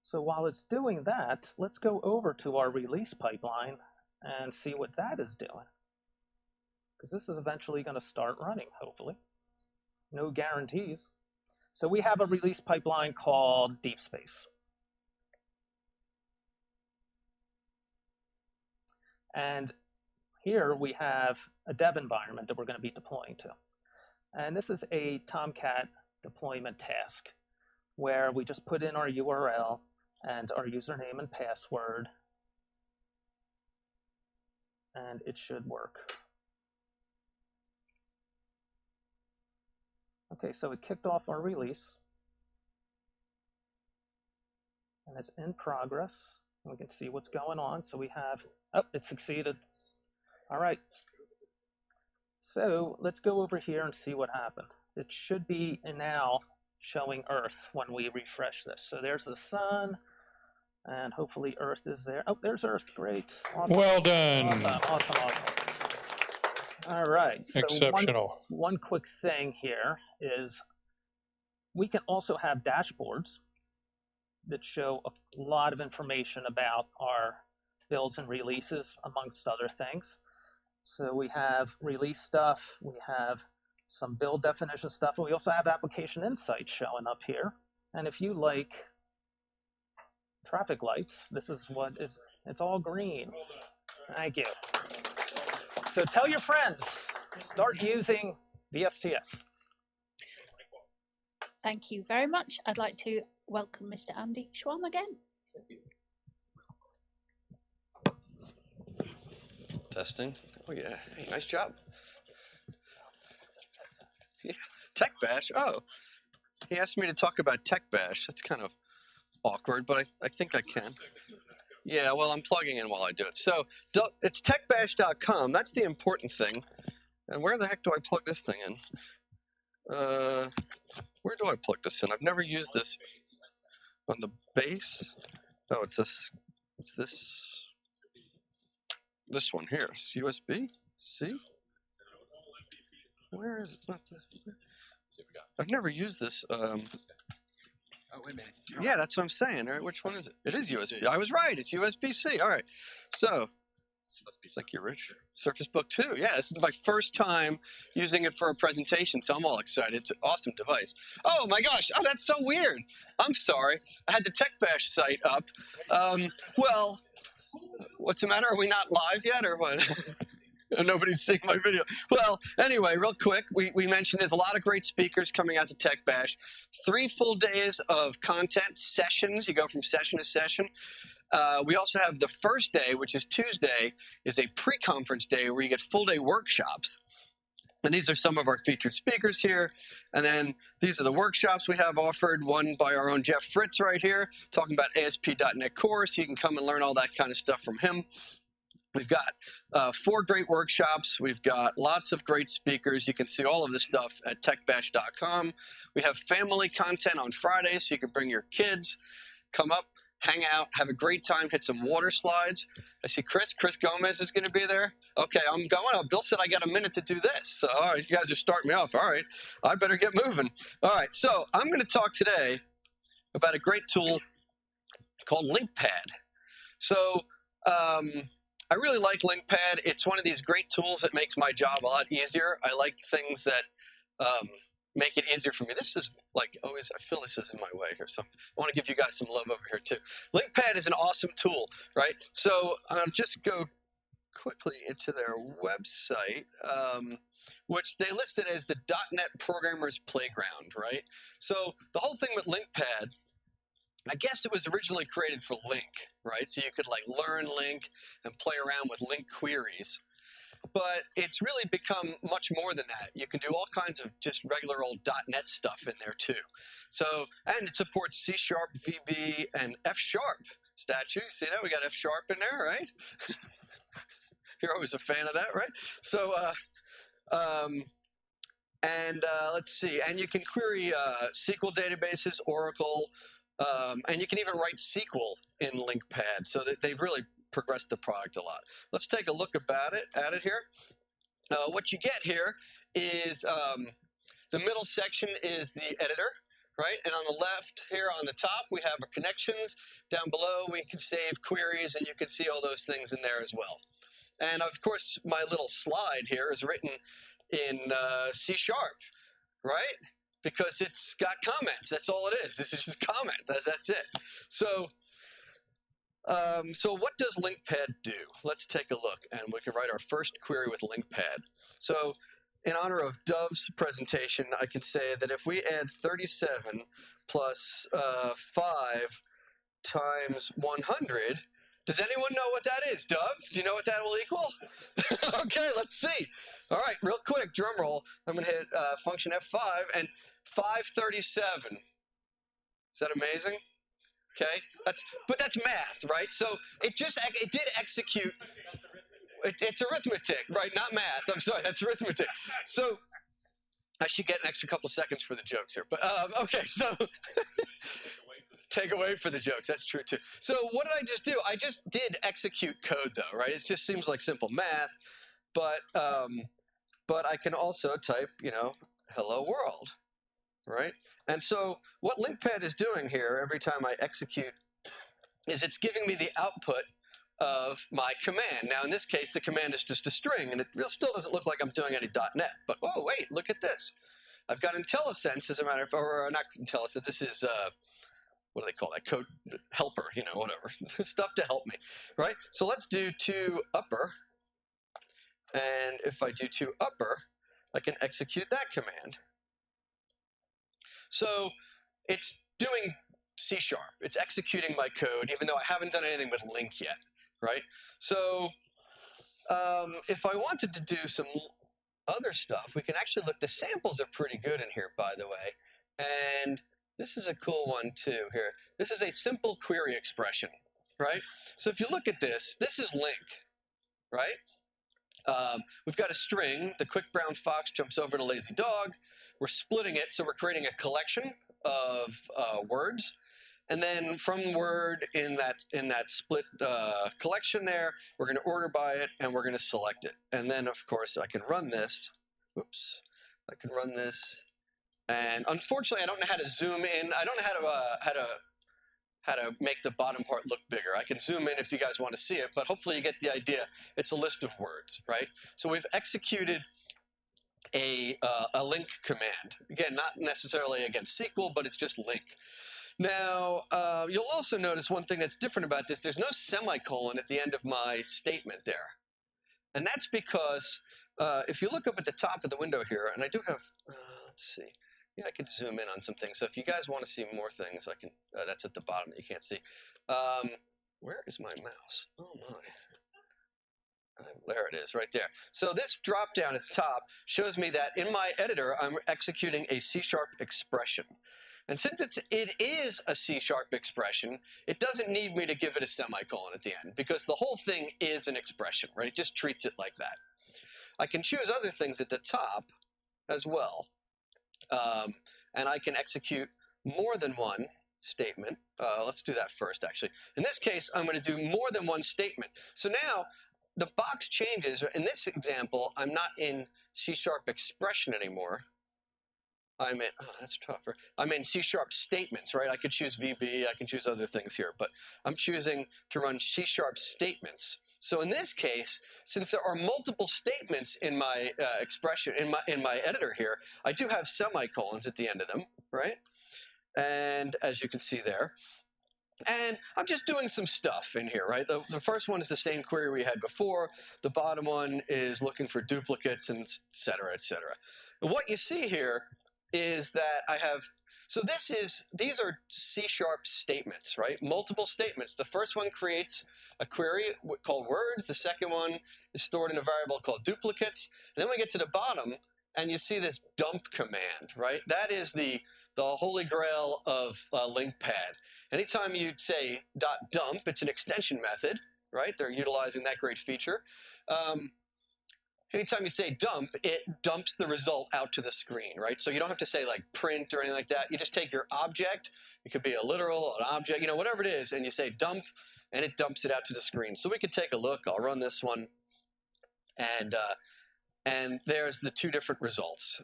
Speaker 11: So while it's doing that, let's go over to our release pipeline and see what that is doing. Because this is eventually going to start running, hopefully. No guarantees. So we have a release pipeline called Deep Space. And here we have a dev environment that we're going to be deploying to. And this is a Tomcat deployment task where we just put in our URL and our username and password, and it should work. Okay, so it kicked off our release, and it's in progress. We can see what's going on. So we have, oh, it succeeded. All right. So let's go over here and see what happened. It should be now showing Earth when we refresh this. So there's the sun, and hopefully Earth is there. Oh, there's Earth. Great. Awesome.
Speaker 1: Well done.
Speaker 11: Awesome. All right. So
Speaker 1: Exceptional.
Speaker 11: One quick thing here is we can also have dashboards that show a lot of information about our builds and releases, amongst other things. So we have release stuff, we have some build definition stuff, and we also have application insights showing up here. And if you like traffic lights, this is what is, it's all green. Thank you. So tell your friends, start using VSTS.
Speaker 2: Thank you very much. I'd like to welcome Mr. Andy Schwam again.
Speaker 6: Testing. Oh yeah, hey, nice job. Yeah. Tech Bash. Oh, he asked me to talk about Tech Bash. That's kind of awkward, but I think I can. Yeah, well, I'm plugging in while I do it. So it's techbash.com. That's the important thing. And where the heck do I plug this thing in? Where do I plug this in? I've never used this on the base. Oh, it's this. It's this one here. It's USB. See? Where is it? It's not this. I've never used this. Oh, wait a minute. Yeah, that's what I'm saying. All right, which one is it? It is USB. I was right. It's USB-C. All right. So, thank you, Rich. Surface Book 2. Yeah, this is my first time using it for a presentation, so I'm all excited. It's an awesome device. Oh, my gosh. Oh, that's so weird. I'm sorry. I had the Tech Bash site up. Well, what's the matter? Are we not live yet, or what? Nobody's seeing my video. Well, anyway, real quick, we mentioned there's a lot of great speakers coming out to Tech Bash. 3 full days of content sessions. You go from session to session. We also have the first day, which is Tuesday, is a pre-conference day where you get full-day workshops. And these are some of our featured speakers here. And then these are the workshops we have offered, one by our own Jeff Fritz right here, talking about ASP.NET Core, so you can come and learn all that kind of stuff from him. We've got 4 great workshops. We've got lots of great speakers. You can see all of this stuff at techbash.com. We have family content on Fridays, so you can bring your kids, come up, hang out, have a great time, hit some water slides. I see Chris Gomez is going to be there. Okay, I'm going. Oh, Bill said I got a minute to do this. So, all right, you guys are starting me off. All right, I better get moving. All right, so I'm going to talk today about a great tool called LINQPad. So, I really like LINQPad. It's one of these great tools that makes my job a lot easier. I like things that make it easier for me. This is like always, I feel this is in my way here. So I want to give you guys some love over here too. LINQPad is an awesome tool, right? So I'll just go quickly into their website, which they listed as the .NET Programmer's Playground, right? So the whole thing with LINQPad, I guess it was originally created for LINQ, right? So you could like learn LINQ and play around with LINQ queries. But it's really become much more than that. You can do all kinds of just regular old .NET stuff in there too. So, and it supports C#, VB, and F#. Statue, see that? We got F# in there, right? You're always a fan of that, right? So, And let's see, and you can query SQL databases, Oracle, and you can even write SQL in LINQPad. So they've really progressed the product a lot. Let's take a look at it here. What you get here is the middle section is the editor, right? And on the left here on the top, we have our connections. Down below, we can save queries, and you can see all those things in there as well. And of course, my little slide here is written in C#, right? Because it's got comments. That's all it is. This is just comment. That's it. So, so what does LINQPad do? Let's take a look, and we can write our first query with LINQPad. So, in honor of Dov's presentation, I can say that if we add 37 plus 5 times 100, does anyone know what that is, Dov? Do you know what that will equal? Okay, let's see. All right, real quick, drum roll. I'm going to hit function F5, and 537. Is that amazing? Okay, but that's math, right? So it did execute. It's arithmetic, right? Not math. I'm sorry, that's arithmetic. So I should get an extra couple seconds for the jokes here. But okay, so take away for the jokes. That's true too. So what did I just do? I just did execute code, though, right? It just seems like simple math, but I can also type, hello world, right? And so what LINQPad is doing here every time I execute is it's giving me the output of my command. Now, in this case, the command is just a string, and it still doesn't look like I'm doing any .NET. But, oh, wait, look at this. I've got IntelliSense, as a matter of fact, or not IntelliSense, this is, what do they call that? Code helper, whatever. Stuff to help me, right? So let's do toUpper. And if I do toUpper, I can execute that command. So it's doing C#. It's executing my code, even though I haven't done anything with LINQ yet, right? So if I wanted to do some other stuff, we can actually look. The samples are pretty good in here, by the way. And this is a cool one, too, here. This is a simple query expression, right? So if you look at this, this is LINQ, right? We've got a string. The quick brown fox jumps over to lazy dog. We're splitting it, so we're creating a collection of words. And then from word in that split collection there, we're going to order by it, and we're going to select it. And then, of course, I can run this. Whoops. I can run this. And unfortunately, I don't know how to zoom in. I don't know how to make the bottom part look bigger. I can zoom in if you guys want to see it, but hopefully you get the idea. It's a list of words, right? So we've executed a LINQ command. Again, not necessarily against SQL, but it's just LINQ. Now, you'll also notice one thing that's different about this. There's no semicolon at the end of my statement there. And that's because if you look up at the top of the window here, and I do have, let's see. Yeah, I could zoom in on some things. So if you guys want to see more things, I can, that's at the bottom that you can't see. Where is my mouse? Oh, my. There it is, right there. So this drop down at the top shows me that in my editor, I'm executing a C# expression. And since it is a C# expression, it doesn't need me to give it a semicolon at the end, because the whole thing is an expression, right? It just treats it like that. I can choose other things at the top as well. And I can execute more than one statement. Let's do that first, actually. In this case, I'm going to do more than one statement. So now the box changes. In this example, I'm not in C# expression anymore. I'm in, oh, that's tougher. I'm in C# statements, right? I could choose VB, I can choose other things here, but I'm choosing to run C# statements. So in this case, since there are multiple statements in my expression, in my editor here, I do have semicolons at the end of them, right? And as you can see there, and I'm just doing some stuff in here, right? The first one is the same query we had before. The bottom one is looking for duplicates, and et cetera, et cetera. And what you see here is that I have, so these are C# statements, right? Multiple statements. The first one creates a query called words. The second one is stored in a variable called duplicates. And then we get to the bottom, and you see this dump command, right? That is the holy grail of LINQPad. Anytime you say .dump, it's an extension method, right? They're utilizing that great feature. anytime you say dump, it dumps the result out to the screen, right? So you don't have to say like print or anything like that. You just take your object. It could be a literal, an object, you know, whatever it is, and you say dump, and it dumps it out to the screen. So we could take a look. I'll run this one, and there's the two different results.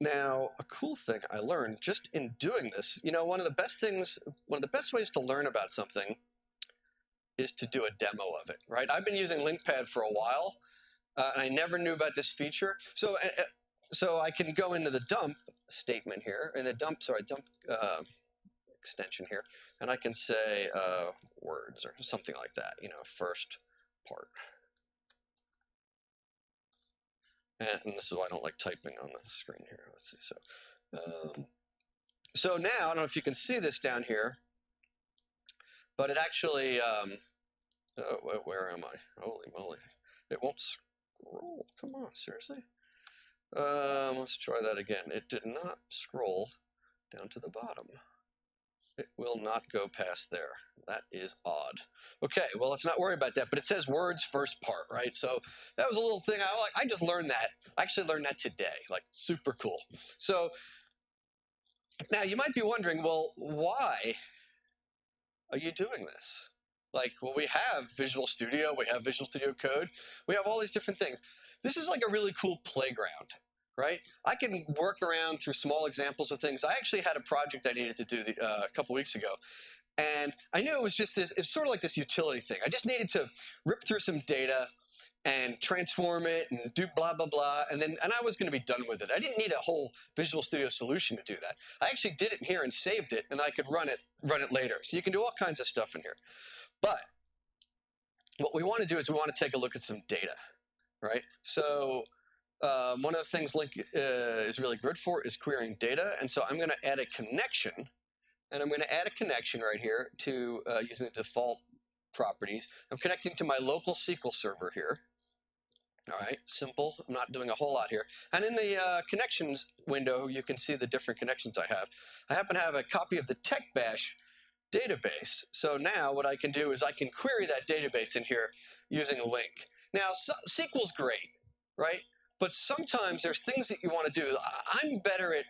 Speaker 6: Now, a cool thing I learned just in doing this, you know, one of the best ways to learn about something is to do a demo of it, right? I've been using LINQPad for a while, and I never knew about this feature. So I can go into the dump statement here, and the dump extension here, and I can say words or something like that, you know, first part. And this is why I don't like typing on the screen here. Let's see. So now, I don't know if you can see this down here, but it actually, where am I? Holy moly. It won't scroll. Come on, seriously? Let's try that again. It did not scroll down to the bottom. It will not go past there. That is odd. Okay, well, let's not worry about that, but it says words first part, right? So that was a little thing I just learned that. I actually learned that today, like super cool. So now you might be wondering, well, why are you doing this? Like, well, we have Visual Studio, we have Visual Studio Code, we have all these different things. This is like a really cool playground, right? I can work around through small examples of things. I actually had a project I needed to do a couple weeks ago, and I knew it was just this, it's sort of like this utility thing. I just needed to rip through some data and transform it and do blah, blah, blah, and I was going to be done with it. I didn't need a whole Visual Studio solution to do that. I actually did it in here and saved it, and then I could run it later. So you can do all kinds of stuff in here. But what we want to do is we want to take a look at some data, right? So one of the things Link is really good for is querying data. And so I'm going to add a connection. And I'm going to add a connection right here to using the default properties. I'm connecting to my local SQL server here. All right, simple. I'm not doing a whole lot here. And in the connections window, you can see the different connections I have. I happen to have a copy of the Tech Bash database. So now what I can do is I can query that database in here using a link. Now, SQL's great, right? But sometimes there's things that you want to do. I'm better at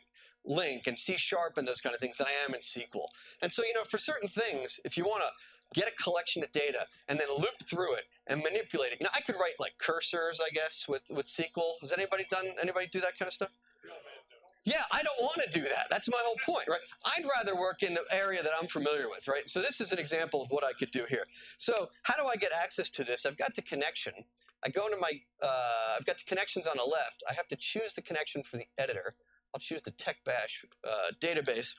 Speaker 6: Link and C# and those kind of things than I am in SQL. And so, you know, for certain things, if you want to get a collection of data and then loop through it and manipulate it, you know, I could write like cursors, I guess, with SQL. Has anybody do that kind of stuff? Yeah, I don't want to do that. That's my whole point, right? I'd rather work in the area that I'm familiar with, right? So this is an example of what I could do here. So how do I get access to this? I've got the connection. I go into my, I've got the connections on the left. I have to choose the connection for the editor. I'll choose the Tech Bash database.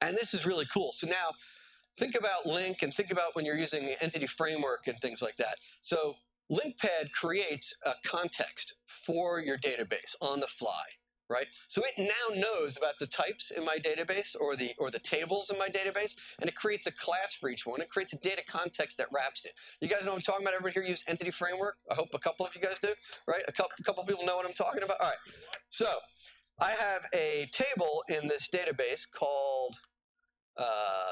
Speaker 6: And this is really cool. So now think about Link and think about when you're using the entity framework and things like that. So LINQPad creates a context for your database on the fly. Right? So it now knows about the types in my database or the tables in my database, and it creates a class for each one. It creates a data context that wraps it. You guys know what I'm talking about? Everybody here use Entity Framework? I hope a couple of you guys do, right? A couple of people know what I'm talking about. All right. So I have a table in this database called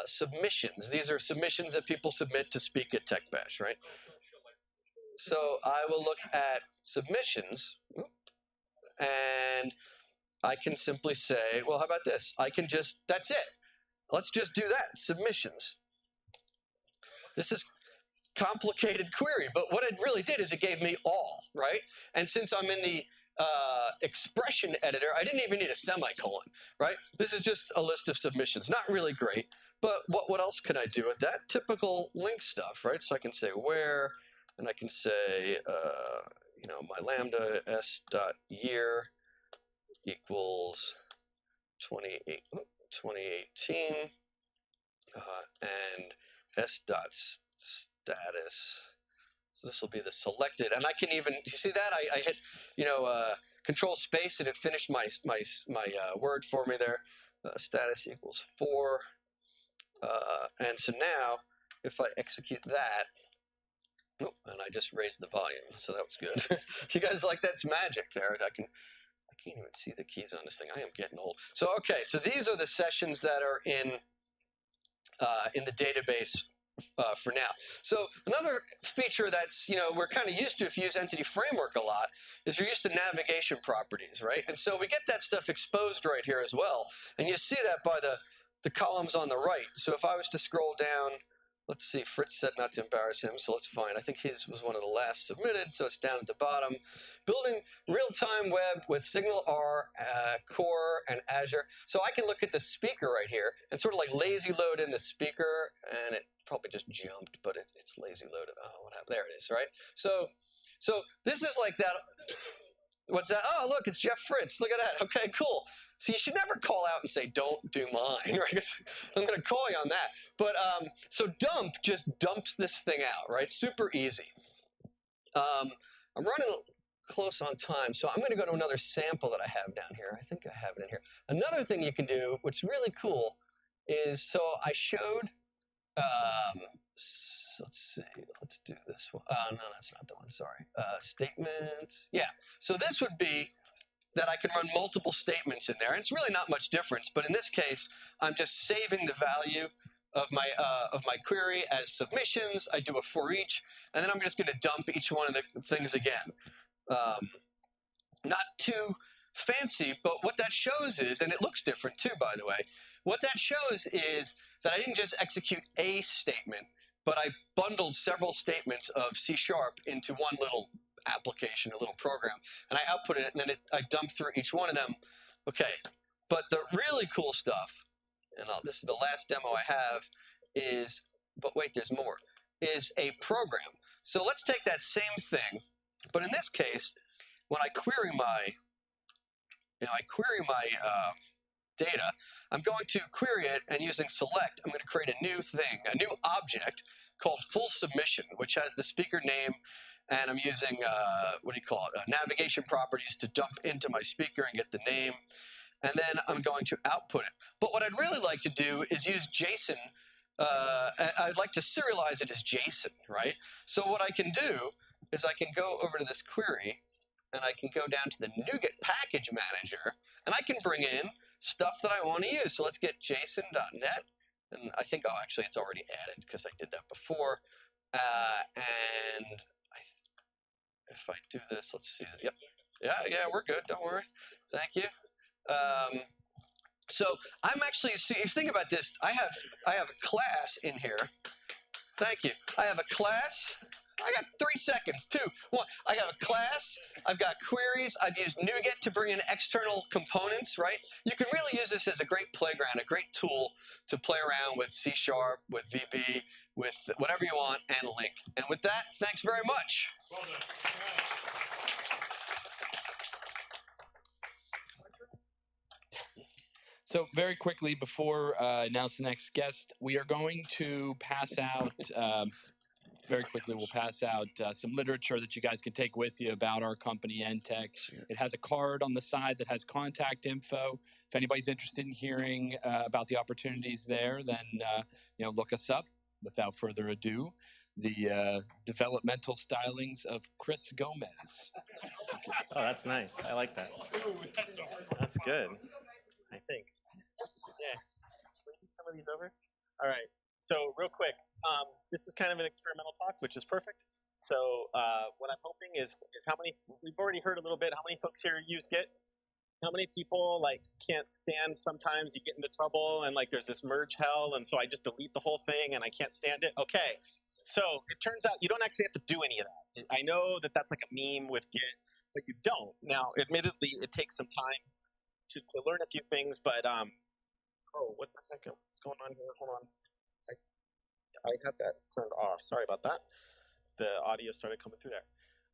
Speaker 6: submissions. These are submissions that people submit to speak at Tech Bash, right? So I will look at submissions, and I can simply say, well, how about this? I can just, that's it. Let's just do that, submissions. This is complicated query, but what it really did is it gave me all, right? And since I'm in the expression editor, I didn't even need a semicolon, right? This is just a list of submissions. Not really great, but what else can I do with that? Typical Link stuff, right? So I can say where, and I can say, you know, my lambda s.year equals 2018, and s.status. So this will be the selected, and I can even, you see that? I hit, you know, control space, and it finished my word for me there. Status equals 4, and so now if I execute that, oh, and I just raised the volume, so that was good. You guys like that's magic there? I can't even see the keys on this thing. I am getting old. So okay, so these are the sessions that are in the database for now. So another feature that's, we're kind of used to if you use Entity Framework a lot is you're used to navigation properties, right? And so we get that stuff exposed right here as well. And you see that by the columns on the right. So if I was to scroll down, let's see, Fritz said not to embarrass him, so let's find. I think his was one of the last submitted, so it's down at the bottom. Building real-time web with SignalR, Core, and Azure. So I can look at the speaker right here and sort of like lazy load in the speaker, and it probably just jumped, but it's lazy loaded. Oh, what happened? There it is, right? So this is like that. What's that? Oh, look, it's Jeff Fritz. Look at that. Okay, cool. So you should never call out and say, don't do mine, right? 'Cause I'm going to call you on that. But so dump just dumps this thing out, right? Super easy. I'm running close on time, so I'm going to go to another sample that I have down here. I think I have it in here. Another thing you can do, which is really cool, is so I showed, let's see, let's do this one. No, that's not the one, sorry. Statements, yeah. So this would be that I can run multiple statements in there. And it's really not much difference, but in this case, I'm just saving the value of my query as submissions. I do a for each, and then I'm just going to dump each one of the things again. Not too fancy, but what that shows is, and it looks different too, by the way, what that shows is that I didn't just execute a statement, but I bundled several statements of C# into one little application, a little program, and I output it, and then I dump through each one of them. Okay, but the really cool stuff, and this is the last demo I have, is, but wait, there's more, is a program. So let's take that same thing, but in this case, when I query my, data, I'm going to query it, and using select, I'm going to create a new thing, a new object called full submission, which has the speaker name, and I'm using, navigation properties to dump into my speaker and get the name. And then I'm going to output it. But what I'd really like to do is use JSON. I'd like to serialize it as JSON, right? So what I can do is I can go over to this query, and I can go down to the NuGet package manager, and I can bring in stuff that I want to use. So let's get json.net. And I think, actually, it's already added because I did that before. And if I do this, let's see. Yep. Yeah, we're good. Don't worry. Thank you. So I'm actually, see, if you think about this, I have a class in here. Thank you. I have a class. I got 3 seconds. 2, 1. I got a class. I've got queries. I've used NuGet to bring in external components, right? You can really use this as a great playground, a great tool to play around with C#, with VB, with whatever you want, and Link. And with that, thanks very much.
Speaker 1: Well done.
Speaker 3: So very quickly, before I announce the next guest, we are going to pass out, very quickly, we'll pass out some literature that you guys can take with you about our company, NTech. It has a card on the side that has contact info. If anybody's interested in hearing about the opportunities there, then look us up. Without further ado, the developmental stylings of Chris Gomez.
Speaker 12: Oh, that's nice. I like that.
Speaker 1: Ooh, that's a hard one.
Speaker 12: That's good, I think. Yeah. Can we do some of these over? All right. So real quick, this is kind of an experimental talk, which is perfect. So what I'm hoping is how many, we've already heard a little bit, how many folks here use Git? How many people can't stand, sometimes you get into trouble and there's this merge hell, and so I just delete the whole thing and I can't stand it? Okay. So it turns out you don't actually have to do any of that. I know that that's like a meme with Git, but you don't. Now, admittedly, it takes some time to learn a few things, but oh, what the heck? What's going on here? Hold on. I had that turned off. Sorry about that. The audio started coming through there.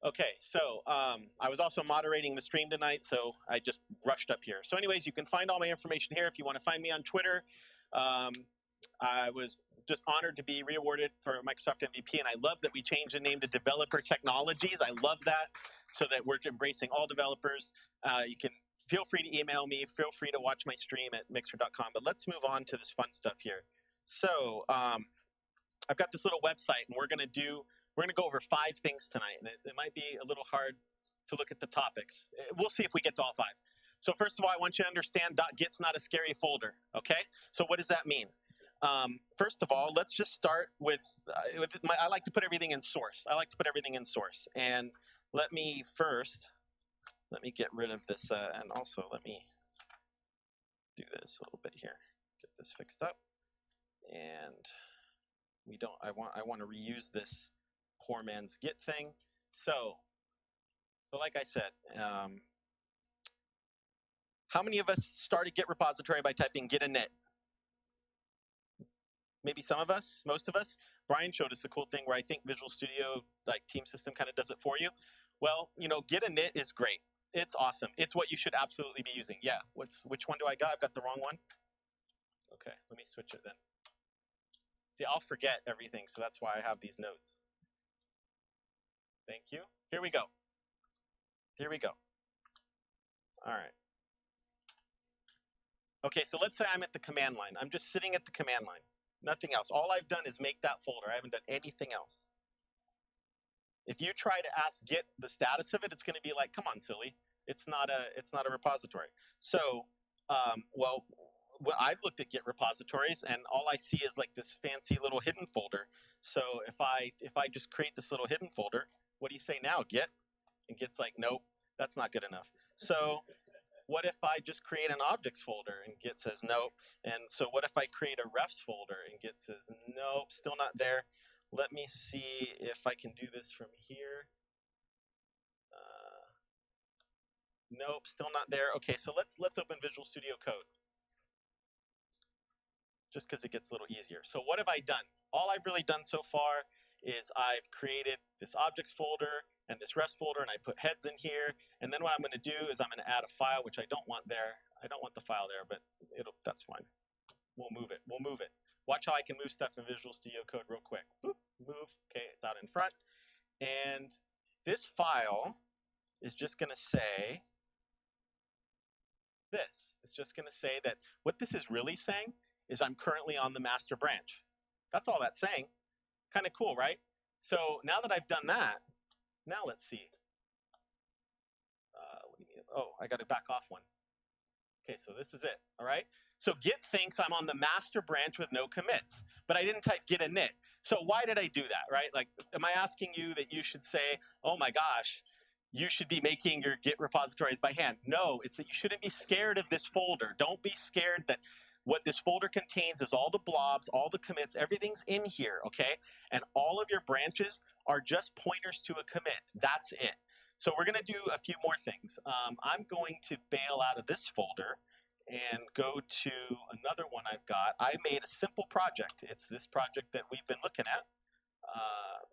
Speaker 12: Okay, so I was also moderating the stream tonight, so I just rushed up here. So anyways, you can find all my information here if you want to find me on Twitter. I was just honored to be re-awarded for Microsoft MVP, and I love that we changed the name to Developer Technologies. I love that, so that we're embracing all developers. You can feel free to email me. Feel free to watch my stream at mixer.com. But let's move on to this fun stuff here. So I've got this little website, and we're going to go over 5 things tonight. And it might be a little hard to look at the topics. We'll see if we get to all 5. So first of all, I want you to understand .git's not a scary folder, okay? So what does that mean? First of all, let's just start with I like to put everything in source. I like to put everything in source. And let me get rid of this, and also let me do this a little bit here. Get this fixed up. And I want to reuse this poor man's Git thing. So like I said, how many of us started Git repository by typing git init? Maybe some of us, most of us. Brian showed us a cool thing where I think Visual Studio, like Team System, kind of does it for you. Well, git init is great. It's awesome. It's what you should absolutely be using. Yeah. Which one do I got? I've got the wrong one. Okay, let me switch it then. See, I'll forget everything, so that's why I have these notes. Thank you. Here we go. Here we go. All right. Okay, so let's say I'm at the command line. I'm just sitting at the command line. Nothing else. All I've done is make that folder. I haven't done anything else. If you try to ask Git the status of it, it's going to be like, come on, silly. It's not a repository. So, well, I've looked at Git repositories, and all I see is like this fancy little hidden folder. So if I just create this little hidden folder, what do you say now, Git? And Git's like, nope, that's not good enough. So what if I just create an objects folder and Git says nope? And so what if I create a refs folder and Git says nope, still not there? Let me see if I can do this from here. Nope, still not there. Okay, so let's open Visual Studio Code, just because it gets a little easier. So what have I done? All I've really done so far is I've created this objects folder and this rest folder, and I put heads in here. And then what I'm going to do is I'm going to add a file, which I don't want there. I don't want the file there, but that's fine. We'll move it. We'll move it. Watch how I can move stuff in Visual Studio Code real quick. Boop, move. Okay, it's out in front. And this file is just going to say this. It's just going to say that what this is really saying is I'm currently on the master branch. That's all that's saying. Kind of cool, right? So now that I've done that, now let's see. What do you mean? Oh, I got to back off one. Okay, so this is it, all right? So Git thinks I'm on the master branch with no commits, but I didn't type git init. So why did I do that, right? Like, am I asking you that you should say, oh my gosh, you should be making your Git repositories by hand? No, it's that you shouldn't be scared of this folder. Don't be scared that what this folder contains is all the blobs, all the commits, everything's in here, okay? And all of your branches are just pointers to a commit. That's it. So we're going to do a few more things. I'm going to bail out of this folder and go to another one I've got. I made a simple project. It's this project that we've been looking at.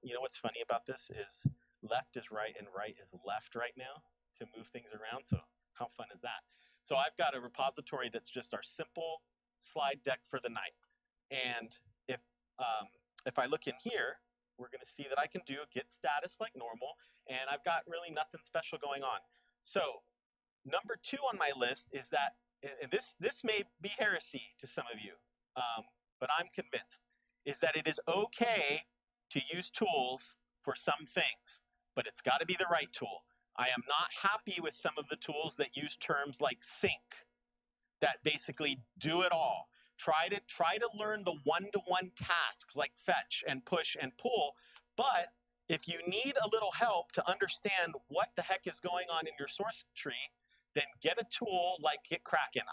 Speaker 12: You know what's funny about this is left is right and right is left right now to move things around. So how fun is that? So I've got a repository that's just our simple slide deck for the night. And if I look in here, we're going to see that I can do a git status like normal, and I've got really nothing special going on. So number 2 on my list is that, and this may be heresy to some of you, but I'm convinced, is that it is okay to use tools for some things, but it's got to be the right tool. I am not happy with some of the tools that use terms like sync, that basically do it all. Try to learn the one-to-one tasks like fetch and push and pull, but if you need a little help to understand what the heck is going on in your source tree, then get a tool like GitKraken.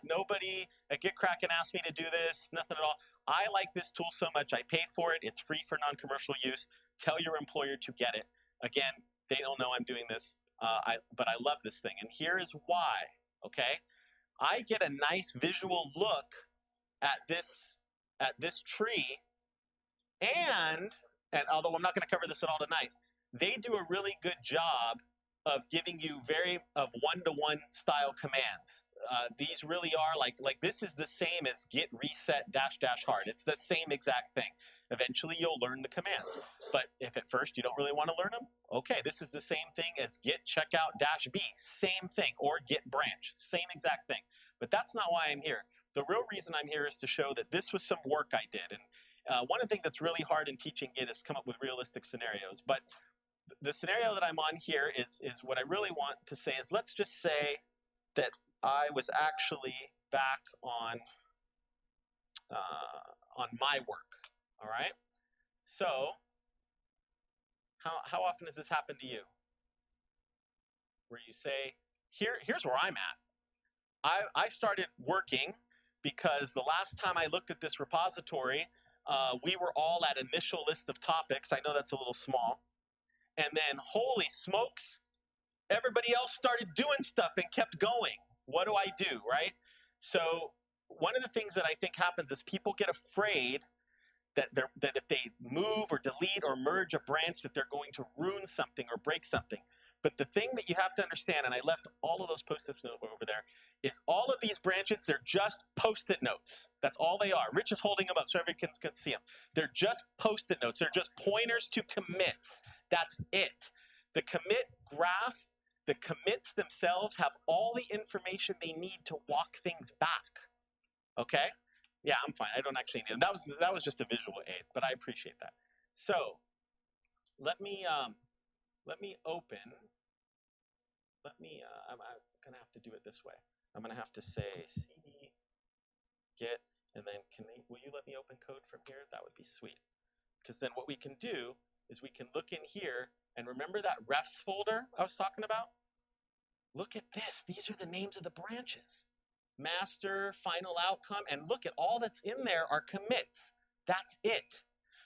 Speaker 12: Nobody at GitKraken asked me to do this, nothing at all. I like this tool so much, I pay for it, it's free for non-commercial use. Tell your employer to get it. Again, they don't know I'm doing this, but I love this thing, and here is why, okay? I get a nice visual look at this tree, and although I'm not going to cover this at all tonight, they do a really good job of giving you one-to-one style commands. These really are like this is the same as git reset -- hard. It's the same exact thing. Eventually you'll learn the commands, but if at first you don't really want to learn them, okay, this is the same thing as git checkout -b, same thing, or git branch, same exact thing. But that's not why I'm here. The real reason I'm here is to show that this was some work I did. And one of the things that's really hard in teaching Git is come up with realistic scenarios. But the scenario that I'm on here is what I really want to say is, let's just say that I was actually back on on my work. All right. So how often does this happen to you? Where you say, here's where I'm at. I started working because the last time I looked at this repository, we were all at initial list of topics. I know that's a little small. And then, holy smokes, everybody else started doing stuff and kept going. What do I do, right? So one of the things that I think happens is people get afraid that if they move or delete or merge a branch that they're going to ruin something or break something. But the thing that you have to understand, and I left all of those Post-its over there, is all of these branches, they're just Post-it notes. That's all they are. Rich is holding them up so everyone can see them. They're just Post-it notes. They're just pointers to commits. That's it. The commit graph, the commits themselves have all the information they need to walk things back. Okay? Yeah, I'm fine. I don't actually need it. That was just a visual aid, but I appreciate that. So let me open. I'm gonna have to do it this way. I'm gonna have to say cd git, and then will you let me open code from here? That would be sweet. Because then what we can do is we can look in here, and remember that refs folder I was talking about? Look at this. These are the names of the branches. Master, final outcome, and look at all that's in there are commits. That's it.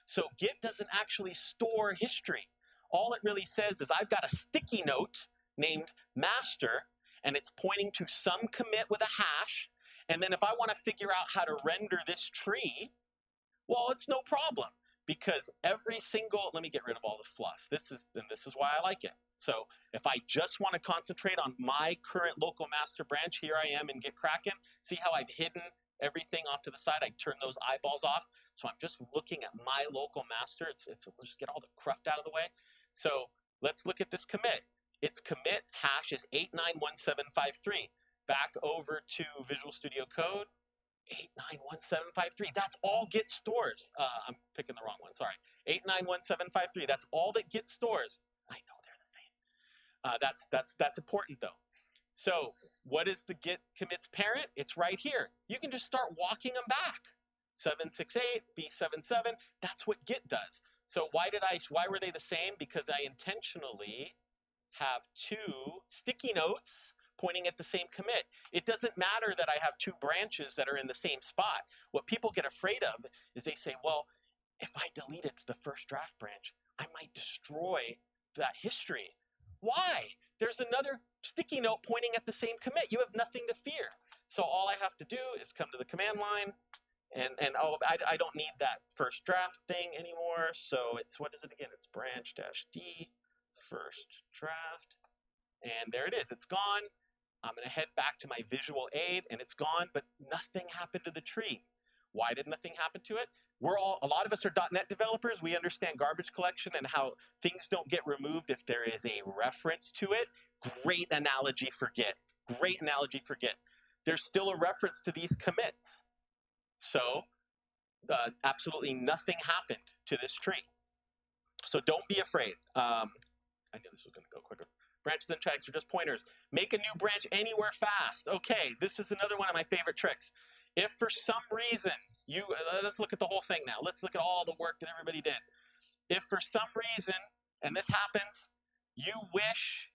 Speaker 12: So Git doesn't actually store history. All it really says is I've got a sticky note named master, and it's pointing to some commit with a hash. And then if I want to figure out how to render this tree, well, it's no problem, because every single, let me get rid of all the fluff. This is why I like it. So if I just want to concentrate on my current local master branch, here I am in Git Kraken. See how I've hidden everything off to the side? I turn those eyeballs off. So I'm just looking at my local master. Let's just get all the cruft out of the way. So let's look at this commit. Its commit hash is 891753. Back over to Visual Studio Code, 891753. That's all Git stores. I'm picking the wrong one, sorry. 891753, that's all that Git stores. I know they're the same. That's important though. So what is the Git commits parent? It's right here. You can just start walking them back. 768, B77, that's what Git does. So why were they the same? Because I intentionally have two sticky notes pointing at the same commit. It doesn't matter that I have two branches that are in the same spot. What people get afraid of is they say, well, if I deleted the first draft branch, I might destroy that history. Why? There's another sticky note pointing at the same commit. You have nothing to fear. So all I have to do is come to the command line, and I don't need that first draft thing anymore. So it's, what is it again? It's branch-d first draft. And there it is. It's gone. I'm going to head back to my visual aid, and it's gone, but nothing happened to the tree. Why did nothing happen to it? A lot of us are .NET developers. We understand garbage collection and how things don't get removed if there is a reference to it. Great analogy for Git. Great analogy for Git. There's still a reference to these commits. So absolutely nothing happened to this tree. So don't be afraid. I knew this was going to go quicker. Branches and tracks are just pointers. Make a new branch anywhere fast. Okay, this is another one of my favorite tricks. If for some reason let's look at the whole thing now. Let's look at all the work that everybody did. If for some reason, and this happens, you wish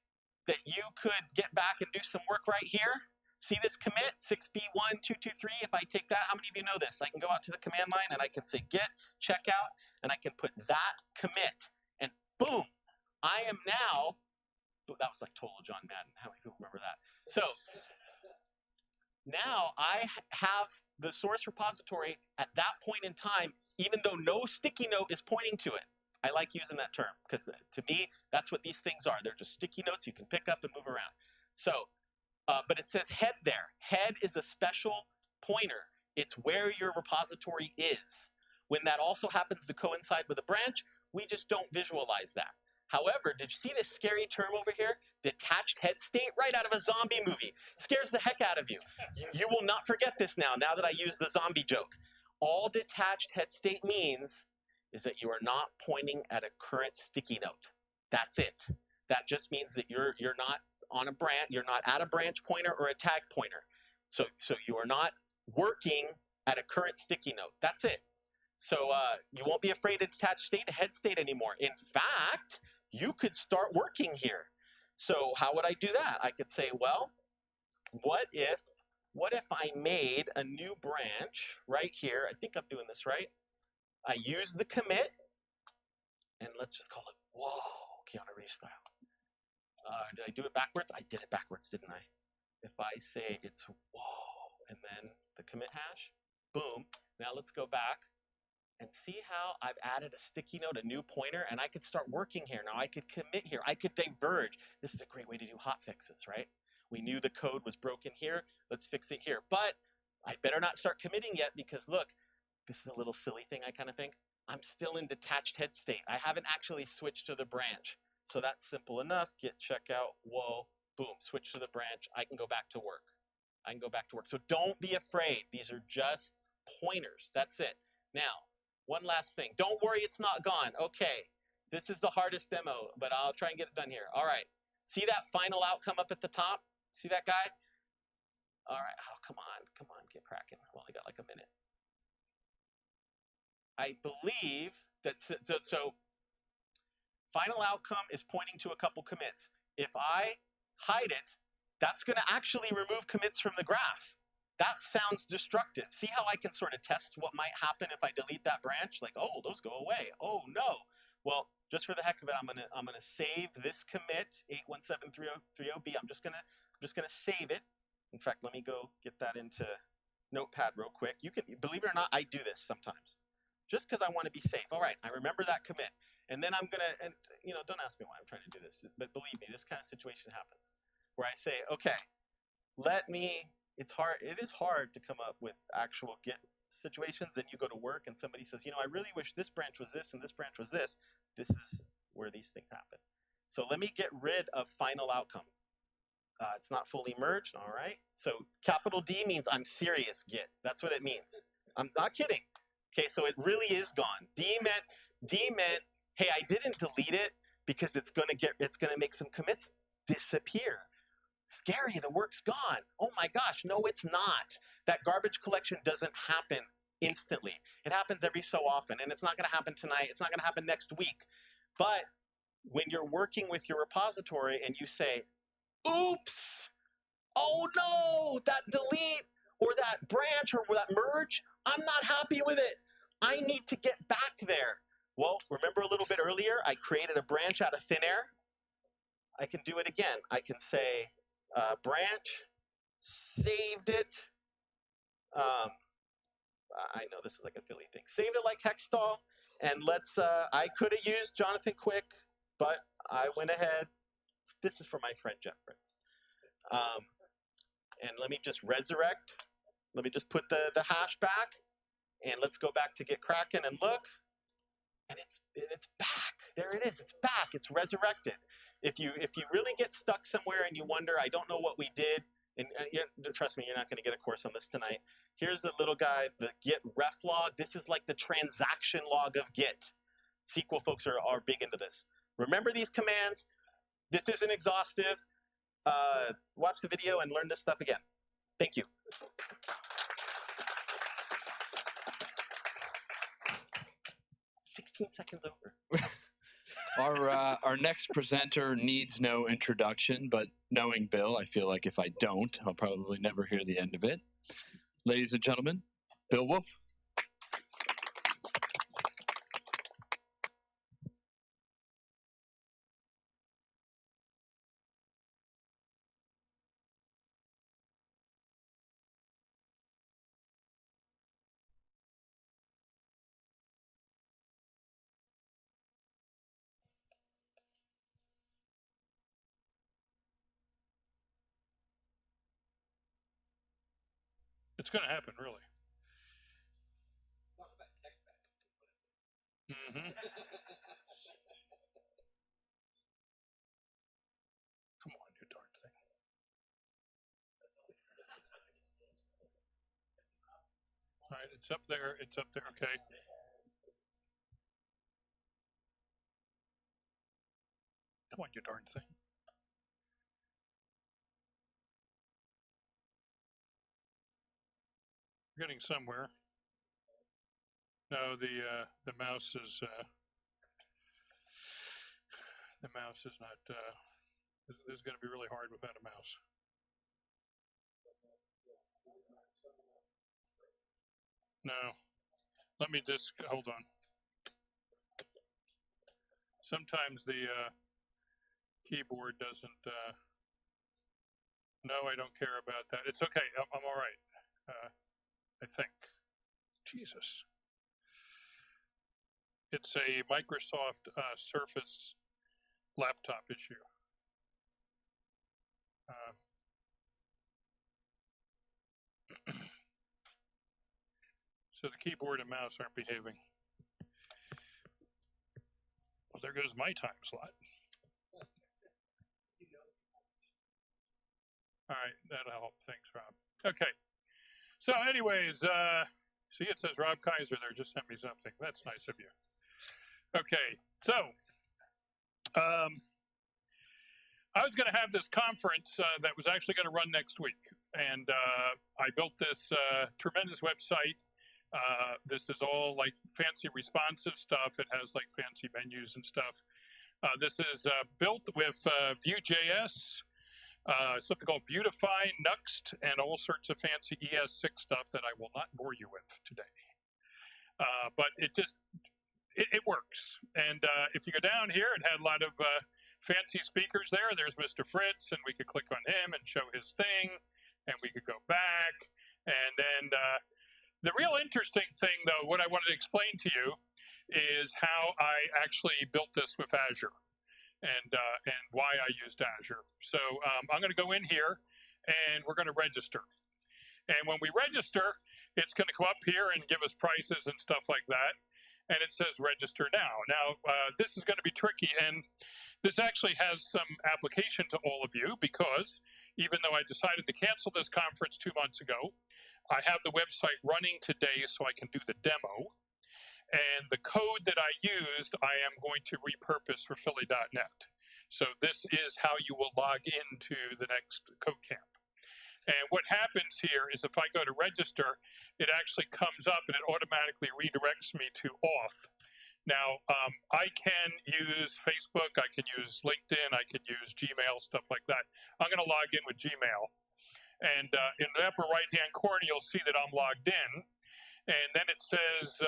Speaker 12: that you could get back and do some work right here, see this commit, 6B1223, if I take that, how many of you know this? I can go out to the command line and I can say git, checkout, and I can put that commit, and boom, I am now, that was like total John Madden. How many people remember that? So now I have the source repository at that point in time, even though no sticky note is pointing to it. I like using that term because to me, that's what these things are. They're just sticky notes you can pick up and move around. So, but it says head there. Head is a special pointer. It's where your repository is. When that also happens to coincide with a branch, we just don't visualize that. However, did you see this scary term over here? Detached head state, right out of a zombie movie. It scares the heck out of you. You will not forget this now that I use the zombie joke. All detached head state means is that you are not pointing at a current sticky note. That's it. That just means that you're not on a branch, you're not at a branch pointer or a tag pointer. So you are not working at a current sticky note. That's it. So you won't be afraid to attach state to head state anymore. In fact, you could start working here. So how would I do that? I could say, well, what if I made a new branch right here? I think I'm doing this right. I use the commit, and let's just call it whoa, Keanu Reeves style. Did I do it backwards? I did it backwards, didn't I? If I say it's whoa, and then the commit hash, boom. Now let's go back and see how I've added a sticky note, a new pointer, and I could start working here. Now I could commit here. I could diverge. This is a great way to do hot fixes, right? We knew the code was broken here. Let's fix it here. But I better not start committing yet because look, this is a little silly thing I kind of think. I'm still in detached head state. I haven't actually switched to the branch. So that's simple enough. Git checkout, whoa, boom, switch to the branch. I can go back to work. I can go back to work. So don't be afraid. These are just pointers. That's it. Now, one last thing. Don't worry, it's not gone. Okay, this is the hardest demo, but I'll try and get it done here. All right. See that final outcome up at the top? See that guy? All right. Oh, come on, get cracking. I've only got like a minute. I believe that, so final outcome is pointing to a couple commits. If I hide it, that's going to actually remove commits from the graph. That sounds destructive. See how I can sort of test what might happen if I delete that branch? Like, oh, those go away. Oh, no. Well, just for the heck of it, I'm gonna save this commit 8173030B. I'm just gonna save it. In fact, let me go get that into Notepad real quick. You can, believe it or not, I do this sometimes, just because I want to be safe. All right, I remember that commit, and then I'm gonna, and you know, don't ask me why I'm trying to do this, but believe me, this kind of situation happens where I say, okay, it's hard. It is hard to come up with actual Git situations, and you go to work and somebody says, you know, I really wish this branch was this and this branch was this. This is where these things happen. So let me get rid of final outcome. It's not fully merged, all right? So capital D means I'm serious, Git. That's what it means. I'm not kidding. Okay, so it really is gone. D meant, hey, I didn't delete it because it's gonna make some commits disappear. Scary, the work's gone. Oh my gosh, no, it's not. That garbage collection doesn't happen instantly. It happens every so often, and it's not gonna happen tonight. It's not gonna happen next week. But when you're working with your repository and you say, oops, oh no, that delete or that branch or that merge, I'm not happy with it. I need to get back there. Well, remember a little bit earlier, I created a branch out of thin air. I can do it again. I can say, branch, saved it. I know this is like a Philly thing. Saved it like Hexstall, and let's, I could have used Jonathan Quick, but I went ahead. This is for my friend Jeff Fritz. And let me just resurrect. Let me just put the hash back, and let's go back to get cracking and look. And it's back. There it is. It's back. It's resurrected. If you really get stuck somewhere and you wonder, I don't know what we did, and trust me, you're not going to get a course on this tonight. Here's a little guy, the Git ref log. This is like the transaction log of Git. SQL folks are big into this. Remember these commands. This isn't exhaustive. Watch the video and learn this stuff again. Thank you. 16 seconds over.
Speaker 3: Our next presenter needs no introduction, but knowing Bill, I feel like if I don't, I'll probably never hear the end of it. Ladies and gentlemen, Bill Wolff.
Speaker 1: It's going to happen, really. Mm-hmm. Come on, you darn thing. All right, it's up there. It's up there. Okay. Come on, you darn thing. We're getting somewhere. No, the mouse is not. This is going to be really hard without a mouse. No, let me just hold on. Sometimes the keyboard doesn't. No, I don't care about that. It's okay. I'm all right. I think. Jesus. It's a Microsoft Surface laptop issue. So the keyboard and mouse aren't behaving. Well, there goes my time slot. All right, that'll help. Thanks, Rob. Okay. So anyways, see, it says Rob Kaiser there just sent me something. That's nice of you. Okay, so I was going to have this conference that was actually going to run next week. And I built this tremendous website. This is all like fancy responsive stuff. It has like fancy menus and stuff. This is built with Vue.js, something called Vuetify, Nuxt, and all sorts of fancy ES6 stuff that I will not bore you with today. But it works. And if you go down here, it had a lot of fancy speakers there. There's Mr. Fritz, and we could click on him and show his thing, and we could go back. And then the real interesting thing, though, what I wanted to explain to you is how I actually built this with Azure and why I used Azure. So I'm going to go in here, and we're going to register. And when we register, it's going to come up here and give us prices and stuff like that. And it says register now. Now, this is going to be tricky, and this actually has some application to all of you because even though I decided to cancel this conference 2 months ago, I have the website running today so I can do the demo. And the code that I used, I am going to repurpose for Philly.net. So this is how you will log into the next code camp. And what happens here is if I go to register, it actually comes up and it automatically redirects me to auth. Now, I can use Facebook, I can use LinkedIn, I can use Gmail, stuff like that. I'm going to log in with Gmail. And in the upper right-hand corner, you'll see that I'm logged in. And then it says,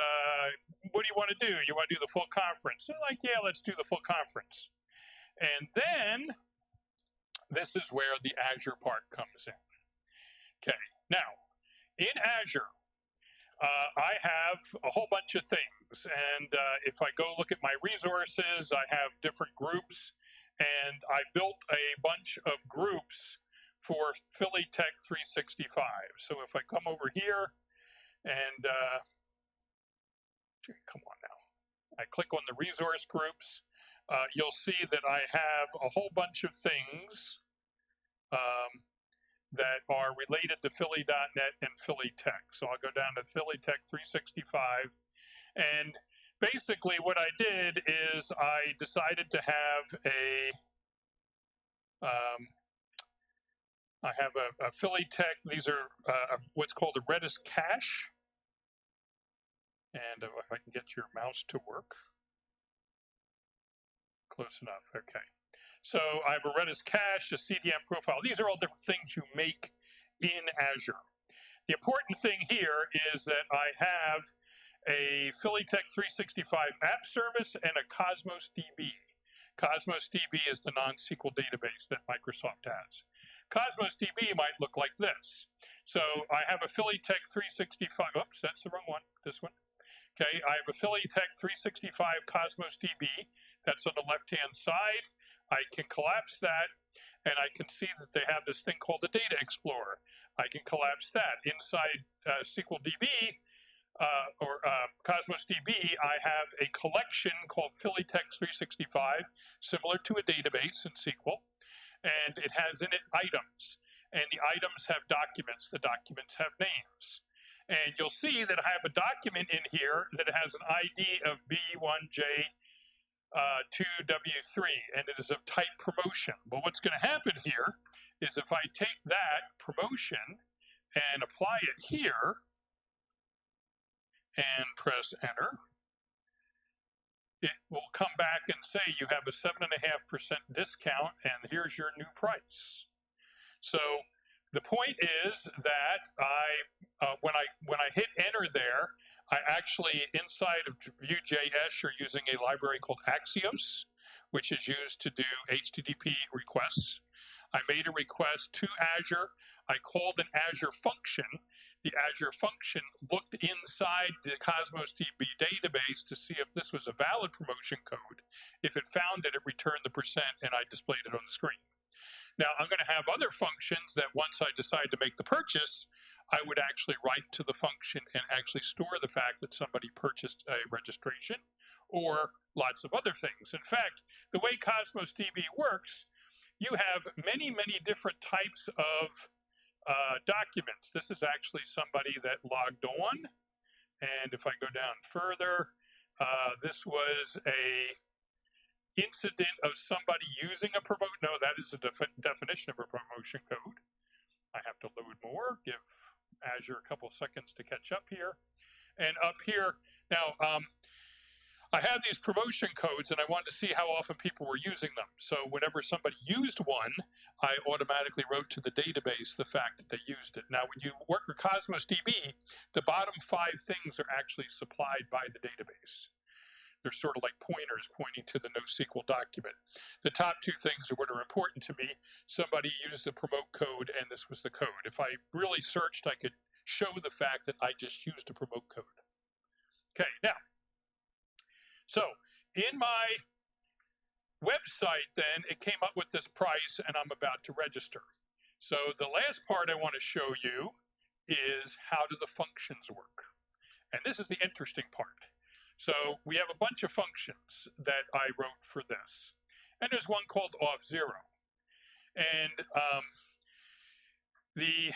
Speaker 1: what do you want to do? You want to do the full conference? And I'm like, yeah, let's do the full conference. And then this is where the Azure part comes in. Okay, now, in Azure, I have a whole bunch of things. And if I go look at my resources, I have different groups. And I built a bunch of groups for Philly Tech 365. So if I come over here and, come on now, I click on the resource groups, you'll see that I have a whole bunch of things that are related to Philly.net and Philly Tech. So I'll go down to Philly Tech 365. And basically what I did is I decided to have a Philly Tech. These are what's called a Redis cache. And if I can get your mouse to work. Close enough, okay. So I have a Redis cache, a CDN profile. These are all different things you make in Azure. The important thing here is that I have a Philly Tech 365 app service and a Cosmos DB. Cosmos DB is the non-SQL database that Microsoft has. Cosmos DB might look like this. So I have a Philly Tech 365, oops, that's the wrong one, this one. Okay, I have a Philly Tech 365 Cosmos DB. That's on the left-hand side. I can collapse that, and I can see that they have this thing called the Data Explorer. I can collapse that. Inside SQL DB, or Cosmos DB, I have a collection called Philly Tech 365, similar to a database in SQL, and it has in it items. And the items have documents. The documents have names. And you'll see that I have a document in here that has an ID of B1J 2W3, and it is of type promotion. But what's going to happen here is if I take that promotion and apply it here, and press enter, it will come back and say you have a 7.5% discount and here's your new price. So the point is that when I hit enter there, I actually, inside of Vue.js, you're using a library called Axios, which is used to do HTTP requests. I made a request to Azure. I called an Azure function. The Azure function looked inside the Cosmos DB database to see if this was a valid promotion code. If it found it, it returned the percent, and I displayed it on the screen. Now, I'm going to have other functions that once I decide to make the purchase, I would actually write to the function and actually store the fact that somebody purchased a registration or lots of other things. In fact, the way Cosmos DB works, you have many, many different types of documents. This is actually somebody that logged on. And if I go down further, this was a incident of somebody using a promote. No, that is a definition of a promotion code. I have to load more, give Azure a couple seconds to catch up here. And up here, now, I have these promotion codes, and I wanted to see how often people were using them. So whenever somebody used one, I automatically wrote to the database the fact that they used it. Now, when you work with Cosmos DB, the bottom 5 things are actually supplied by the database. They're sort of like pointers pointing to the NoSQL document. The top 2 things are what are important to me. Somebody used a promote code, and this was the code. If I really searched, I could show the fact that I just used a promote code. Okay, now, so in my website, then, it came up with this price, and I'm about to register. So the last part I want to show you is how do the functions work. And this is the interesting part. So we have a bunch of functions that I wrote for this. And there's one called off0. And the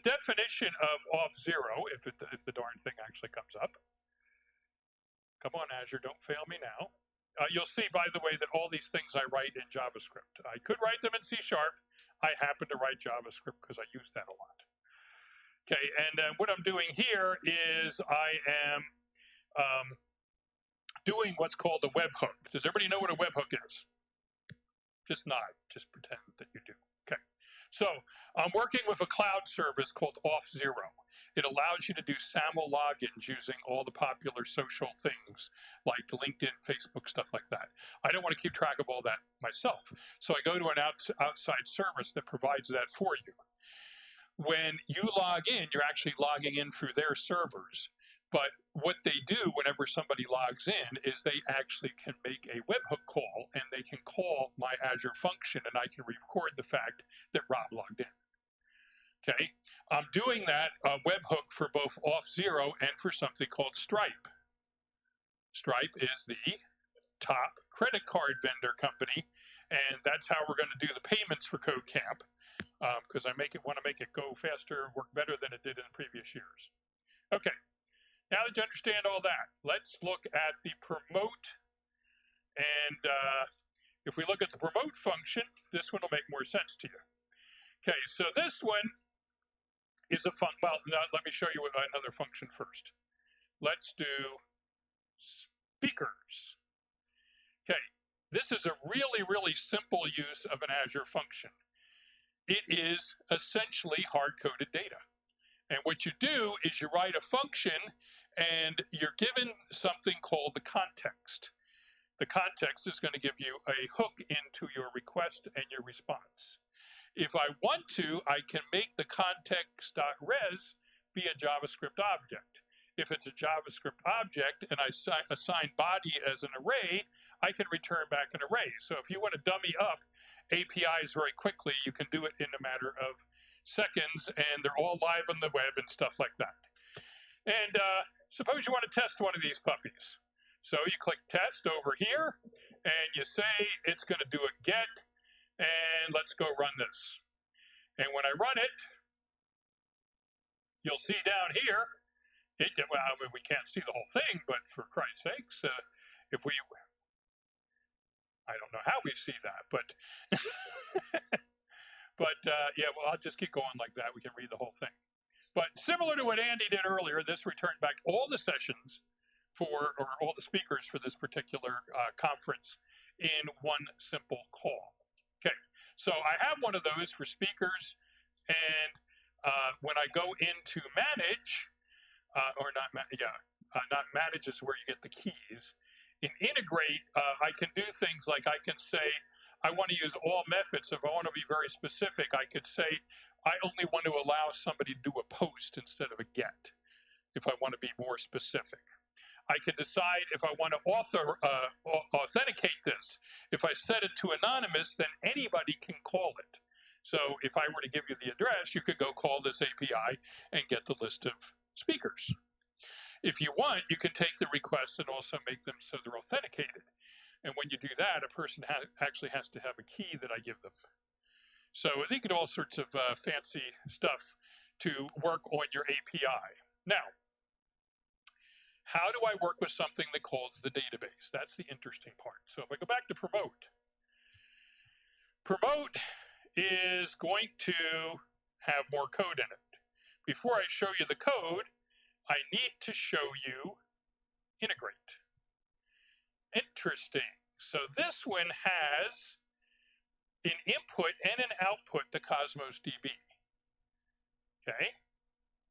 Speaker 1: definition of off0, if the darn thing actually comes up. Come on, Azure, don't fail me now. You'll see, by the way, that all these things I write in JavaScript. I could write them in C#. I happen to write JavaScript because I use that a lot. Okay, and what I'm doing here is I am doing what's called a webhook. Does everybody know what a webhook is? Just nod. Just pretend that you do. Okay. So I'm working with a cloud service called off0. It allows you to do SAML logins using all the popular social things like LinkedIn, Facebook, stuff like that. I don't want to keep track of all that myself. So I go to an outside service that provides that for you. When you log in, you're actually logging in through their servers. But what they do whenever somebody logs in is they actually can make a webhook call, and they can call my Azure function, and I can record the fact that Rob logged in. Okay, I'm doing that webhook for both off0 and for something called Stripe. Stripe is the top credit card vendor company, and that's how we're going to do the payments for CodeCamp, because I want to make it go faster, work better than it did in previous years. Okay. Now that you understand all that, let's look at the promote. And if we look at the promote function, this one will make more sense to you. Okay, so this one is a function. Well, now let me show you another function first. Let's do speakers. Okay, this is a really, really simple use of an Azure function. It is essentially hard-coded data. And what you do is you write a function, and you're given something called the context. The context is going to give you a hook into your request and your response. If I want to, I can make the context.res be a JavaScript object. If it's a JavaScript object and I assign body as an array, I can return back an array. So if you want to dummy up APIs very quickly, you can do it in a matter of seconds, and they're all live on the web and stuff like that. And suppose you want to test one of these puppies. So you click test over here, and you say it's going to do a get, and let's go run this. And when I run it, you'll see down here, well, I mean, we can't see the whole thing, but for Christ's sakes, if we, I don't know how we see that, but But yeah, well, I'll just keep going like that. We can read the whole thing. But similar to what Andy did earlier, this returned back all the sessions or all the speakers for this particular conference in one simple call. Okay, so I have one of those for speakers, and when I go into manage, not manage is where you get the keys. In integrate, I can do things like I can say, I want to use all methods. If I want to be very specific, I could say, I only want to allow somebody to do a post instead of a get, if I want to be more specific. I can decide if I want to authenticate this. If I set it to anonymous, then anybody can call it. So if I were to give you the address, you could go call this API and get the list of speakers. If you want, you can take the requests and also make them so they're authenticated. And when you do that, a person actually has to have a key that I give them. So they can do all sorts of fancy stuff to work on your API. Now, how do I work with something that calls the database? That's the interesting part. So if I go back to promote, promote is going to have more code in it. Before I show you the code, I need to show you integrate. Interesting. So this one has an input and an output to Cosmos DB. Okay?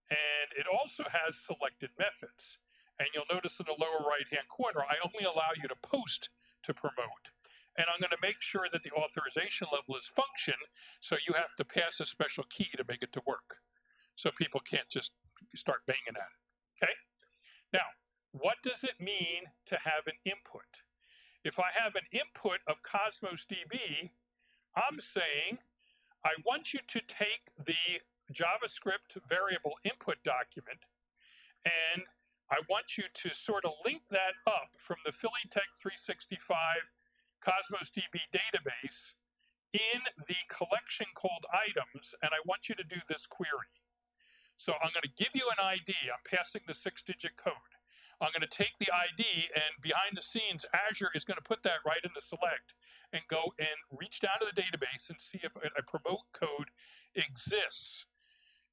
Speaker 1: And it also has selected methods. And you'll notice in the lower right-hand corner, I only allow you to post to promote. And I'm going to make sure that the authorization level is function, so you have to pass a special key to make it to work. So people can't just start banging at it. Okay? Now, what does it mean to have an input? If I have an input of Cosmos DB, I'm saying I want you to take the JavaScript variable input document, and I want you to sort of link that up from the PhillyTech 365 Cosmos DB database in the collection called items, and I want you to do this query. So I'm going to give you an ID. I'm passing the 6-digit code. I'm going to take the ID, and behind the scenes, Azure is going to put that right into select and go and reach down to the database and see if a promote code exists.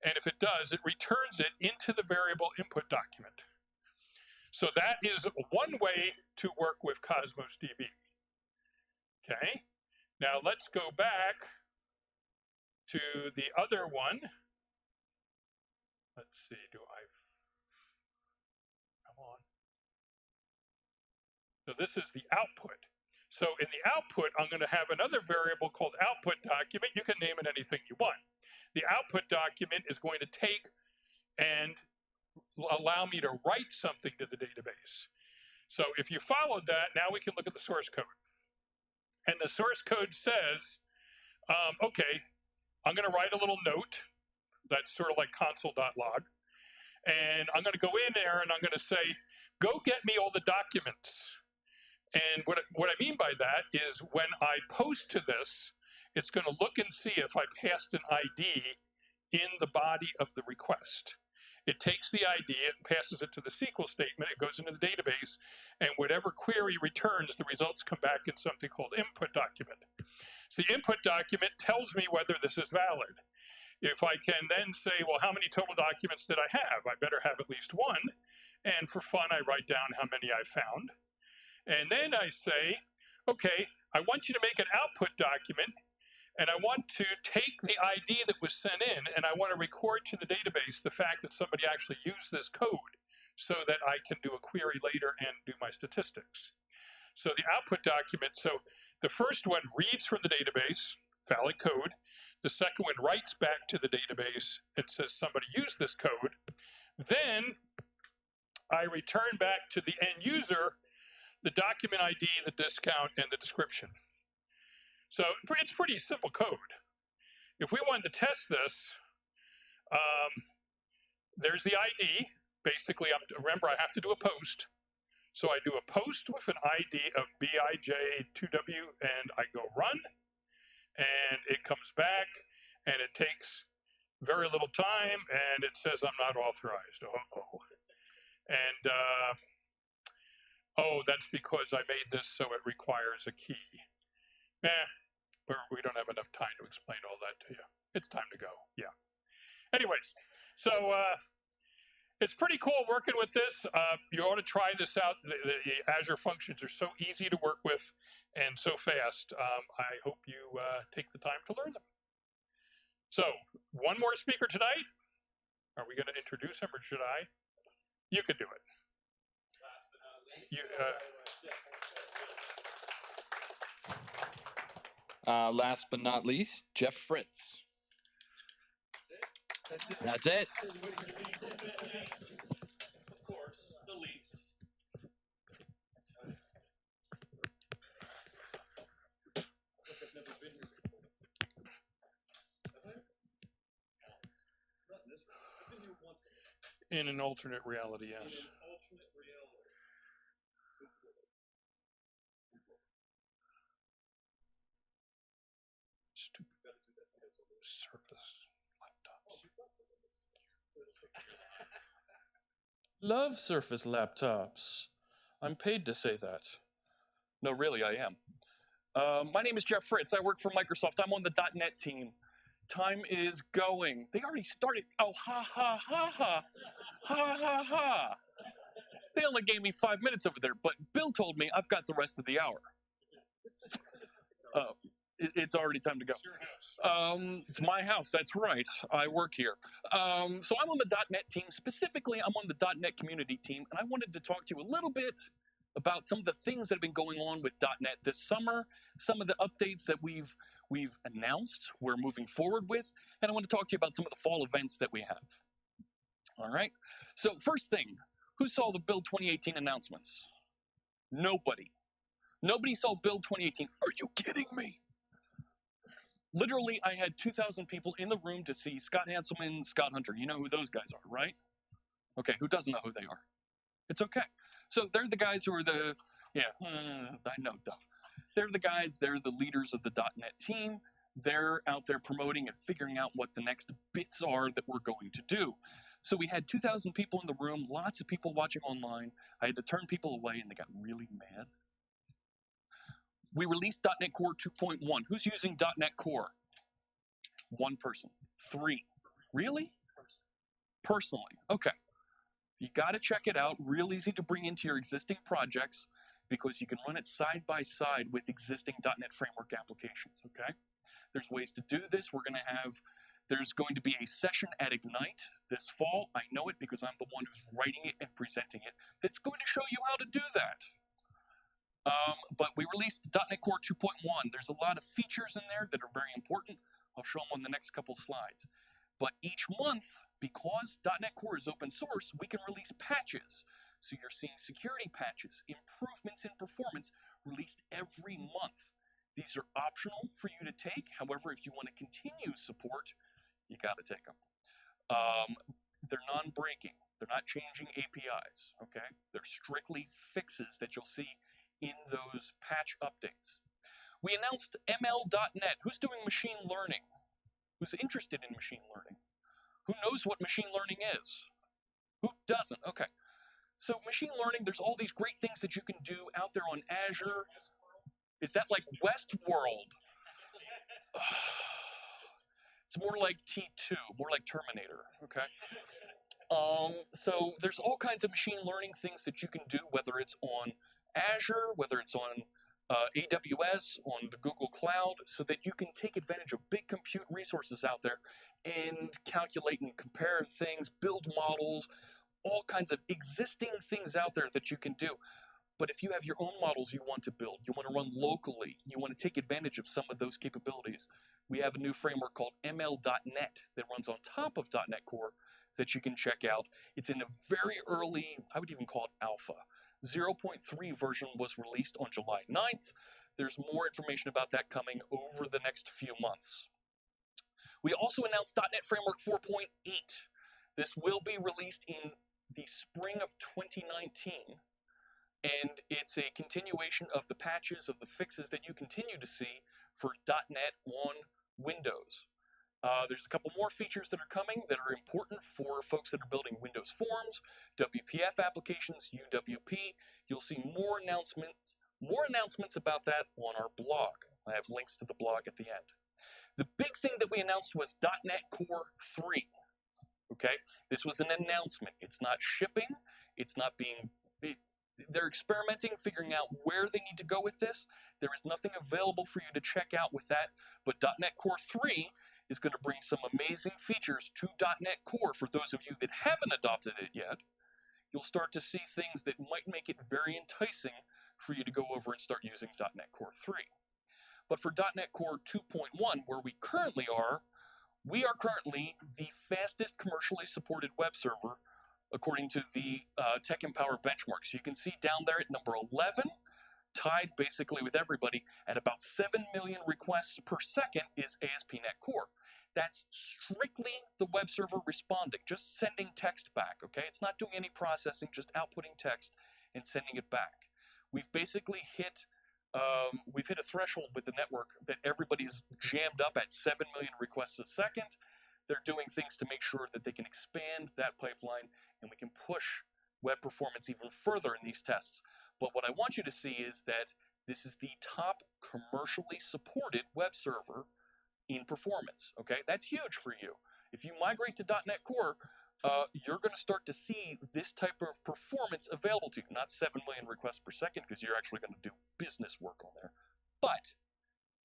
Speaker 1: And if it does, it returns it into the variable input document. So that is one way to work with Cosmos DB. Okay, now let's go back to the other one. Let's see, come on. So this is the output. So in the output, I'm going to have another variable called output document. You can name it anything you want. The output document is going to take and allow me to write something to the database. So if you followed that, now we can look at the source code. And the source code says, okay, I'm going to write a little note that's sort of like console.log. And I'm going to go in there and I'm going to say, go get me all the documents. And what I mean by that is when I post to this, it's going to look and see if I passed an ID in the body of the request. It takes the ID, it passes it to the SQL statement, it goes into the database, and whatever query returns, the results come back in something called input document. So the input document tells me whether this is valid. If I can then say, well, how many total documents did I have? I better have at least one. And for fun, I write down how many I found. And then I say, okay, I want you to make an output document, and I want to take the ID that was sent in, and I want to record to the database the fact that somebody actually used this code so that I can do a query later and do my statistics. So the output document, so the first one reads from the database, valid code. The second one writes back to the database and says somebody used this code. Then I return back to the end user the document ID, the discount, and the description. So it's pretty simple code. If we wanted to test this, there's the ID. Basically, remember, I have to do a post. So I do a post with an ID of BIJ2W, and I go run, and it comes back, and it takes very little time, and it says I'm not authorized. Uh-oh. And, oh, that's because I made this so it requires a key. We don't have enough time to explain all that to you. It's time to go, yeah. Anyways, So it's pretty cool working with this. You ought to try this out. The Azure functions are so easy to work with and so fast. I hope you take the time to learn them. So one more speaker tonight. Are we going to introduce him or should I? You can do it.
Speaker 3: Last but not least, Jeff Fritz. That's it.
Speaker 1: Of course, the least. In an alternate reality, yes. Stupid Surface laptops.
Speaker 13: Love Surface laptops. I'm paid to say that. No, really, I am. My name is Jeff Fritz. I work for Microsoft. I'm on the .NET team. Time is going. They already started. Oh, ha, ha, ha, ha. Ha, ha, ha. They only gave me 5 minutes over there, but Bill told me I've got the rest of the hour. It's already time to go.
Speaker 1: It's your house.
Speaker 13: It's my house. That's right. I work here. So I'm on the .NET team. Specifically, I'm on the .NET community team, and I wanted to talk to you a little bit about some of the things that have been going on with .NET this summer, some of the updates that we've announced we're moving forward with, and I want to talk to you about some of the fall events that we have. All right. So first thing, who saw the Build 2018 announcements? Nobody. Nobody saw Build 2018. Are you kidding me? Literally, I had 2,000 people in the room to see Scott Hanselman, Scott Hunter. You know who those guys are, right? Okay, who doesn't know who they are? It's okay. So they're the guys who are the, I know, Dov. They're the guys, they're the leaders of the .NET team. They're out there promoting and figuring out what the next bits are that we're going to do. So we had 2,000 people in the room, lots of people watching online. I had to turn people away and they got really mad. We released .NET Core 2.1. Who's using .NET Core? One person. 3. Really? Personally. Okay. You got to check it out. Real easy to bring into your existing projects because you can run it side by side with existing .NET Framework applications, okay? There's ways to do this. There's going to be a session at Ignite this fall. I know it because I'm the one who's writing it and presenting it. That's going to show you how to do that. But we released .NET Core 2.1. There's a lot of features in there that are very important. I'll show them on the next couple slides. But each month, because .NET Core is open source, we can release patches. So you're seeing security patches, improvements in performance released every month. These are optional for you to take. However, if you want to continue support, you got to take them. They're non-breaking. They're not changing APIs, okay? They're strictly fixes that you'll see in those patch updates. We announced ML.NET. Who's doing machine learning? Who's interested in machine learning? Who knows what machine learning is? Who doesn't? Okay. So machine learning, there's all these great things that you can do out there on Azure. Is that like Westworld? It's more like T2, more like Terminator, okay? So there's all kinds of machine learning things that you can do, whether it's on Azure, whether it's on AWS, on the Google Cloud, so that you can take advantage of big compute resources out there and calculate and compare things, build models, all kinds of existing things out there that you can do. But if you have your own models you want to build, you want to run locally, you want to take advantage of some of those capabilities, we have a new framework called ML.NET that runs on top of .NET Core that you can check out. It's in a very early, I would even call it alpha. 0.3 version was released on July 9th. There's more information about that coming over the next few months. We also announced .NET Framework 4.8. This will be released in the spring of 2019. And it's a continuation of the patches, of the fixes that you continue to see for .NET on Windows. There's a couple more features that are coming that are important for folks that are building Windows Forms, WPF applications, UWP. You'll see more announcements about that on our blog. I have links to the blog at the end. The big thing that we announced was .NET Core 3. Okay, this was an announcement. It's not shipping. It's not being. They're experimenting, figuring out where they need to go with this. There is nothing available for you to check out with that. But .NET Core 3 is going to bring some amazing features to .NET Core. For those of you that haven't adopted it yet, you'll start to see things that might make it very enticing for you to go over and start using .NET Core 3. But for .NET Core 2.1, where we currently are, we are currently the fastest commercially supported web server according to the Tech Empower benchmark. So you can see down there at number 11, tied basically with everybody at about 7 million requests per second is ASP.NET Core. That's strictly the web server responding, just sending text back, okay? It's not doing any processing, just outputting text and sending it back. We've basically hit a threshold with the network that everybody's jammed up at 7 million requests a second. They're doing things to make sure that they can expand that pipeline and we can push web performance even further in these tests. But what I want you to see is that this is the top commercially supported web server in performance, okay? That's huge for you. If you migrate to .NET Core, you're going to start to see this type of performance available to you. Not 7 million requests per second, because you're actually going to do business work on there. But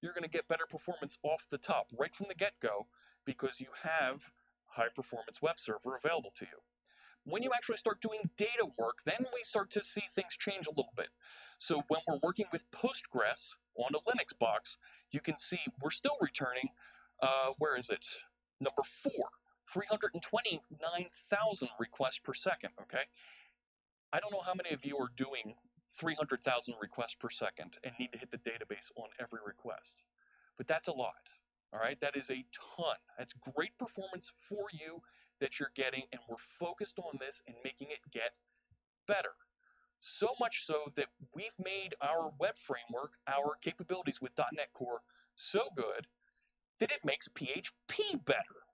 Speaker 13: you're going to get better performance off the top, right from the get-go, because you have high-performance web server available to you. When you actually start doing data work, then we start to see things change a little bit. So when we're working with Postgres on a Linux box, you can see we're still returning, where is it? Number 4, 329,000 requests per second, okay? I don't know how many of you are doing 300,000 requests per second and need to hit the database on every request. But that's a lot, all right? That is a ton. That's great performance for you that you're getting, and we're focused on this and making it get better. So much so that we've made our web framework, our capabilities with .NET Core so good that it makes PHP better.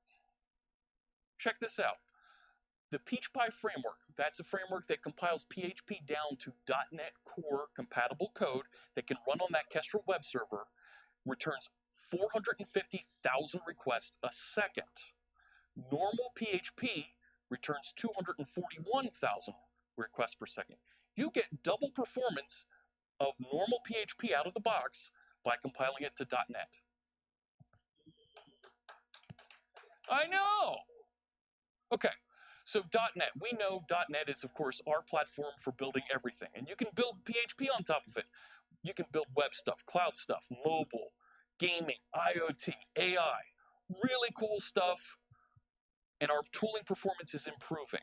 Speaker 13: Check this out. The PeachPy framework, that's a framework that compiles PHP down to .NET Core compatible code that can run on that Kestrel web server, returns 450,000 requests a second. Normal PHP returns 241,000 requests per second. You get double performance of normal PHP out of the box by compiling it to .NET. I know! Okay, so .NET. We know .NET is, of course, our platform for building everything. And you can build PHP on top of it. You can build web stuff, cloud stuff, mobile, gaming, IoT, AI. Really cool stuff. And our tooling performance is improving.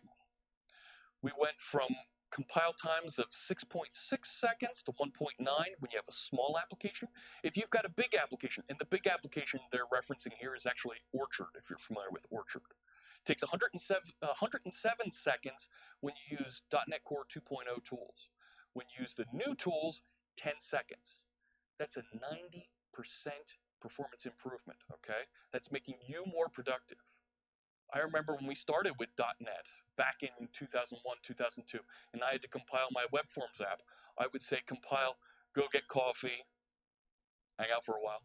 Speaker 13: We went from compile times of 6.6 seconds to 1.9 when you have a small application. If you've got a big application, and the big application they're referencing here is actually Orchard, if you're familiar with Orchard. It takes 107 seconds when you use .NET Core 2.0 tools. When you use the new tools, 10 seconds. That's a 90% performance improvement, okay? That's making you more productive. I remember when we started with .NET back in 2001, 2002, and I had to compile my web forms app. I would say compile, go get coffee, hang out for a while,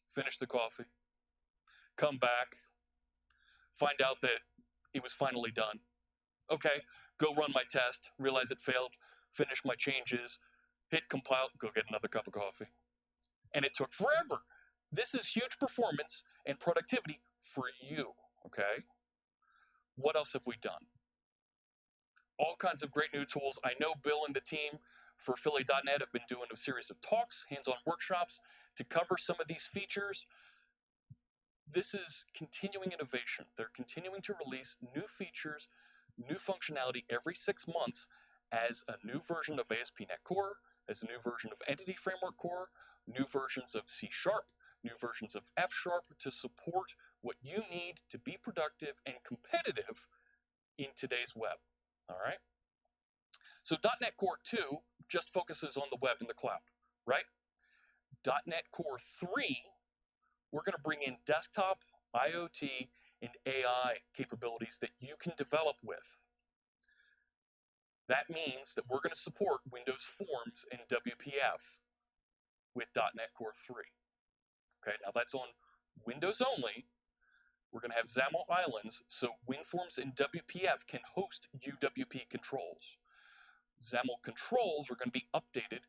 Speaker 13: finish the coffee, come back, find out that it was finally done. Okay, go run my test, realize it failed, finish my changes, hit compile, go get another cup of coffee. And it took forever. This is huge performance and productivity for you, okay? What else have we done? All kinds of great new tools. I know Bill and the team for Philly.net have been doing a series of talks, hands-on workshops to cover some of these features. This is continuing innovation. They're continuing to release new features, new functionality every 6 months as a new version of ASP.NET Core, as a new version of Entity Framework Core, new versions of C#, new versions of F# to support what you need to be productive and competitive in today's web, all right? So .NET Core 2 just focuses on the web and the cloud, right? .NET Core 3, we're gonna bring in desktop, IoT, and AI capabilities that you can develop with. That means that we're gonna support Windows Forms and WPF with .NET Core 3. Okay, now that's on Windows only, We're going to have XAML islands so WinForms and WPF can host UWP controls. XAML controls are going to be updated.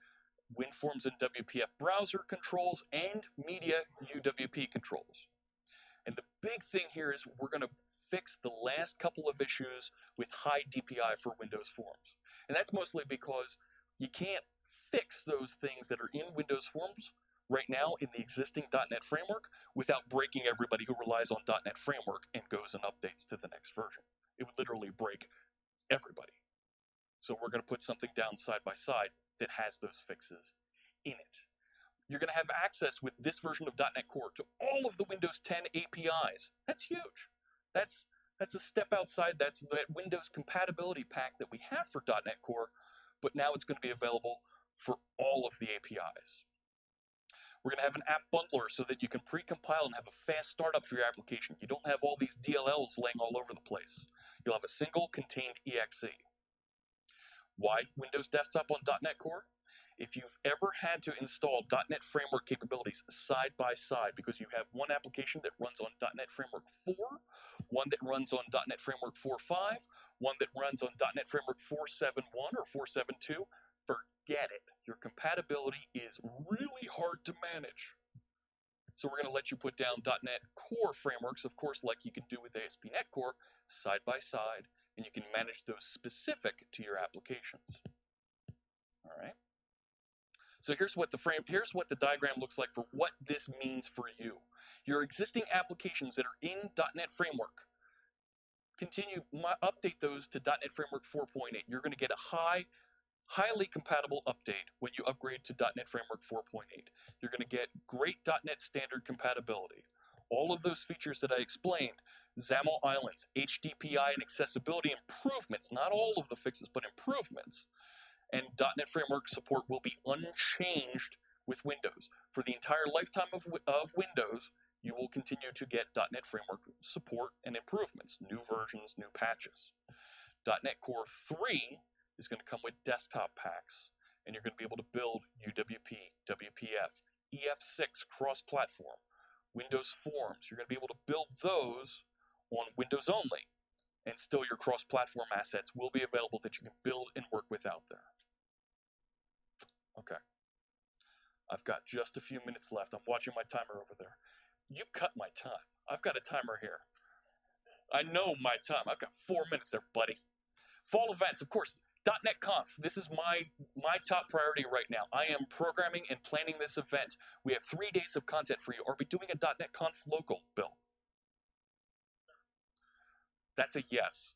Speaker 13: WinForms and WPF browser controls and media UWP controls. And the big thing here is we're going to fix the last couple of issues with high DPI for Windows Forms. And that's mostly because you can't fix those things that are in Windows Forms right now in the existing .NET Framework without breaking everybody who relies on .NET Framework and goes and updates to the next version. It would literally break everybody. So we're going to put something down side by side that has those fixes in it. You're going to have access with this version of .NET Core to all of the Windows 10 APIs. That's huge. That's a step outside. That's that Windows compatibility pack that we have for .NET Core, but now it's going to be available for all of the APIs. We're going to have an app bundler so that you can pre-compile and have a fast startup for your application. You don't have all these DLLs laying all over the place. You'll have a single contained exe. Why Windows Desktop on .NET Core? If you've ever had to install .NET Framework capabilities side by side because you have one application that runs on .NET Framework 4, one that runs on .NET Framework 4.5, one that runs on .NET Framework 4.7.1 or 4.7.2, forget it. Your compatibility is really hard to manage. So we're going to let you put down .NET Core frameworks, of course, like you can do with ASP.NET Core, side by side, and you can manage those specific to your applications. All right. So here's what the diagram looks like for what this means for you. Your existing applications that are in .NET Framework, update those to .NET Framework 4.8. You're going to get a highly compatible update when you upgrade to .NET Framework 4.8. You're going to get great .NET Standard compatibility. All of those features that I explained, XAML islands, HDPI and accessibility improvements, not all of the fixes, but improvements, and .NET Framework support will be unchanged with Windows. For the entire lifetime of Windows, you will continue to get .NET Framework support and improvements, new versions, new patches. .NET Core 3 is going to come with desktop packs, and you're going to be able to build UWP, WPF, EF6 cross-platform, Windows Forms. You're going to be able to build those on Windows only, and still your cross-platform assets will be available that you can build and work with out there. Okay. I've got just a few minutes left. I'm watching my timer over there. You cut my time. I've got a timer here. I know my time. I've got 4 minutes there, buddy. Fall events, of course. .NET Conf, this is my top priority right now. I am programming and planning this event. We have 3 days of content for you. Are we doing a .NET Conf local, Bill? That's a yes.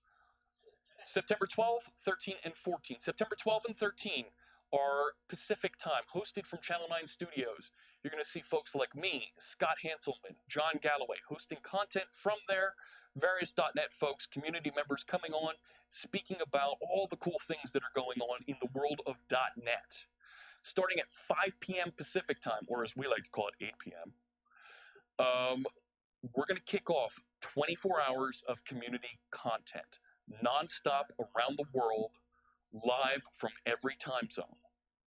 Speaker 13: September 12, 13, and 14. September 12 and 13 are Pacific time, hosted from Channel 9 Studios. You're going to see folks like me, Scott Hanselman, John Galloway, hosting content from there, various .NET folks, community members coming on, speaking about all the cool things that are going on in the world of .NET. Starting at 5 p.m. Pacific time, or as we like to call it, 8 p.m., we're going to kick off 24 hours of community content, nonstop around the world, live from every time zone,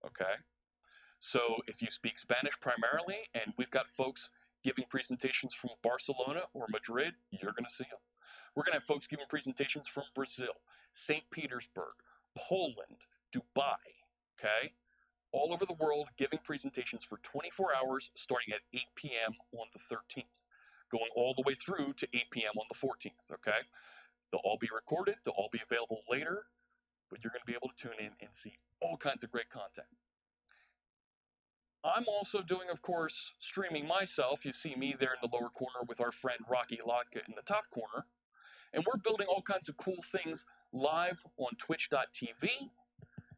Speaker 13: okay? So if you speak Spanish primarily, and we've got folks giving presentations from Barcelona or Madrid, you're going to see them. We're going to have folks giving presentations from Brazil, St. Petersburg, Poland, Dubai, okay? All over the world giving presentations for 24 hours starting at 8 p.m. on the 13th, going all the way through to 8 p.m. on the 14th, okay? They'll all be recorded, they'll all be available later, but you're going to be able to tune in and see all kinds of great content. I'm also doing, of course, streaming myself. You see me there in the lower corner with our friend Rocky Lotka in the top corner. And we're building all kinds of cool things live on twitch.tv.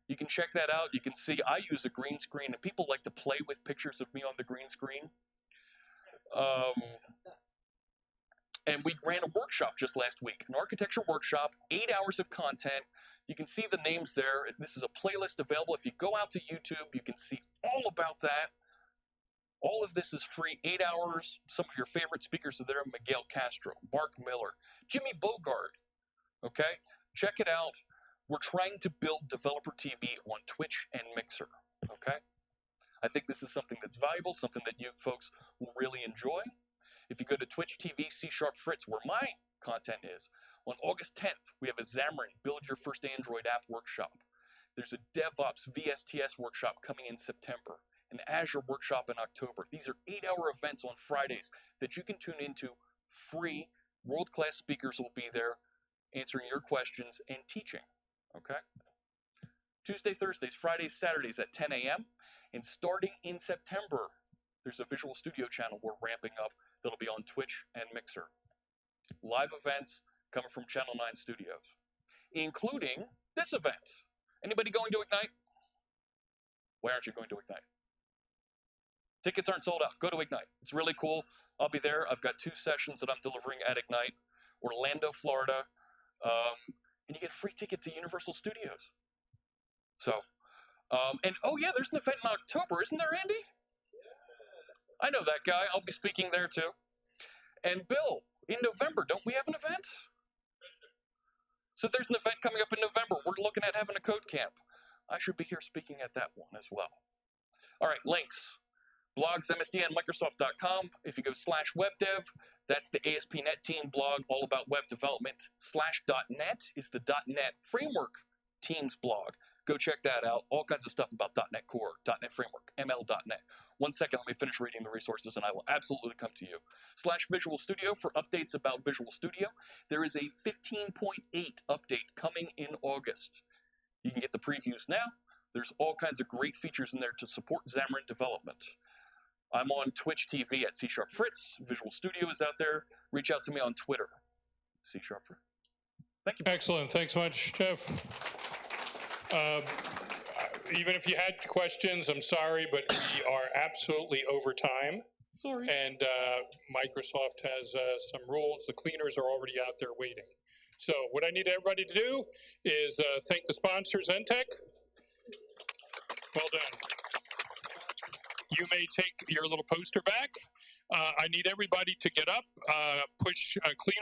Speaker 13: You can check that out. You can see I use a green screen, and people like to play with pictures of me on the green screen. And we ran a workshop just last week, an architecture workshop, 8 hours of content. You can see the names there. This is a playlist available. If you go out to YouTube, you can see all about that. All of this is free, 8 hours. Some of your favorite speakers are there, Miguel Castro, Mark Miller, Jimmy Bogart, okay? Check it out. We're trying to build developer TV on Twitch and Mixer, okay? I think this is something that's valuable, something that you folks will really enjoy. If you go to Twitch TV C#Fritz, where my content is, on August 10th, we have a Xamarin Build Your First Android App workshop. There's a DevOps VSTS workshop coming in September, an Azure workshop in October. These are 8-hour events on Fridays that you can tune into free. World-class speakers will be there answering your questions and teaching, okay? Tuesday, Thursdays, Fridays, Saturdays at 10 a.m. And starting in September, there's a Visual Studio channel we're ramping up that'll be on Twitch and Mixer. Live events coming from Channel 9 Studios, including this event. Anybody going to Ignite? Why aren't you going to Ignite? Tickets aren't sold out. Go to Ignite. It's really cool. I'll be there. I've got 2 sessions that I'm delivering at Ignite. Orlando, Florida. And you get a free ticket to Universal Studios. So, and oh yeah, there's an event in October, isn't there, Andy? I know that guy. I'll be speaking there too. And Bill, in November, don't we have an event? So there's an event coming up in November. We're looking at having a code camp. I should be here speaking at that one as well. All right, links. Blogs, MSDN, Microsoft.com. If you go /webdev, that's the ASP.NET Team blog all about web development. /.NET is the .NET Framework Teams blog. Go check that out. All kinds of stuff about .NET Core, .NET Framework, ML.NET. 1 second, let me finish reading the resources and I will absolutely come to you. /Visual Studio for updates about Visual Studio. There is a 15.8 update coming in August. You can get the previews now. There's all kinds of great features in there to support Xamarin development. I'm on Twitch TV at C#Fritz. Visual Studio is out there. Reach out to me on Twitter, C#Fritz. Thank you.
Speaker 1: Excellent. Thanks so much, Jeff. Even if you had questions, I'm sorry, but we are absolutely over time.
Speaker 13: Sorry.
Speaker 1: And Microsoft has some rules. The cleaners are already out there waiting. So what I need everybody to do is thank the sponsors, Entech. Well done. You may take your little poster back. I need everybody to get up, push clean